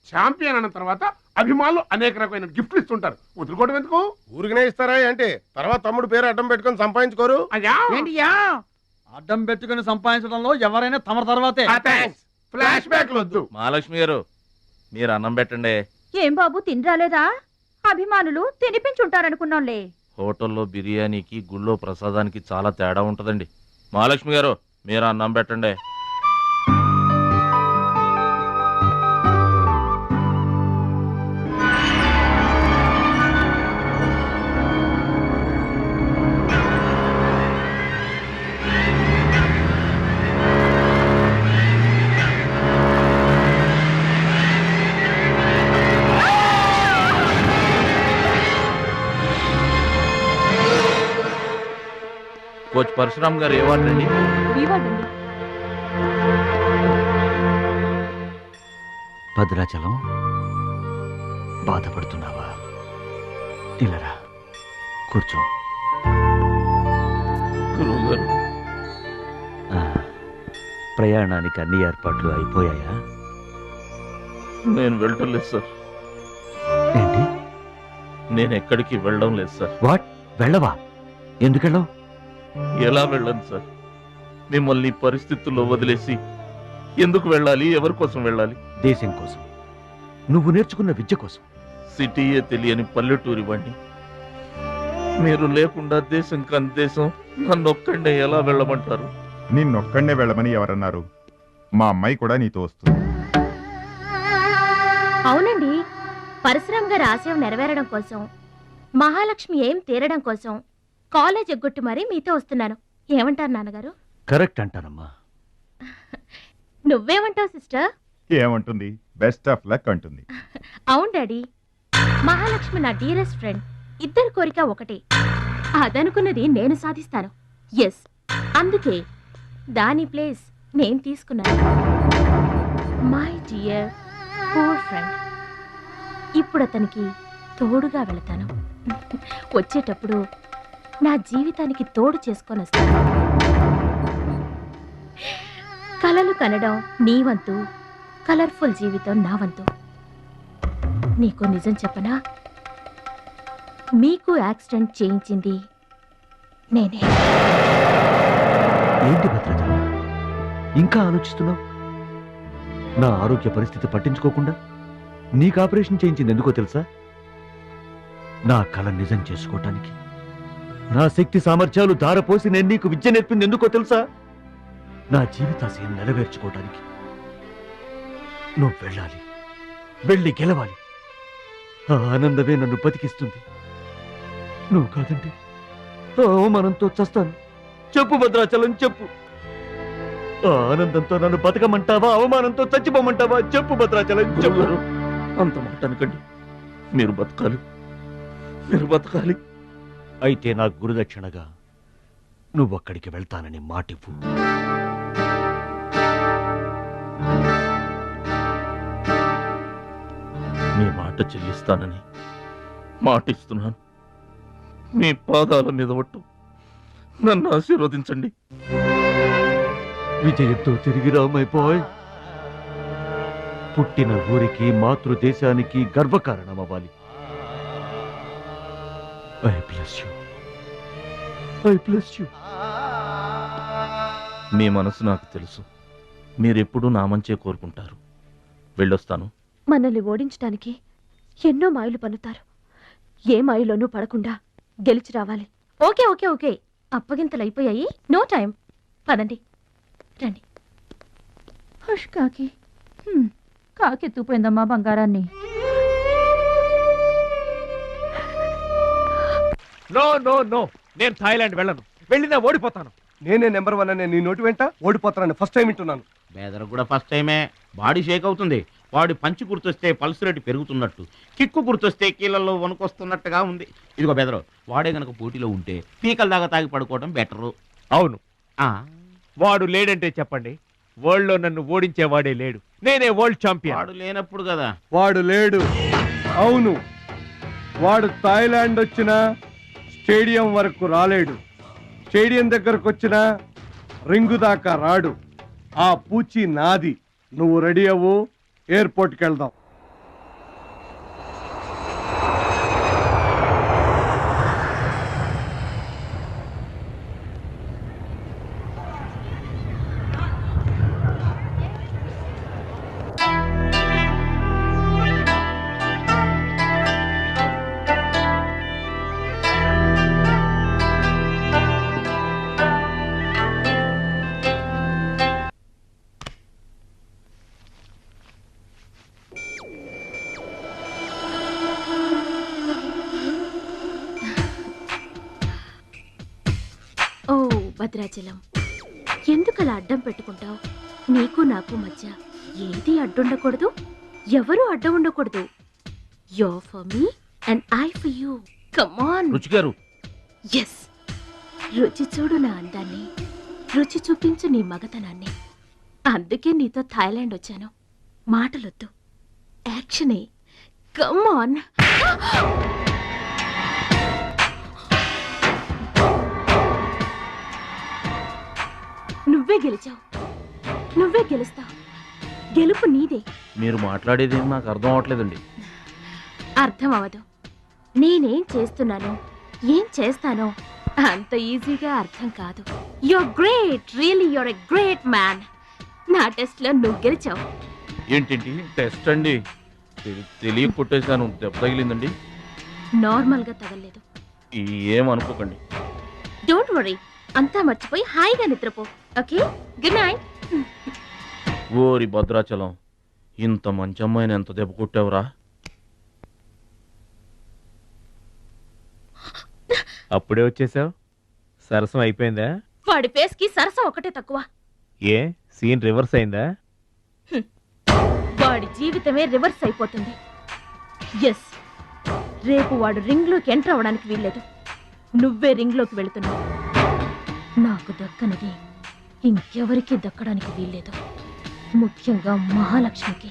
ఛాంపియన్ అన్న తర్వాత అభిమానులు అనేక రకమైన గిఫ్ట్లు ఇస్తుంటారు, వదులుకోవడం ఎందుకు? ఊరికనే ఇస్తారా అంటే తర్వాత తమ్ముడు పేరు అడ్డం పెట్టుకొని సంపాదించుకోరు. అడ్డం పెట్టుకుని సంపాదించడంలో ఎవరైనా తమ తర్వాతే. ఫ్లాష్ బ్యాక్ వద్దు. మహాలక్ష్మి గారు, మీరు అన్నం పెట్టండి. ఏం బాబు, తినరాలేదా? అభిమానులు తినిపించుంటారనుకున్నాంలే. హోటల్లో బిర్యానీకి గుళ్ళో ప్రసాదానికి చాలా తేడా ఉంటుందండి. మహాలక్ష్మి గారు మీరు అన్నం పెట్టండి. కోచ్ పరశురామ్ గారు ఏ వార్డు అండి? భద్రాచలం, బాధపడుతున్నావా? ఇలారా కూర్చో. గురువుగారు, ప్రయాణానికి అన్ని ఏర్పాట్లు అయిపోయాయా? నేను వెళ్ళటం లేదు సార్. ఏంటి? నేను ఎక్కడికి వెళ్ళడం లేదు సార్. వాట్? వెళ్ళవా? ఎందుకెళ్ళవు? ఎలా వెళ్ళను సార్? మిమ్మల్ని ఈ పరిస్థితుల్లో వదిలేసి ఎందుకు వెళ్ళాలి? ఎవరి కోసం వెళ్ళాలి? దేశం కోసం, నువ్వు నేర్చుకున్న విద్య కోసం. సిటీయే తెలియని పల్లెటూరి వాణ్ణి. మీరు లేకుండా దేశం కాని దేశం నన్నొక్కడే ఎలా వెళ్ళమంటారు? నిన్నొక్కడే వెళ్ళమని ఎవరన్నారు? మా అమ్మాయి కూడా నీతో వస్తుంది. అవునండి, పరశురామ్ గారి ఆశయం నెరవేరడం కోసం, మహాలక్ష్మి ఏం తీరడం కోసం కాలేజ్ ఎగ్గొట్టి మరీ మీతో వస్తున్నాను. ఏమంటారు నాన్నగారు? కరెక్ట్ అంటానమ్మా. నువ్వేమంటావు సిస్టర్? ఏమంటుంది? బెస్ట్ ఆఫ్ లక్ అంటుంది. అవును డాడీ, మహాలక్ష్మి నా డీరెస్ట్ ఫ్రెండ్. ఇద్దరి కోరిక ఒకటే, అదనుకున్నది నేను సాధిస్తాను. ఎస్, అందుకే దాని ప్లేస్ నేను తీసుకున్నాను. My dear poor friend. ఇప్పుడు అతనికి తోడుగా వెళతాను. వచ్చేటప్పుడు నా జీవితానికి తోడు చేసుకొని వస్తాను. కలలు కనడం నీ వంతు, కలర్ఫుల్ జీవితం నా వంతు. నీకు నిజం చెప్పనా? మీకు యాక్సిడెంట్ చేయించింది నేనే. ఏంటి భద్రాచలం, ఇంకా ఆలోచిస్తున్నావు? నా ఆరోగ్య పరిస్థితి పట్టించుకోకుండా నీకు ఆపరేషన్ చేయించింది ఎందుకో తెలుసా? నా కళ నిజం చేసుకోవటానికి. నా శక్తి సామర్థ్యాలు ధారపోసి నేను నీకు విద్య నేర్పింది ఎందుకో తెలుసా? నా జీవితాశయం నెరవేర్చుకోవటానికి. నువ్వు వెళ్ళాలి, వెళ్ళి గెలవాలి. ఆ ఆనందమే నన్ను బతికిస్తుంది. నువ్వు కాదంటే అవమానంతో చస్తాను. చెప్పు భద్రాచలం, చెప్పు. ఆ ఆనందంతో నన్ను బతకమంటావా, అవమానంతో చచ్చిపోమంటావా? చెప్పు భద్రాచలం, చెప్పు. అంత మాట అనకండి. మీరు బతకాలి, మీరు బతకాలి. అయితే నా గురుదక్షిణగా నువ్వు అక్కడికి వెళ్తానని మాటివ్వు. మీ మాట చెల్లిస్తానని మాటిస్తున్నాను. మీ పాదాల మీద ఒట్టు. నన్ను ఆశీర్వదించండి. విజయంతో తిరిగి రా మై బాయ్. పుట్టిన ఊరికి, మాతృదేశానికి గర్వకారణమవ్వాలి. I bless you. I bless you. మీ మనసు నాకు తెలుసు. మీరెప్పుడూ నా మంచే కోరుకుంటారు. వెళ్ళొస్తాను. మనల్ని ఓడించడానికి ఎన్నో మాయలు పన్నుతారు. ఏ మాయలోనూ పడకుండా గెలిచి రావాలి. ఓకే ఓకే ఓకే, అప్పగింతలు అయిపోయాయి. No time. పదండి, రండి. హష్ కాకి. కాకెత్తుపోయిందమ్మా బంగారాన్ని. నో నో నో, నేను థాయిలాండ్ వెళ్ళను. వెళ్ళినా ఓడిపోతాను. నేనే నెంబర్ 1 అనే నీ నోటి వెంట ఓడిపోతానని ఫస్ట్ టైం వింటున్నాను. బేదరకు కూడా ఫస్ట్ టైమే. బాడీ షేక్ అవుతుంది. వాడి పంచి గుర్తొస్తే పల్స్ రేటు పెరుగుతున్నట్టు, కిక్కు గుర్తొస్తే కీళ్ళల్లో వణుకొస్తున్నట్టుగా ఉంది. ఇదిగో బెదరు, వాడే గనక పోటీలో ఉంటే పీకల దాకా తాగి పడుకోవడం బెటరు. అవును, వాడు లేడంటే చెప్పండి. వరల్డ్ లో నన్ను ఓడించేవాడే లేడు. నేనే వరల్డ్ ఛాంపియన్. వాడు లేనప్పుడు కదా. వాడు లేడు. అవును, వాడు థాయిలాండ్ వచ్చినా స్టేడియం వరకు రాలేడు. స్టేడియం దగ్గరకు వచ్చినా రింగు దాకా రాడు. ఆ పూచి నాది. నువ్వు రెడీ అవ్వు, ఎయిర్పోర్ట్కి వెళ్దాం. భద్రాచలం, ఎందుకలా అడ్డం పెట్టుకుంటావు? నీకు నాకు మధ్య ఏది అడ్డుండకూడదు, ఎవరు అడ్డం ఉండకూడదు. You for me and I for you. Come on రుచి గారు. ఎస్, రుచి చూడు నా అందాన్ని, రుచి చూపించు నీ మగతనాన్ని. అందుకే నీతో థాయిలాండ్ వచ్చాను. మాటలొద్దు, యాక్షనే. Come on. నువ్వే గెలిచావు, నువ్వే గెలుస్తావు. గెలుపు నీదే. మీరు మాట్లాడేది నాకు అర్థం అవట్లేదండి. అర్థం అవదు. నేనేం చేస్తున్నానో, ఏం చేస్తానో అంత ఈజీగా అర్థం కాదు. You're great, really you're a great man. నా టెస్ట్ లో నువ్వు గెలిచావు. ఏంటి టెస్ట్ అండి? తెలియ కొట్టేశాను, దెబ్బ తగిలిందండి. నార్మల్ గా తగలేదు. ఏమనుకోకండి. డోంట్ వరీ, అంతా మర్చిపోయి హాయిగా నిద్రపో. Okay, good night. ఓరి భద్రాచలం, ఇంత మంచి అమ్మాయిని ఎంత దెబ్బ కొట్టావురా? అప్పుడే వచ్చేసావు? సరసం అయిపోయిందా? వాడి ఫేస్ కి సరసం ఒకటే తక్కువ. ఏ సీన్ రివర్స్ అయిందా? వాడి జీవితమే రివర్స్ అయిపోతుంది. ఎస్, రేపు వాడు రింగ్ లోకి ఎంటర్ అవడానికి వీల్లేదు. నువ్వే రింగ్ లోకి వెళుతున్నావు. నాకు దక్కనిది ఇంకెవరికి దక్కడానికి వీల్లేదు, ముఖ్యంగా మహాలక్ష్మికి.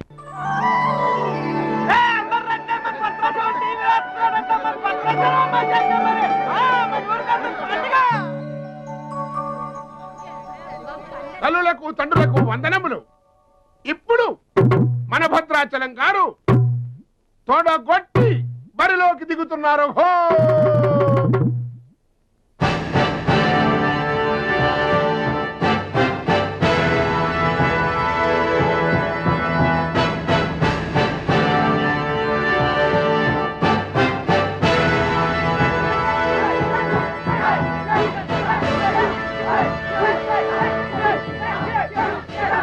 తల్లులకు తండ్రులకు వందనములు. ఇప్పుడు మన భద్రాచలం గారు తోడగొట్టి బరిలోకి దిగుతున్నారు. హో!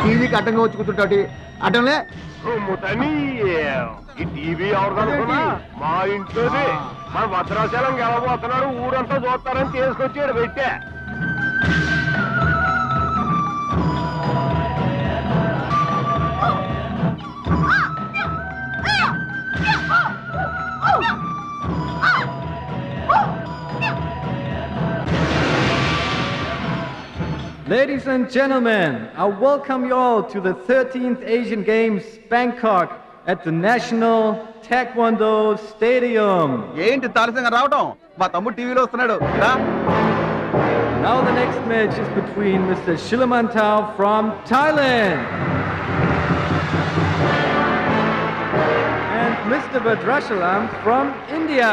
టీవీకి అడ్డంగా వచ్చి కూర్చుంటాటి అడ్డంలే. ఈ టీవీ ఎవరిదనుకున్నా మా ఇంట్లోది. మన భద్రాచలం గెలబోతున్నాడు, ఊరంతా చూస్తారని తీసుకొచ్చాడు పెట్టా. Ladies and gentlemen, I welcome you all to the 13th Asian Games, Bangkok, at the National Taekwondo Stadium. ఏంటి తారసంగా రావడం? మా తమ్ముడు టీవీలో వస్తున్నాడు. Now the next match is between Mr. Shilamantau from Thailand and Mr. Badrashalam from India.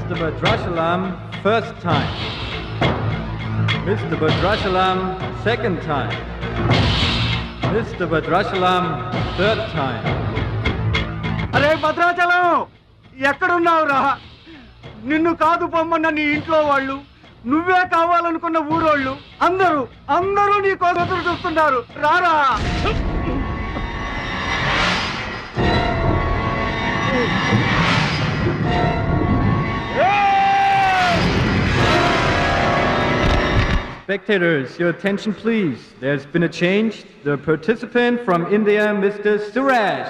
Mr. Badrashalam, first time. Mr. Badrashalam, second time. Mr. Badrashalam, third time. అరే భద్రాచలం, ఎక్కడున్నావురా? నిన్ను కాదు పొమ్మన్న నీ ఇంట్లో వాళ్ళు, నువ్వే కావాలనుకున్న ఊరోళ్ళు అందరూ నీ కోసం ఎదురు చూస్తున్నారు. రారా. Spectators, your attention please. There's been a change. The participant from India, Mr. Suraj.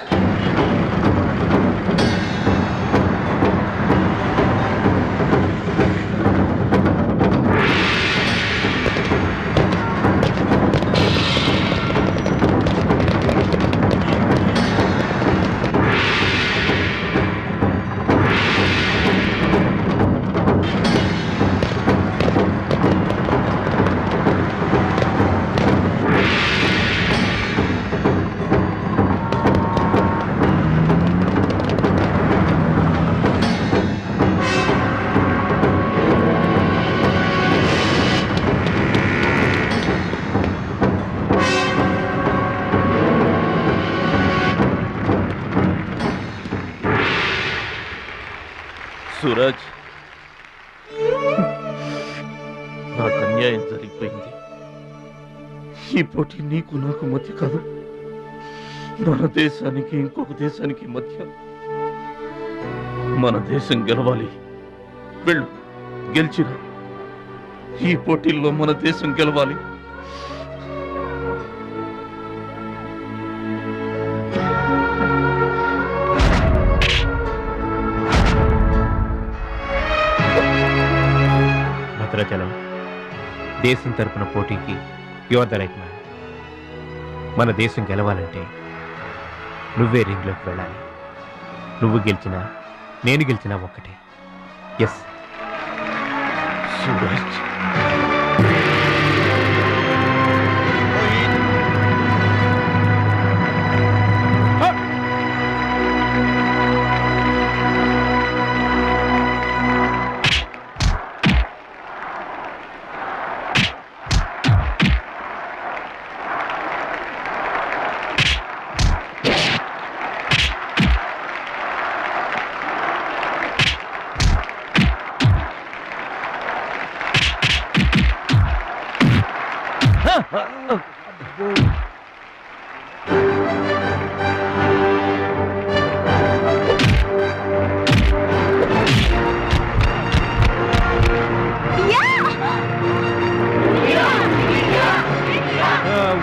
Suraj, నాకు అన్యాయం జరిగిపోయింది. ఈ పోటీ నీకు నాకు మధ్య కాదు, మన దేశానికి ఇంకొక దేశానికి మధ్య. మన దేశం గెలవాలి. వెళ్ళు, గెలిచిరా. ఈ పోటీల్లో మన దేశం గెలవాలి. భద్రాచలం, దేశం తరపున పోటీకి యువర్ ద రైట్ మ్యాన్. మన దేశం గెలవాలంటే నువ్వే రింగ్లోకి వెళ్ళాలి. నువ్వు గెలిచినా నేను గెలిచినా ఒక్కటే. Yes Suraj.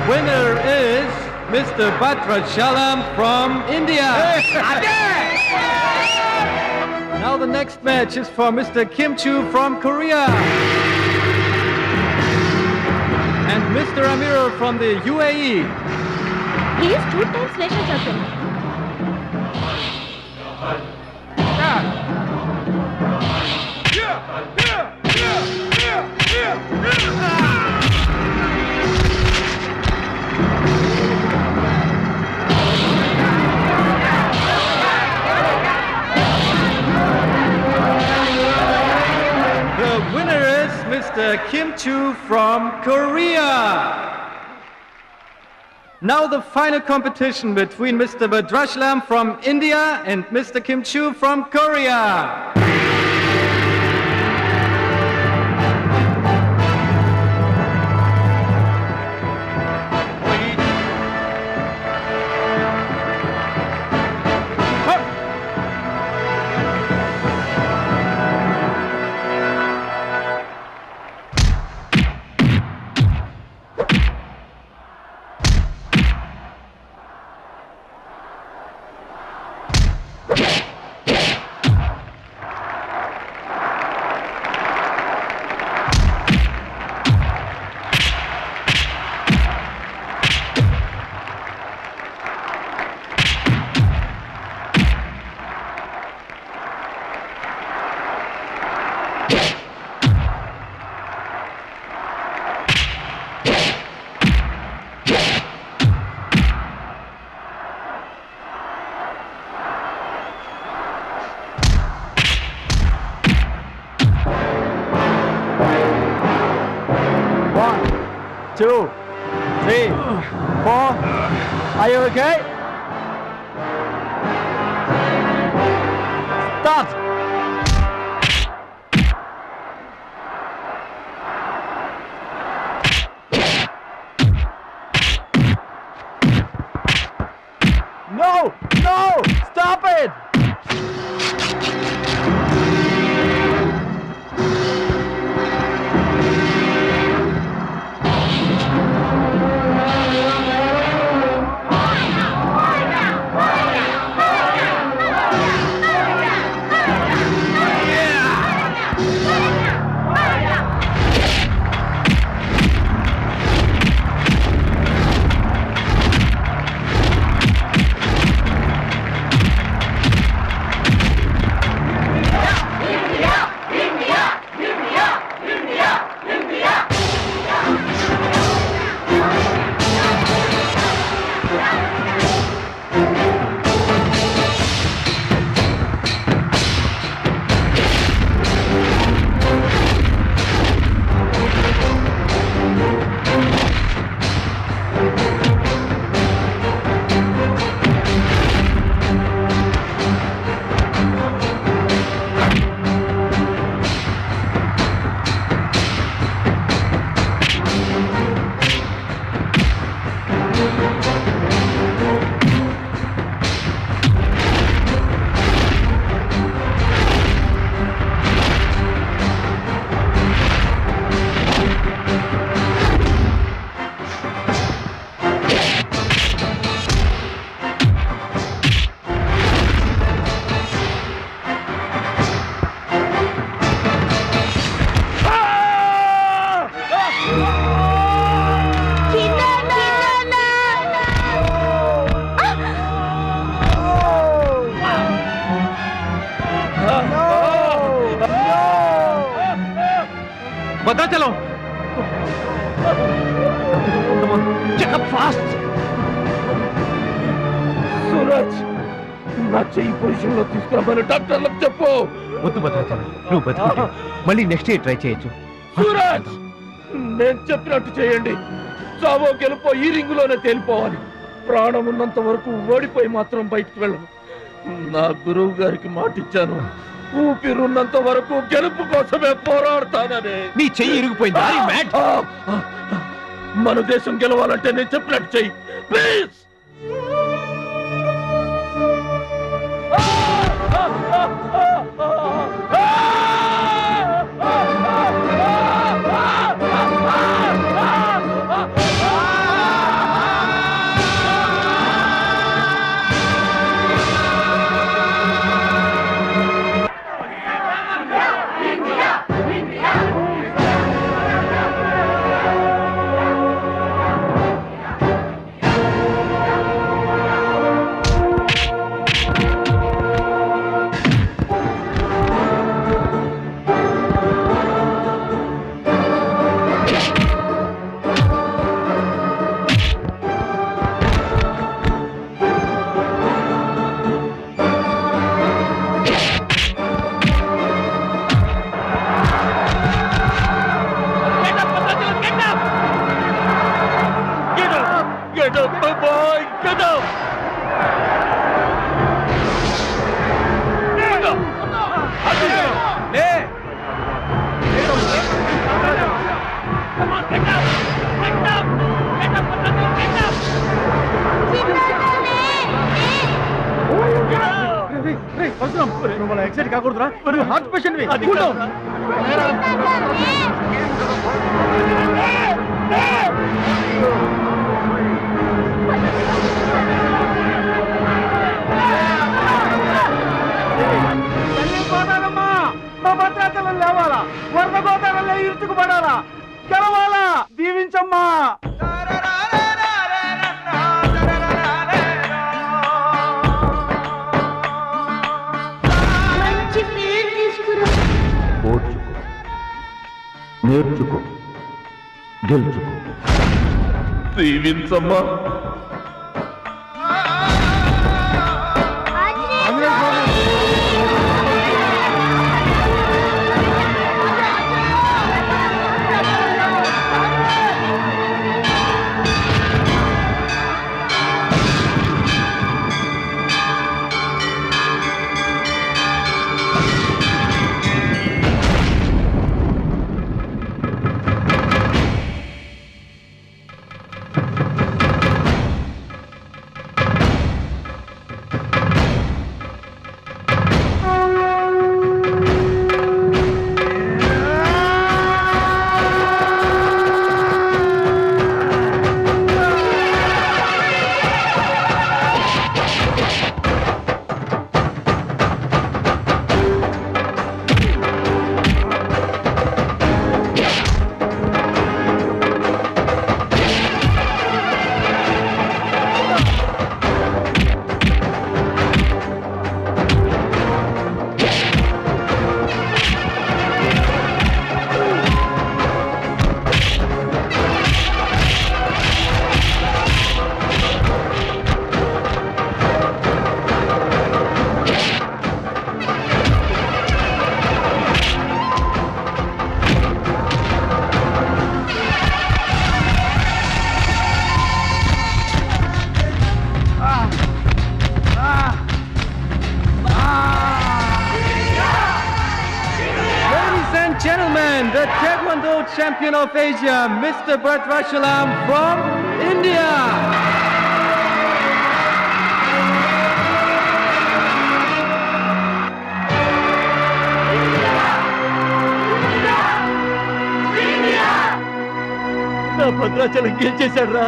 Winner is Mr. Bhadrachalam from India. Now the next match is for Mr. Kim Chu from Korea. And Mr. Amir from the UAE. He is 2 times national champion. The winner is Mr. Kim Chu from Korea. Now the final competition between Mr. Bhadrachalam from India and Mr. Kim Chu from Korea. Two, three, four. Are you okay? Start. No! No! Stop it! Bhadrachalam checkup fast. Suraj నా చెయ్యి position లో తీసుకురామని డాక్టర్లకు చెప్పు. వద్దు భద్రాచలం, నువ్వు బతుకుంటే మళ్ళీ next year try చేయొచ్చు. సూరజ్ నేను చెప్పినట్టు చేయండి. చావో గెలుపో ఈ రింగులోనే తేలిపోవాలి. ప్రాణం ఉన్నంత వరకు ఓడిపోయి మాత్రం బయటకు వెళ్ళను. నా గురువు గారికి మాటిచ్చాను, ఊపిరున్నంత వరకు గెలుపు కోసమే పోరాడతానని. నీ చెయ్యి ఇరిగిపోయిందా? మన దేశం గెలవాలంటే నేను చెప్పినట్టు చెయ్యి please. Get up, my boy! Get up! Get up! Come on, get up! Get up! Get up, get up! Excite కాకూడదురా, హార్ట్ పేషెంట్. మా భద్రాచలం లేవాలా, వరద గోదావరిలో ఇరుచుకుపడాలా, గెలవాలా, దీవించమ్మా. ఓర్చుకో, నేర్చుకో, గెలుచుకో, దీవించమ్మా. Gentlemen, the Taekwondo champion of Asia, Mr. Bhadrachalam from India. నా భద్రాచలం గెలిచేశాడు రా.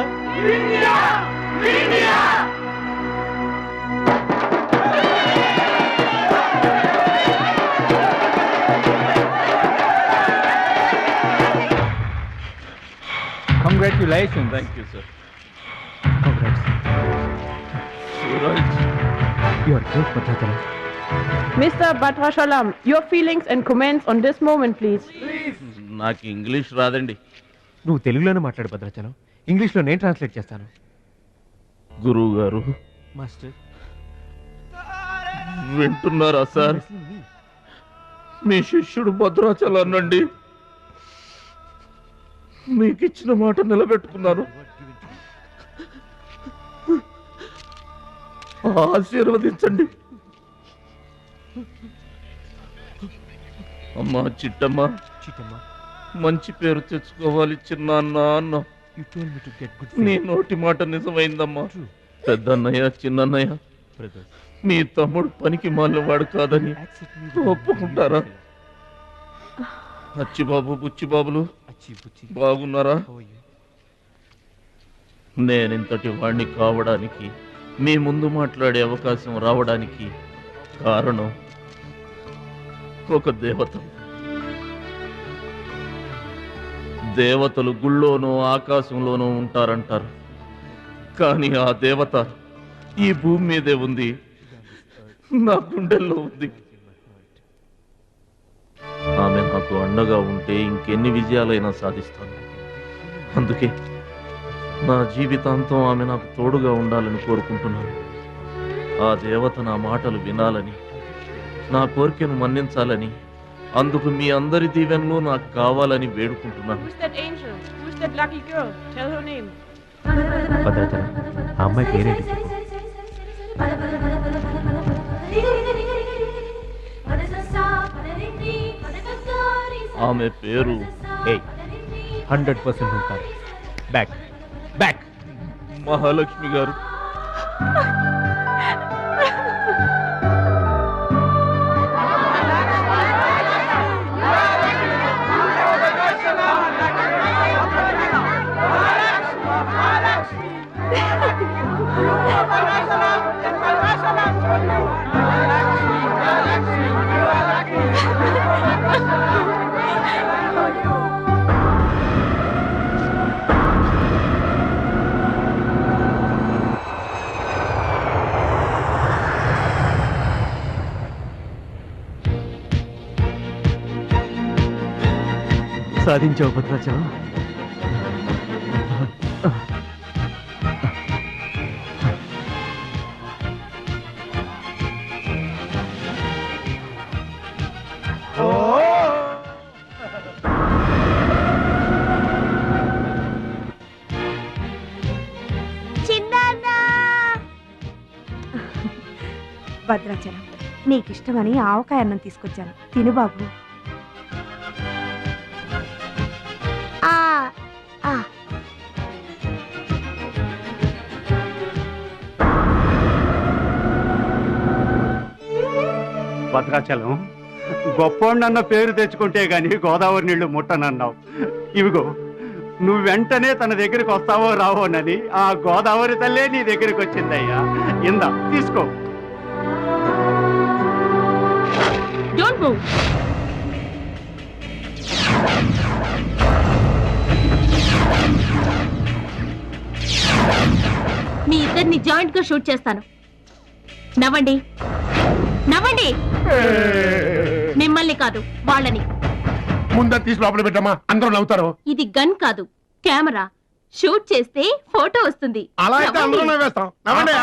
Congratulations. Thank you, sir. Congrats. Suraj. You are great, Bhadrachalam. Mr. Bhadrachalam, your feelings and comments on this moment, please. నాకు English రాదండి. నువ్వు తెలుగులోనే మాట్లాడు భద్రాచలం, ఇంగ్లీష్లో నేను translate చేస్తాను. గురువు గారు మాస్టర్ వింటున్నారా సార్? మీ శిష్యుడు భద్రాచలాన్నండి. మీకు ఇచ్చిన మాట నిలబెట్టుకున్నాను. ఆశీర్వదించండి. అమ్మా చిట్టమ్మా, మంచి పేరు తెచ్చుకోవాలి చిన్నాన్న అన్న. నీ నోటి మాట నిజమైందమ్మా. పెద్దన్నయ్య చిన్నన్నయ్య మీ తమ్ముడు పనికి మాలినవాడు కాదని ఒప్పుకుంటారా? అచ్చిబాబు బుచ్చిబాబులు బాగున్నారా? నేనింతటి వాణ్ణి కావడానికి, మీ ముందు మాట్లాడే అవకాశం రావడానికి కారణం ఒక దేవత. దేవతలు గుళ్ళోనూ ఆకాశంలోనూ ఉంటారంటారు, కానీ ఆ దేవత ఈ భూమి మీదే ఉంది, నా గుండెల్లో ఉంది. ఆమె నాకు అండగా ఉంటే ఇంకెన్ని విజయాలైనా సాధిస్తాను. అందుకే నా జీవితాంతం ఆమె నాకు తోడుగా ఉండాలని కోరుకుంటున్నాను. ఆ దేవత నా మాటలు వినాలని, నా కోరికను మన్నించాలని, అందుకు మీ అందరి దీవెనలు నాకు కావాలని వేడుకుంటున్నాను. భద్రాచలం, ఆ అమ్మాయి పేరేంటి చెప్పు. ఆమె పేరు 100% ఉంటారు. బ్యాక్ బ్యాక్ మహాలక్ష్మి గారు. సాధించావు భద్రాచలం. భద్రాచలం, నీకిష్టమని ఆవకాయ అన్నం తీసుకొచ్చాను, తిను బాబు. భద్రాచలం, గొప్పోండన్న పేరు తెచ్చుకుంటే గాని గోదావరి నీళ్లు ముట్టనన్నావు. ఇవిగో నువ్వు వెంటనే తన దగ్గరికి వస్తావో రావోనని ఆ గోదావరి తల్లే నీ దగ్గరికి వచ్చిందయ్యా. ఇందా తీసుకో. మీ ఇద్దరిని జాయింట్ గా షూట్ చేస్తాను. నవ్వండి, నవ్వండి. మిమ్మల్ని కాదు, వాళ్ళని. ముందు తీసి లోపల పెట్టమ్మా, అందరూ నవ్వుతారు. ఇది గన్ కాదు, కెమెరా. షూట్ చేస్తే ఫోటో వస్తుంది. అలా అయితే అందరూ నవ్వేస్తాం. నవ్వండి.